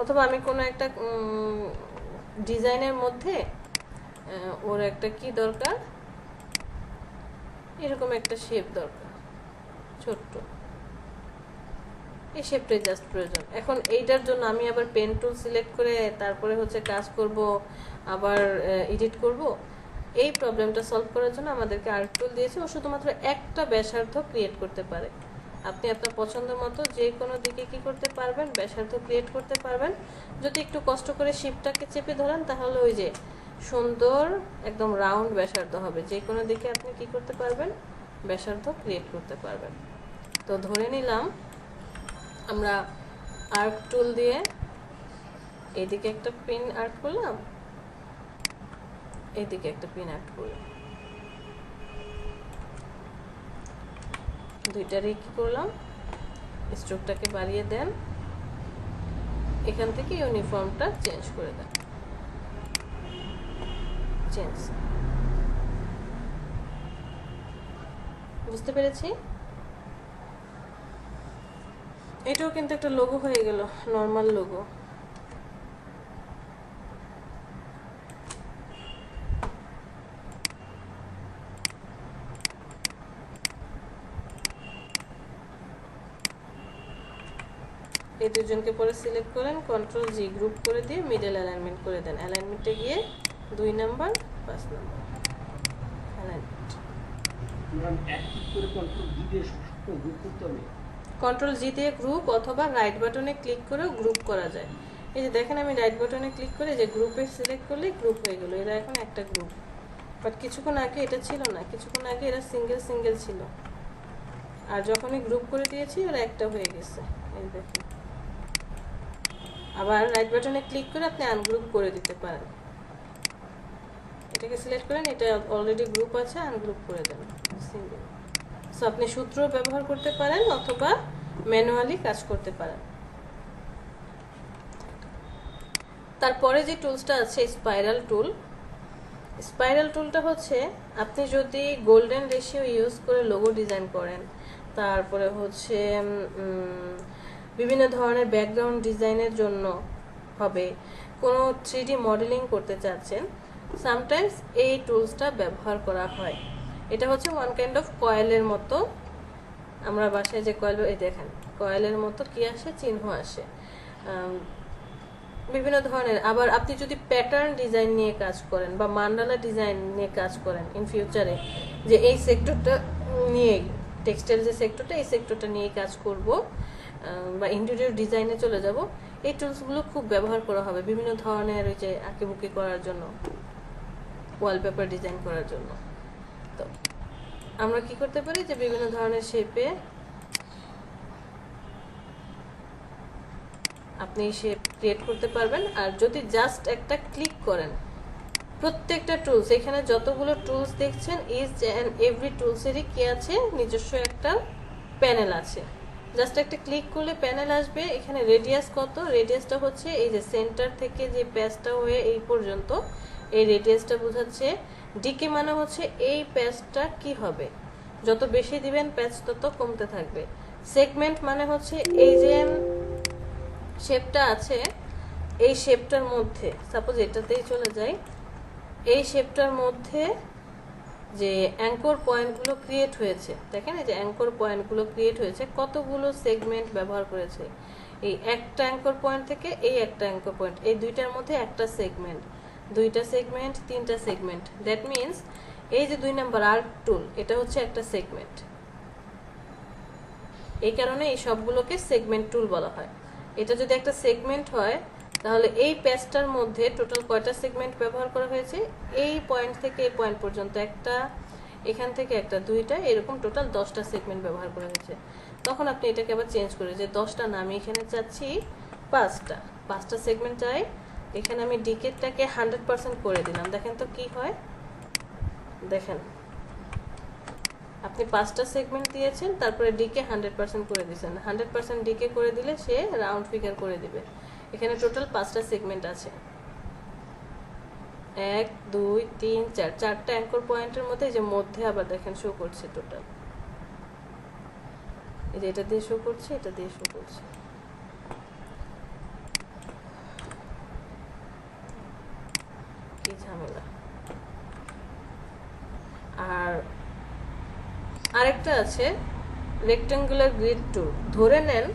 অথবা আমি কোনো একটা ডিজাইনের মধ্যে ওর একটা কি দরকার, এরকম একটা শেপ দরকার ছোট্ট, এই শেপটাই জাস্ট প্রয়োজন। এখন এইটার জন্য আমি আবার পেন টুল সিলেক্ট করে তারপরে হচ্ছে কাজ করব, আবার এডিট করব। এই প্রবলেমটা সলভ করার জন্য আমাদেরকে আর্ক টুল দিয়েছে, ও শুধুমাত্র একটা ব্যাসার্ধ ক্রিয়েট করতে পারে। আপনি আপনার পছন্দ মতো যে কোনো দিকে কি করতে পারবেন, ব্যাসার্ধ ক্রিয়েট করতে পারবেন। যদি একটু কষ্ট করে শিপটাকে চেপে ধরেন তাহলে ওই যে সুন্দর একদম রাউন্ড ব্যাসার্ধ হবে, যে কোনো দিকে আপনি কি করতে পারবেন, ব্যাসার্ধ ক্রিয়েট করতে পারবেন। তো ধরে নিলাম আমরা আর্ক টুল দিয়ে এইদিকে একটা পিন আর্ট করলাম, এইদিকে একটা পিন আর্ট করলাম, দুইটারই কি করলাম, স্ট্রোকটাকে বাড়িয়ে দেন, এখান থেকে ইউনিফর্মটা চেঞ্জ করে দেন, চেঞ্জ। বুঝতে পেরেছি? এটাও কিন্তু একটা লোগো হয়ে গেল, নর্মাল লোগো। এই দুজনকে পরে সিলেক্ট করেন, কন্ট্রোল জি গ্রুপ করে দিয়ে মিডল অ্যালাইনমেন্ট করে দেন। অ্যালাইনমেন্টে গিয়ে 2 নাম্বার 5 নাম্বার অ্যালাইনমেন্ট। ম্যাম এক ক্লিক করে কন্ট্রোল জি দিয়ে সবসময় গ্রুপ করতে হবে। কন্ট্রোল জি দিয়ে গ্রুপ অথবা রাইট বাটনে ক্লিক করেও গ্রুপ করা যায়। এই যে দেখেন আমি রাইট বাটনে ক্লিক করে যে গ্রুপে সিলেক্ট করলে গ্রুপ হয়ে গেল, এরা এখন একটা গ্রুপ। বাট কিছুক্ষণ আগে এটা ছিল না, কিছুক্ষণ আগে এরা সিঙ্গেল সিঙ্গেল ছিল, আর যখনই গ্রুপ করে দিয়েছি ওরা একটা হয়ে গেছে। এই দেখুন, আবার রাইট বাটনে ক্লিক করে আপনি আনগ্রুপ করে দিতে পারেন। এটাকে সিলেক্ট করেন, এটা অলরেডি গ্রুপ আছে, আনগ্রুপ করে দেন সিঙ্গেল। সো আপনি সূত্র ব্যবহার করতে পারেন অথবা ম্যানুয়ালি কাজ করতে পারেন। তারপরে যে টুলসটা আছে স্পাইরাল টুল। স্পাইরাল টুলটা হচ্ছে আপনি যদি গোল্ডেন রেশিও ইউজ করে লোগো ডিজাইন করেন, তারপরে হচ্ছে বিভিন্ন ধরনের ব্যাকগ্রাউন্ড ডিজাইনের জন্য হবে, কোনো 3D মডেলিং করতে চাচ্ছেন, সামটাইমস এই টুলসটা ব্যবহার করা হয়। এটা হচ্ছে ওয়ান কাইন্ড অফ কয়েলের মতো, আমরা বাসায় যে কয়েল, এই দেখেন কয়েলের মতো কি আসে, চিহ্ন আসে বিভিন্ন ধরনের। আবার আপনি যদি প্যাটার্ন ডিজাইন নিয়ে কাজ করেন বা মান্ডালা ডিজাইন নিয়ে কাজ করেন ইন ফিউচারে, যে এই সেক্টরটা নিয়ে, টেক্সটাইল যে সেক্টরটা, এই সেক্টরটা নিয়ে কাজ করব বা ইন্টেরিয়র ডিজাইনে চলে যাব, এই টুলসগুলো খুব ব্যবহার করা হবে বিভিন্ন ধরনের ওই যে আঁকিবুকি করার জন্য। ওয়ালপেপার ডিজাইন করার জন্য। তো আমরা কি করতে পারি যে বিভিন্ন ধরনের শেপে আপনি শেপ ক্রিয়েট করতে পারবেন। আর যদি জাস্ট একটা ক্লিক করেন, প্রত্যেকটা টুলস, এখানে যতগুলো টুলস দেখছেন ইচ অ্যান্ড এভরি টুলসেরই কি আছে, নিজস্ব একটা প্যানেল আছে। জাস্ট একটা ক্লিক করলে প্যানেল আসবে। এখানে রেডিয়াস কত, রেডিয়াসটা হচ্ছে এই যে সেন্টার থেকে যে প্যাচটা হয়ে এই পর্যন্ত, এই রেডিয়াসটা বোঝাচ্ছে। ডিকে মানে হচ্ছে এই প্যাচটা কি হবে, যত বেশি দিবেন প্যাচ তত কমতে থাকবে। সেগমেন্ট মানে হচ্ছে এই যে শেপটা আছে, এই শেপটার মধ্যে সাপোজ এটাতেই চলে যাই, এই শেপটার মধ্যে যে অ্যাঙ্কর পয়েন্টগুলো ক্রিয়েট হয়েছে, দেখেন এই যে অ্যাঙ্কর পয়েন্টগুলো ক্রিয়েট হয়েছে, কতগুলো সেগমেন্ট ব্যবহার করেছে। এই একটা অ্যাঙ্কর পয়েন্ট থেকে এই একটা অ্যাঙ্কর পয়েন্ট, এই দুইটার মধ্যে একটা সেগমেন্ট, দুইটা সেগমেন্ট, তিনটা সেগমেন্ট। দ্যাট মিনস এই যে 2 নাম্বার আর্ক টুল, এটা হচ্ছে একটা সেগমেন্ট। এই কারণে এই সবগুলোকে সেগমেন্ট টুল বলা হয়। এটা যদি একটা সেগমেন্ট হয়, তাহলে এই প্যাচটার মধ্যে টোটাল কয়টা সেগমেন্ট ব্যবহার করা হয়েছে, এই পয়েন্ট থেকে এই পয়েন্ট পর্যন্ত একটা, এখান থেকে একটা, দুইটা, এরকম টোটাল 10টা সেগমেন্ট ব্যবহার করা হয়েছে। তখন আপনি এটাকে আবার চেঞ্জ করে যে 10টা না, আমি এখানে চাচ্ছি 5টা সেগমেন্ট চাই। এখানে আমি ডিকেটটাকে 100% করে দিলাম। দেখেন তো কি হয়, দেখেন আপনি 5টা সেগমেন্ট দিয়েছেন, তারপরে ডিকে 100% করে দিয়েছেন। 100% ডিকে করে দিলে সে রাউন্ড ফিগার করে দিবে। এখানে টোটাল 5টা সেগমেন্ট আছে, 1 2 3 4, 4টা অ্যাঙ্কর পয়েন্টের মধ্যে যে মধ্যে আবার দেখেন শো করছে টোটাল, এই যে এটা দিয়ে শো করছে, এটা দিয়ে শো করছে। কি ঝামেলা। আর আরেকটা আছে রেক্ট্যাঙ্গুলার গ্রিড টুল। ধরে নেন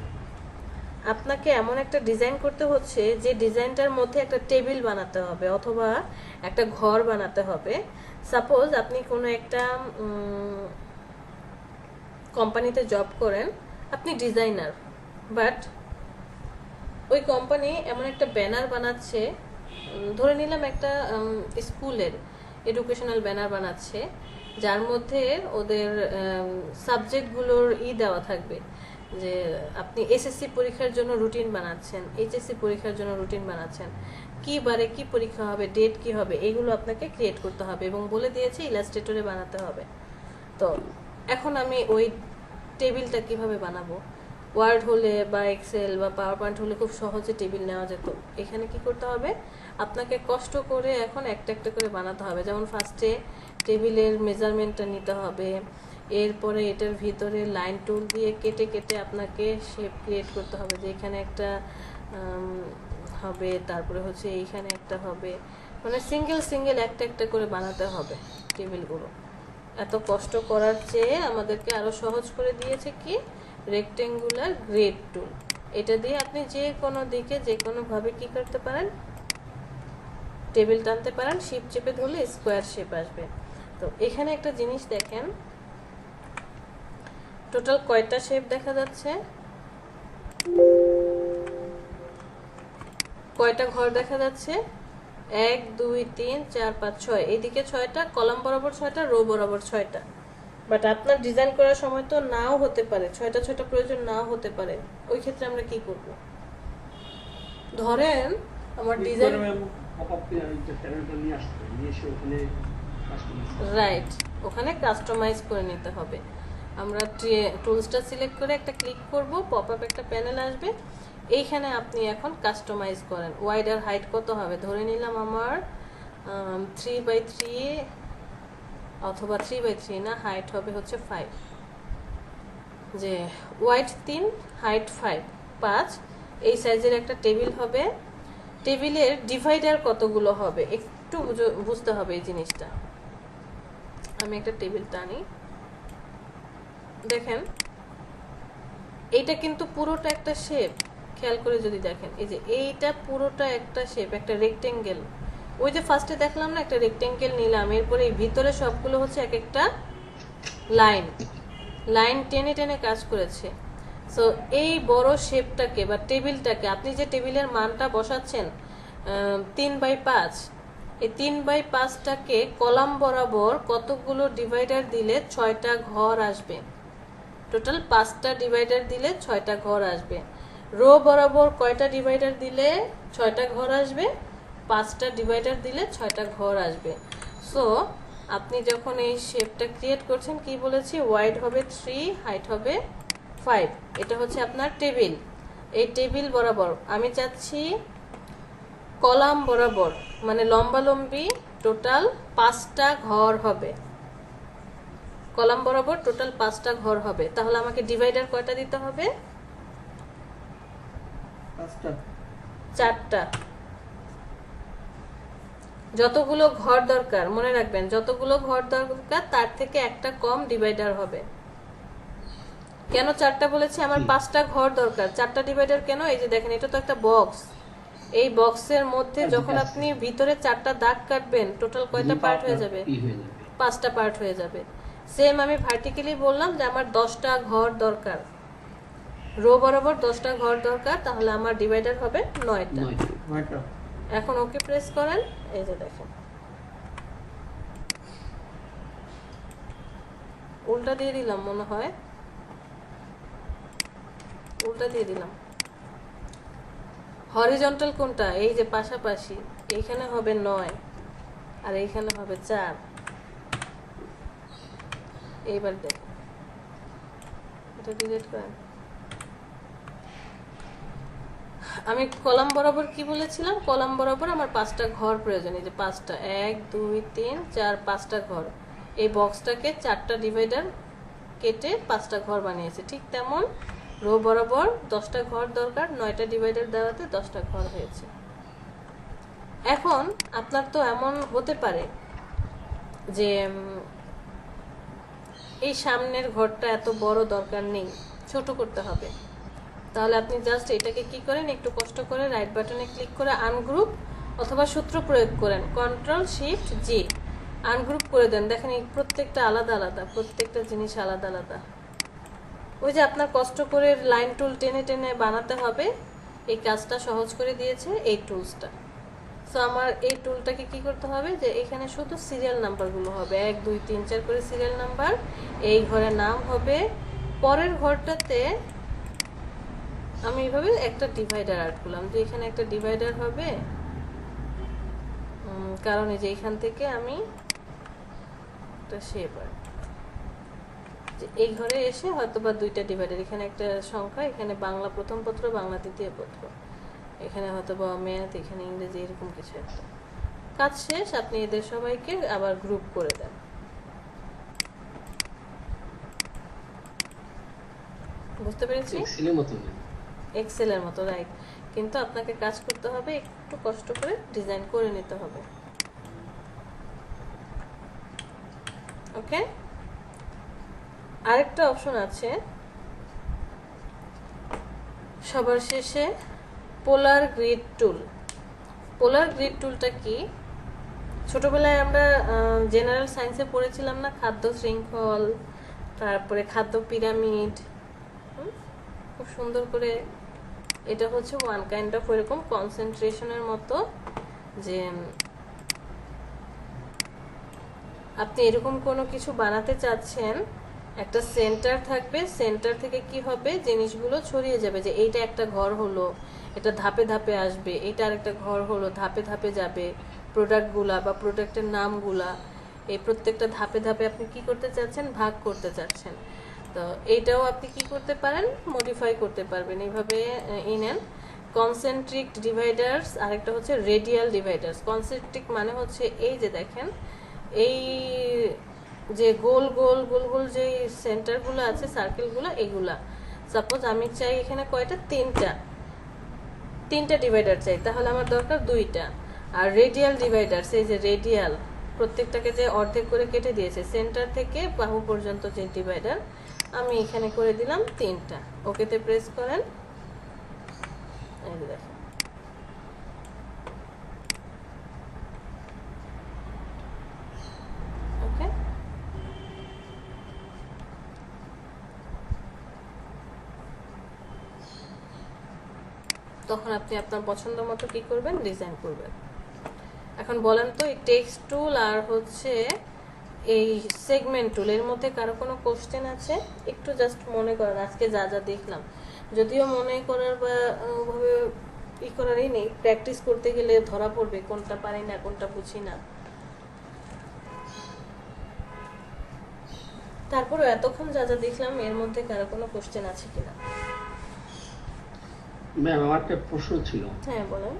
আপনাকে এমন একটা ডিজাইন করতে হচ্ছে যে ডিজাইনটার মধ্যে একটা টেবিল বানাতে হবে অথবা একটা ঘর বানাতে হবে। সাপোজ আপনি কোনো একটা কোম্পানিতে জব করেন, আপনি ডিজাইনার, বাট ওই কোম্পানি এমন একটা ব্যানার বানাচ্ছে, ধরে নিলাম একটা স্কুলের এডুকেশনাল ব্যানার বানাচ্ছে, যার মধ্যে ওদের সাবজেক্টগুলোর দেওয়া থাকবে যে আপনি এসএসসি পরীক্ষার জন্য রুটিন বানাচ্ছেন, এইচএসসি পরীক্ষার জন্য রুটিন বানাচ্ছেন, কি বারে কি পরীক্ষা হবে, ডেট কি হবে, এগুলো আপনাকে ক্রিয়েট করতে হবে এবং বলে দিয়েছে ইলাস্ট্রেটরে বানাতে হবে। তো এখন আমি ওই টেবিলটা কিভাবে বানাবো? ওয়ার্ড হলে বা এক্সেল বা পাওয়ার পয়েন্ট হলে খুব সহজে টেবিল নেওয়া যেত। এখানে কি করতে হবে, আপনাকে কষ্ট করে এখন একটা একটা করে বানাতে হবে। যেমন ফার্স্টে টেবিলের মেজারমেন্টটা নিতে হবে, এরপরে এটার ভিতরে লাইন টুল দিয়ে কেটে কেটে আপনাকে শেপ ক্রিয়েট করতে হবে, যে এখানে একটা হবে, তারপরে হচ্ছে এইখানে একটা হবে, মানে সিঙ্গেল একটা একটা করে বানাতে হবে টেবিলগুলো। এত কষ্ট করার চেয়ে আমাদেরকে আরো সহজ করে দিয়েছে কি, রেক্টেঙ্গুলার গ্রিড টুল। এটা দিয়ে আপনি যে কোনো দিকে যে কোনো ভাবে কি করতে পারেন, টেবিল টানতে পারেন, শিপ চেপে ধরলে স্কোয়ার শেপ আসবে। তো এখানে একটা জিনিস দেখেন, টোটাল কয়টা শেপ দেখা যাচ্ছে, কয়টা ঘর দেখা যাচ্ছে, 1 2 3 4 5 6, এইদিকে 6টা, কলাম বরাবর 6টা, রো বরাবর 6টা। বাট আপনার ডিজাইন করার সময় তো নাও হতে পারে, 6টা প্রয়োজন নাও হতে পারে। ওই ক্ষেত্রে আমরা কি করব? ধরেন আমার ডিজাইন রাইট, ওখানে কাস্টমাইজ করে নিতে হবে। আমরা টুলসটা সিলেক্ট করে একটা ক্লিক করব, পপ আপ একটা প্যানেল আসবে, এইখানে আপনি এখন কাস্টমাইজ করেন। ওয়াইড আর হাইট কত হবে, ধরে নিলাম আমার 3x3 অথবা 3x3 না, হাইট হবে হচ্ছে 5, যে ওয়াইড 3 হাইট 5, এই সাইজের একটা টেবিল হবে। টেবিলের ডিভাইডার কতগুলো হবে একটু বুঝতে হবে এই জিনিসটা। আমি একটা টেবিল টানি, দেখেন এইটা কিন্তু পুরোটা একটা শেপ, খেয়াল করে যদি দেখেন, এই যে এইটা পুরোটা একটা শেপ, একটা রেক্টেঙ্গেল। ওই যে ফার্স্টে দেখলাম না, একটা রেক্টেঙ্গেল নিলাম, এরপরে এই ভিতরে সবগুলো হচ্ছে এক একটা লাইন টেনে টেনে কাজ করেছে। সো এই বড় শেপটাকে বা টেবিলটাকে, আপনি যে টেবিলের মানটা বসাচ্ছেন 3x5, এই 3/5টাকে কলাম বরাবর কতগুলো ডিভাইডার দিলে 6টা ঘর আসবে? টোটাল 5টা ডিভাইডার দিলে 6টা ঘর আসবে। রো বরাবর কয়টা ডিভাইডার দিলে 6টা ঘর আসবে? 5টা ডিভাইডার দিলে 6টা ঘর আসবে। সো আপনি যখন এই শেপটা ক্রিয়েট করছেন, কি বলেছি, ওয়াইড হবে 3, হাইট হবে 5। এটা হচ্ছে আপনার টেবিল। এই টেবিল বরাবর আমি চাচ্ছি কলাম বরাবর, মানে লম্বালম্বি টোটাল 5টা ঘর হবে। কলাম বরাবর টোটাল 5টা ঘর হবে। তাহলে আমাকে ডিভাইডার কয়টা দিতে হবে? 4টা। যতগুলো ঘর দরকার, মনে রাখবেন, যতগুলো ঘর দরকার তার থেকে একটা কম ডিভাইডার হবে। কেন 4টা বলেছি? আমার 5টা ঘর দরকার। 4টা ডিভাইডার কেন? এই যে দেখেন, এটা তো একটা বক্স। এই বক্সের মধ্যে যখন আপনি ভিতরে 4টা দাগ কাটবেন, টোটাল কয়টা পার্ট হয়ে যাবে? 5টা পার্ট হয়ে যাবে। সেম আমি ভার্টিক্যালি বললাম যে আমার 10টা ঘর দরকার, রো বরাবর 10টা ঘর দরকার, তাহলে আমার ডিভাইডার হবে 9টা। এখন ওকে প্রেস করেন। এই যে দেখেন, উল্টা দিয়ে দিলাম মনে হয়, উল্টা দিয়ে দিলাম। হরিজন্টাল কোনটা? এই যে পাশাপাশি, এইখানে হবে 9 আর এইখানে হবে 4। এইবার দেখেন, এটা ডিলিট করেন। আমি কলাম বরাবর কি বলেছিলাম? কলাম বরাবর আমার 5টা ঘর প্রয়োজন। এই যে 5টা, 1 2 3 4, 5টা ঘর। এই বক্সটাকে 4টা ডিভাইডার কেটে 5টা ঘর বানিয়েছে। ঠিক তেমন রো বরাবর 10টা ঘর দরকার, 9টা ডিভাইডার দেওয়াতে 10টা ঘর হয়েছে। এখন আপনার তো এমন হতে পারে যে এই সামনের ঘরটা এত বড় দরকার নেই, ছোট করতে হবে। তাহলে আপনি জাস্ট এটাকে কি করেন, একটু কষ্ট করে রাইট বাটনে ক্লিক করে আনগ্রুপ অথবা সূত্র প্রয়োগ করেন, Ctrl+Shift+G, আনগ্রুপ করে দেন। দেখেন এই প্রত্যেকটা আলাদা আলাদা, প্রত্যেকটা জিনিস আলাদা আলাদা। ওই যে আপনার কষ্ট করে লাইন টুল টেনে টেনে বানাতে হবে, এই কাজটা সহজ করে দিয়েছে এই টুলসটা। সো আমার এই টুলটাকে কি করতে হবে, যে এখানে শুধু সিরিয়াল নাম্বারগুলো হবে, 1 2 3 4 করে সিরিয়াল নাম্বার। এই ঘরের নাম হবে, পরের ঘরটাতে আমি এইভাবে একটা ডিভাইডার অ্যাড করলাম, যে এখানে একটা ডিভাইডার হবে, কারণ এই যে এখান থেকে আমি একটা শেপ এই ঘরে এসে হয়তো বা 2টা ডিভাইডার, এখানে একটা সংখ্যা, এখানে বাংলা প্রথম পত্র, বাংলা দ্বিতীয় পত্র, এখানে হয়তো বা ম্যাথ, এখানে ইংরেজি, এরকম কিছু একটা। কাজ শেষ। আপনি এদের সবাইকে আবার গ্রুপ করে দেন। বুঝতে পেরেছি? এক্সেলের মতো, রাইট। কিন্তু আপনাকে কাজ করতে হবে, একটু কষ্ট করে ডিজাইন করে নিতে হবে। ওকে, আরেকটা অপশন আছে সবার শেষে, পোলার গ্রিড টুল। পোলার গ্রিড টুলটা কি? ছোটবেলায় আমরা জেনারেল সায়েন্সে পড়েছিলাম না, খাদ্য শৃঙ্খল, তারপরে খাদ্য পিরামিড, খুব সুন্দর করে। এটা হচ্ছে ওয়ান কাইন্ড অফ এরকম কনসেন্ট্রেশনের মতো, যে আপনি এরকম কোনো কিছু বানাতে চাচ্ছেন, একটা সেন্টার থাকবে, সেন্টার থেকে কি হবে, জিনিসগুলো ছড়িয়ে যাবে, যে এইটা একটা ঘর হলো, এটা ধাপে ধাপে আসবে, এইটা আরেকটা ঘর হলো, ধাপে ধাপে যাবে। প্রোডাক্টগুলা বা প্রোডাক্টের নামগুলা, এই প্রত্যেকটা ধাপে ধাপে আপনি কি করতে চাচ্ছেন, ভাগ করতে চাচ্ছেন। তো এইটাও আপনি কি করতে পারেন, মডিফাই করতে পারবেন এইভাবে। ইনেন কনসেন্ট্রিক ডিভাইডার্স, আরেকটা হচ্ছে রেডিয়াল ডিভাইডার্স। কনসেন্ট্রিক মানে হচ্ছে এই যে দেখেন, এই যে গোল গোল গোল গোল যে সেন্টারগুলো আছে, সার্কেলগুলো, এগুলা সাপোজ আমি চাই এখানে কয়টা, 3টা ডিভাইডার চাই, তাহলে আমার দরকার 2টা। আর রেডিয়াল ডিভাইডার্স, এই যে রেডিয়াল, প্রত্যেকটাকে যে অর্ধেক করে কেটে দিয়েছে, সেন্টার থেকে বাহু পর্যন্ত যে ডিভাইডার, আমি এখানে করে দিলাম 3টা। ওকেতে প্রেস করেন। এই যে দেখেন, ওকে। তখন আপনি আপনার পছন্দ মতো কি করবেন, ডিজাইন করবেন। এখন এখন বলেন তো এই টেক্সট টুল আর হচ্ছে এই সেগমেন্ট টুল এর মধ্যে কারো কোনো কোশ্চেন আছে? একটু জাস্ট মনে করেন আজকে যা যা দেখলাম, যদিও মনে করার বা ওভাবে করারই নেই, প্র্যাকটিস করতে গেলে ধরা পড়বে কোনটা পারি না কোনটা বুঝি না। তারপরে এতক্ষণ যা যা দেখলাম এর মধ্যে কারো কোনো কোশ্চেন আছে কিনা? ম্যাম আমার একটা প্রশ্ন ছিল। হ্যাঁ বলেন।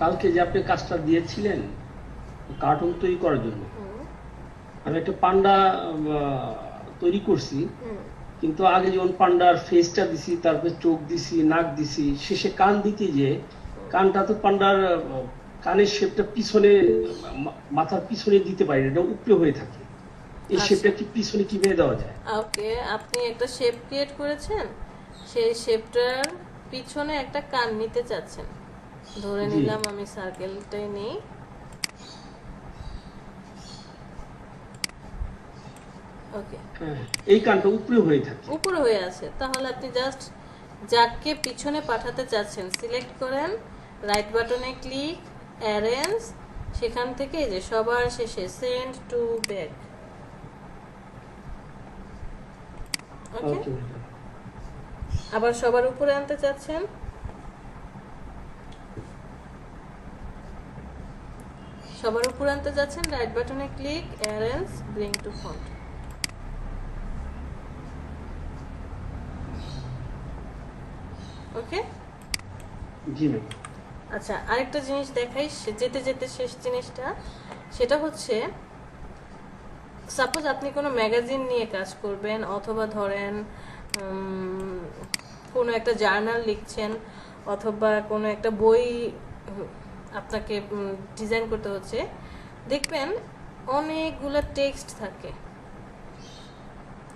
কালকে যে আপনি কাজটা দিয়েছিলেন কার্টুন তৈরি করার জন্য, আমি একটা পান্ডা তৈরি করছি, কিন্তু আগে যেমন পান্ডার ফেসটা দিছি, তারপরে চোখ দিছি, নাক দিছি, শেষে কান দিতে যে কানটা তো পান্ডার কানের শেপটা পিছনে, মাথার পিছনে দিতে পারি না, এটা উপরে হয়ে থাকে। এই শেপটা কি পিছনে কিভাবে দেওয়া যায়? ওকে, আপনি একটা শেপ ক্রিয়েট করেছেন, সেই শেপটার পিছনে একটা কান নিতে চাচ্ছেন। ধরে নিলাম আমি সার্কেলটাই নেই, ওকে, এই কানটা উপরে হয়ে থাকে। উপরে হয়ে আছে, তাহলে আপনি জাস্ট যাকে পিছনে পাঠাতে চাচ্ছেন সিলেক্ট করেন, রাইট বাটনে ক্লিক, অ্যারেঞ্জ, সেখান থেকে এই যে সবার শেষে সেন্ড টু ব্যাক। ওকে, ওকে, আবার সবার উপরে আনতে চাচ্ছেন, সবার উপরে আনতে যাচ্ছেন, রাইট বাটনে click, arrange, bring to font. Okay, G ma'am. আচ্ছা আরেকটা জিনিস দেখাই যেতে যেতে, শেষ জিনিসটা, সেটা হচ্ছে সাপোজ আপনি কোনো ম্যাগাজিন নিয়ে কাজ করবেন, অথবা ধরেন কোনো একটা জার্নাল লিখছেন, অথবা কোনো একটা বই আপনাকে ডিজাইন করতে হচ্ছে, দেখবেন অনেকগুলো টেক্সট থাকে।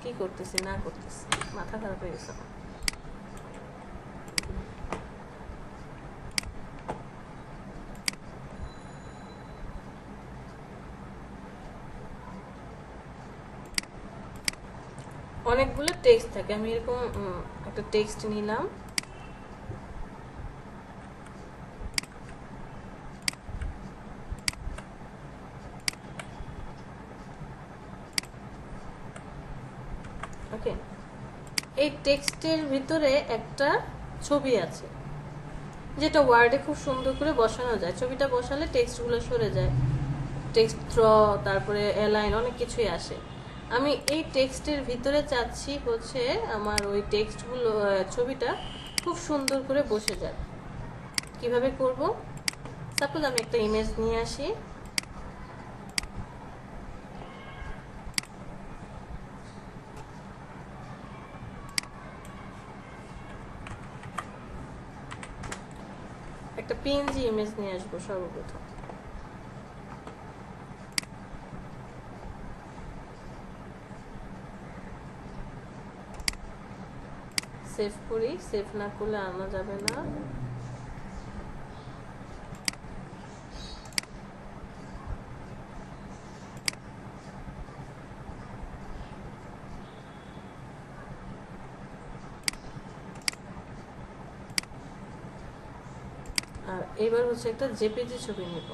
কি করতেছি না করতেছি, মাথা খারাপ হয়ে গেছে আমার। অনেকগুলো টেক্সট থাকে, আমি এরকম একটা টেক্সট নিলাম, ওকে, এই টেক্সটের ভিতরে একটা ছবি আছে যেটা ওয়ার্ডে খুব সুন্দর করে বসানো যায়। ছবিটা বসালে টেক্সটগুলো সরে যায়, টেক্সট থ্র, তারপরে অ্যালাইন, অনেক কিছুই আসে। আমি এই টেক্সটের ভিতরে চাচ্ছি হচ্ছে আমার ওই টেক্সটগুলো, ছবিটা খুব সুন্দর করে বসে যায়। কিভাবে করব? সাপোজ আমি একটা ইমেজ নিয়ে আসি, একটা পিএনজি ইমেজ নিয়ে আসবো সর্বপ্রথম। সেভ করি, সেভ না করলে আনা যাবে না। আর এবার হচ্ছে একটা জেপিজি ছবি নিব।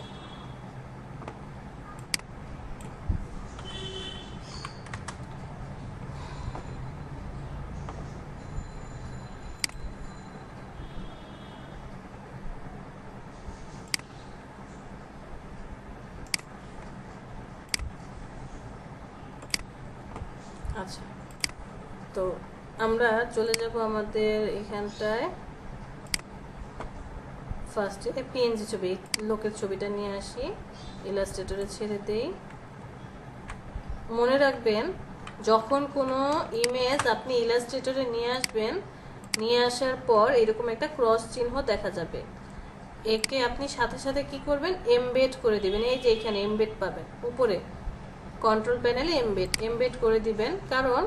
আচ্ছা, তো আমরা চলে যাব আমাদের এখানটায়, ফার্স্টে পিএনজি ছবি, লোকের ছবিটা নিয়ে আসি, ইলাস্ট্রেটরে ছেড়ে দেই। মনে রাখবেন যখন কোনো ইমেজ আপনি ইলাস্ট্রেটরে নিয়ে আসবেন, নিয়ে আসার পর এরকম একটা ক্রস চিহ্ন দেখা যাবে, একে আপনি সাথে সাথে কি করবেন, এমবেড করে দিবেন। এই যে এখানে এমবেড পাবেন, উপরে কন্ট্রোল প্যানেলে এমবেড করে দিবেন। কারণ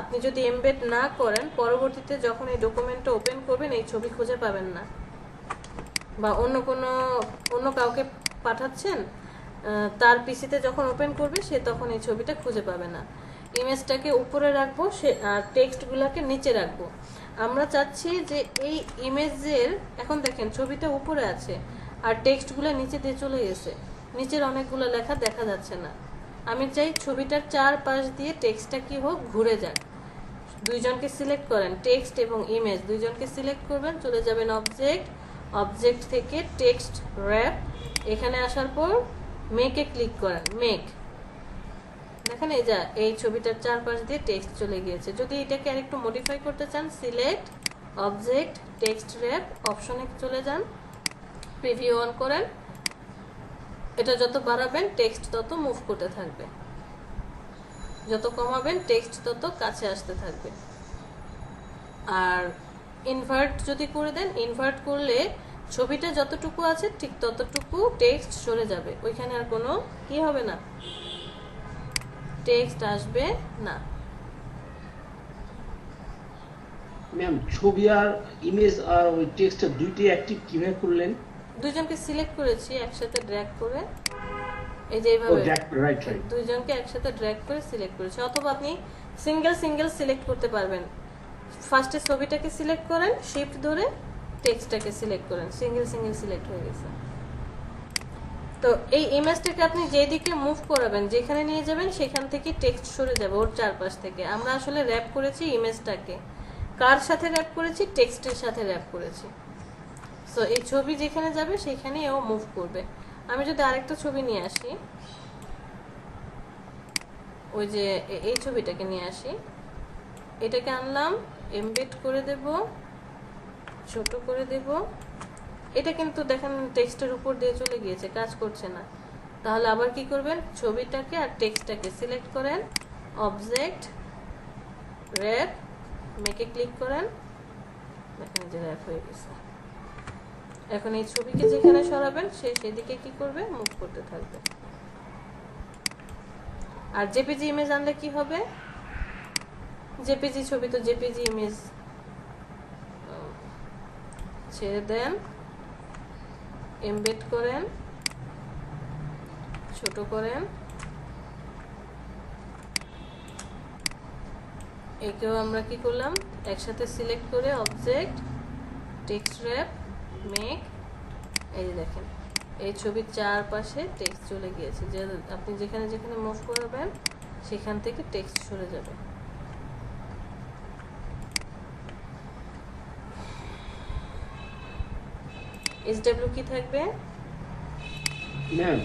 আপনি যদি এমবেড না করেন, পরবর্তীতে যখন এই ডকুমেন্টটা ওপেন করবেন এই ছবি খুঁজে পাবেন না, বা অন্য কাউকে পাঠাচ্ছেন, তার পিসিতে যখন ওপেন করবে সে তখন এই ছবিটা খুঁজে পাবে না। ইমেজটাকে উপরে রাখবো, আর টেক্সটগুলোকে নিচে রাখবো। আমরা চাচ্ছি যে এই ইমেজের, এখন দেখেন ছবিটা উপরে আছে, আর টেক্সটগুলো নিচে দিয়ে চলে গেছে, নিচের অনেকগুলো লেখা দেখা যাচ্ছে না। আমি চাই ছবিটার চারপাশ দিয়ে টেক্সটটা কি হোক, ঘুরে যাক। দুইজনকে সিলেক্ট করেন, টেক্সট এবং ইমেজ দুইজনকে সিলেক্ট করবেন, চলে যাবেন অবজেক্ট, অবজেক্ট থেকে টেক্সট র্যাপ, এখানে আসার পর মেকে ক্লিক করেন, মেক। দেখেন এই যা এই ছবিটার চারপাশ দিয়ে টেক্সট চলে গিয়েছে। যদি এটাকে আরেকটু মডিফাই করতে চান, সিলেক্ট, অবজেক্ট, টেক্সট র্যাপ, অপশনে চলে যান, প্রিভিউ অন করেন। এটা যত বাড়াবেন টেক্সট তত মুভ করতে থাকবে, যত কমাবেন টেক্সট তত কাছে আসতে থাকবে। আর ইনভার্ট যদি করে দেন, ইনভার্ট করলে ছবিটা যতটুকু আছে ঠিক ততটুকু টেক্সট সরে যাবে, ওইখানে আর কোনো কি হবে না, টেক্সট আসবে না। ম্যাম ছবি আর ইমেজ আর ওই টেক্সটটা দুইটাই অ্যাক্টিভ কিভাবে করলেন? দুইজনকে সিলেক্ট করেছি, একসাথে ড্র্যাগ করে, এই যে ও এইভাবে রাইট রাইট। দুইজনকে একসাথে ড্র্যাগ করে সিলেক্ট করেছি। অথবা আপনি সিঙ্গেল সিঙ্গেল সিলেক্ট করতে পারবেন। ফার্স্টে ছবিটাকে সিলেক্ট করেন, শিফট ধরে টেক্সটটাকে সিলেক্ট করেন, সিঙ্গেল সিঙ্গেল সিলেক্ট হয়ে গেছে। তো এই ইমেজটাকে আপনি যেদিকে মুভ করাবেন, যেখানে নিয়ে যাবেন সেখান থেকে টেক্সট সরে যাবে ওর চারপাশ থেকে। আমরা আসলে র্যাপ করেছি ইমেজটাকে, কার সাথে র্যাপ করেছি, টেক্সটের সাথে র্যাপ করেছি। সো এই ছবি যেখানে যাবে সেখানে ও মুভ করবে। আমি যদি আরেকটা ছবি নিয়ে আসি, ওই যে এই ছবিটাকে নিয়ে আসি, এটাকে আনলাম, এমবেড করে দেব, ছোট করে দেব। এটা কিন্তু দেখেন টেক্সটের উপর দিয়ে চলে গিয়েছে, কাজ করছে না। তাহলে আবার কি করবেন, ছবিটাকে আর টেক্সটটাকে সিলেক্ট করেন, অবজেক্ট, র্যাপ, মেকে ক্লিক করেন, দেখেন যে র্যাপ হয়ে গেছে। এখন এই ছবিকে যেখানে সরাবেন সে সেদিকে কি করবে, মুভ করতে থাকবে। আর জেপিজি ইমেজ আনলে কি হবে, জেপিজি ছবি তো জেপিজি ইমেজ, ছেড়ে দেন, এমবেড করেন, ছোট করেন, একেও আমরা কি করলাম, একসাথে সিলেক্ট করে অবজেক্ট, টেক্সট র্যাপ, মেক। এই যে দেখেন এই ছবির চারপাশে টেক্সট চলে গিয়েছে, যে আপনি যেখানে যেখানে মুভ করবেন সেখান থেকে টেক্সট সরে যাবে। SW কি থাকবে ম্যাম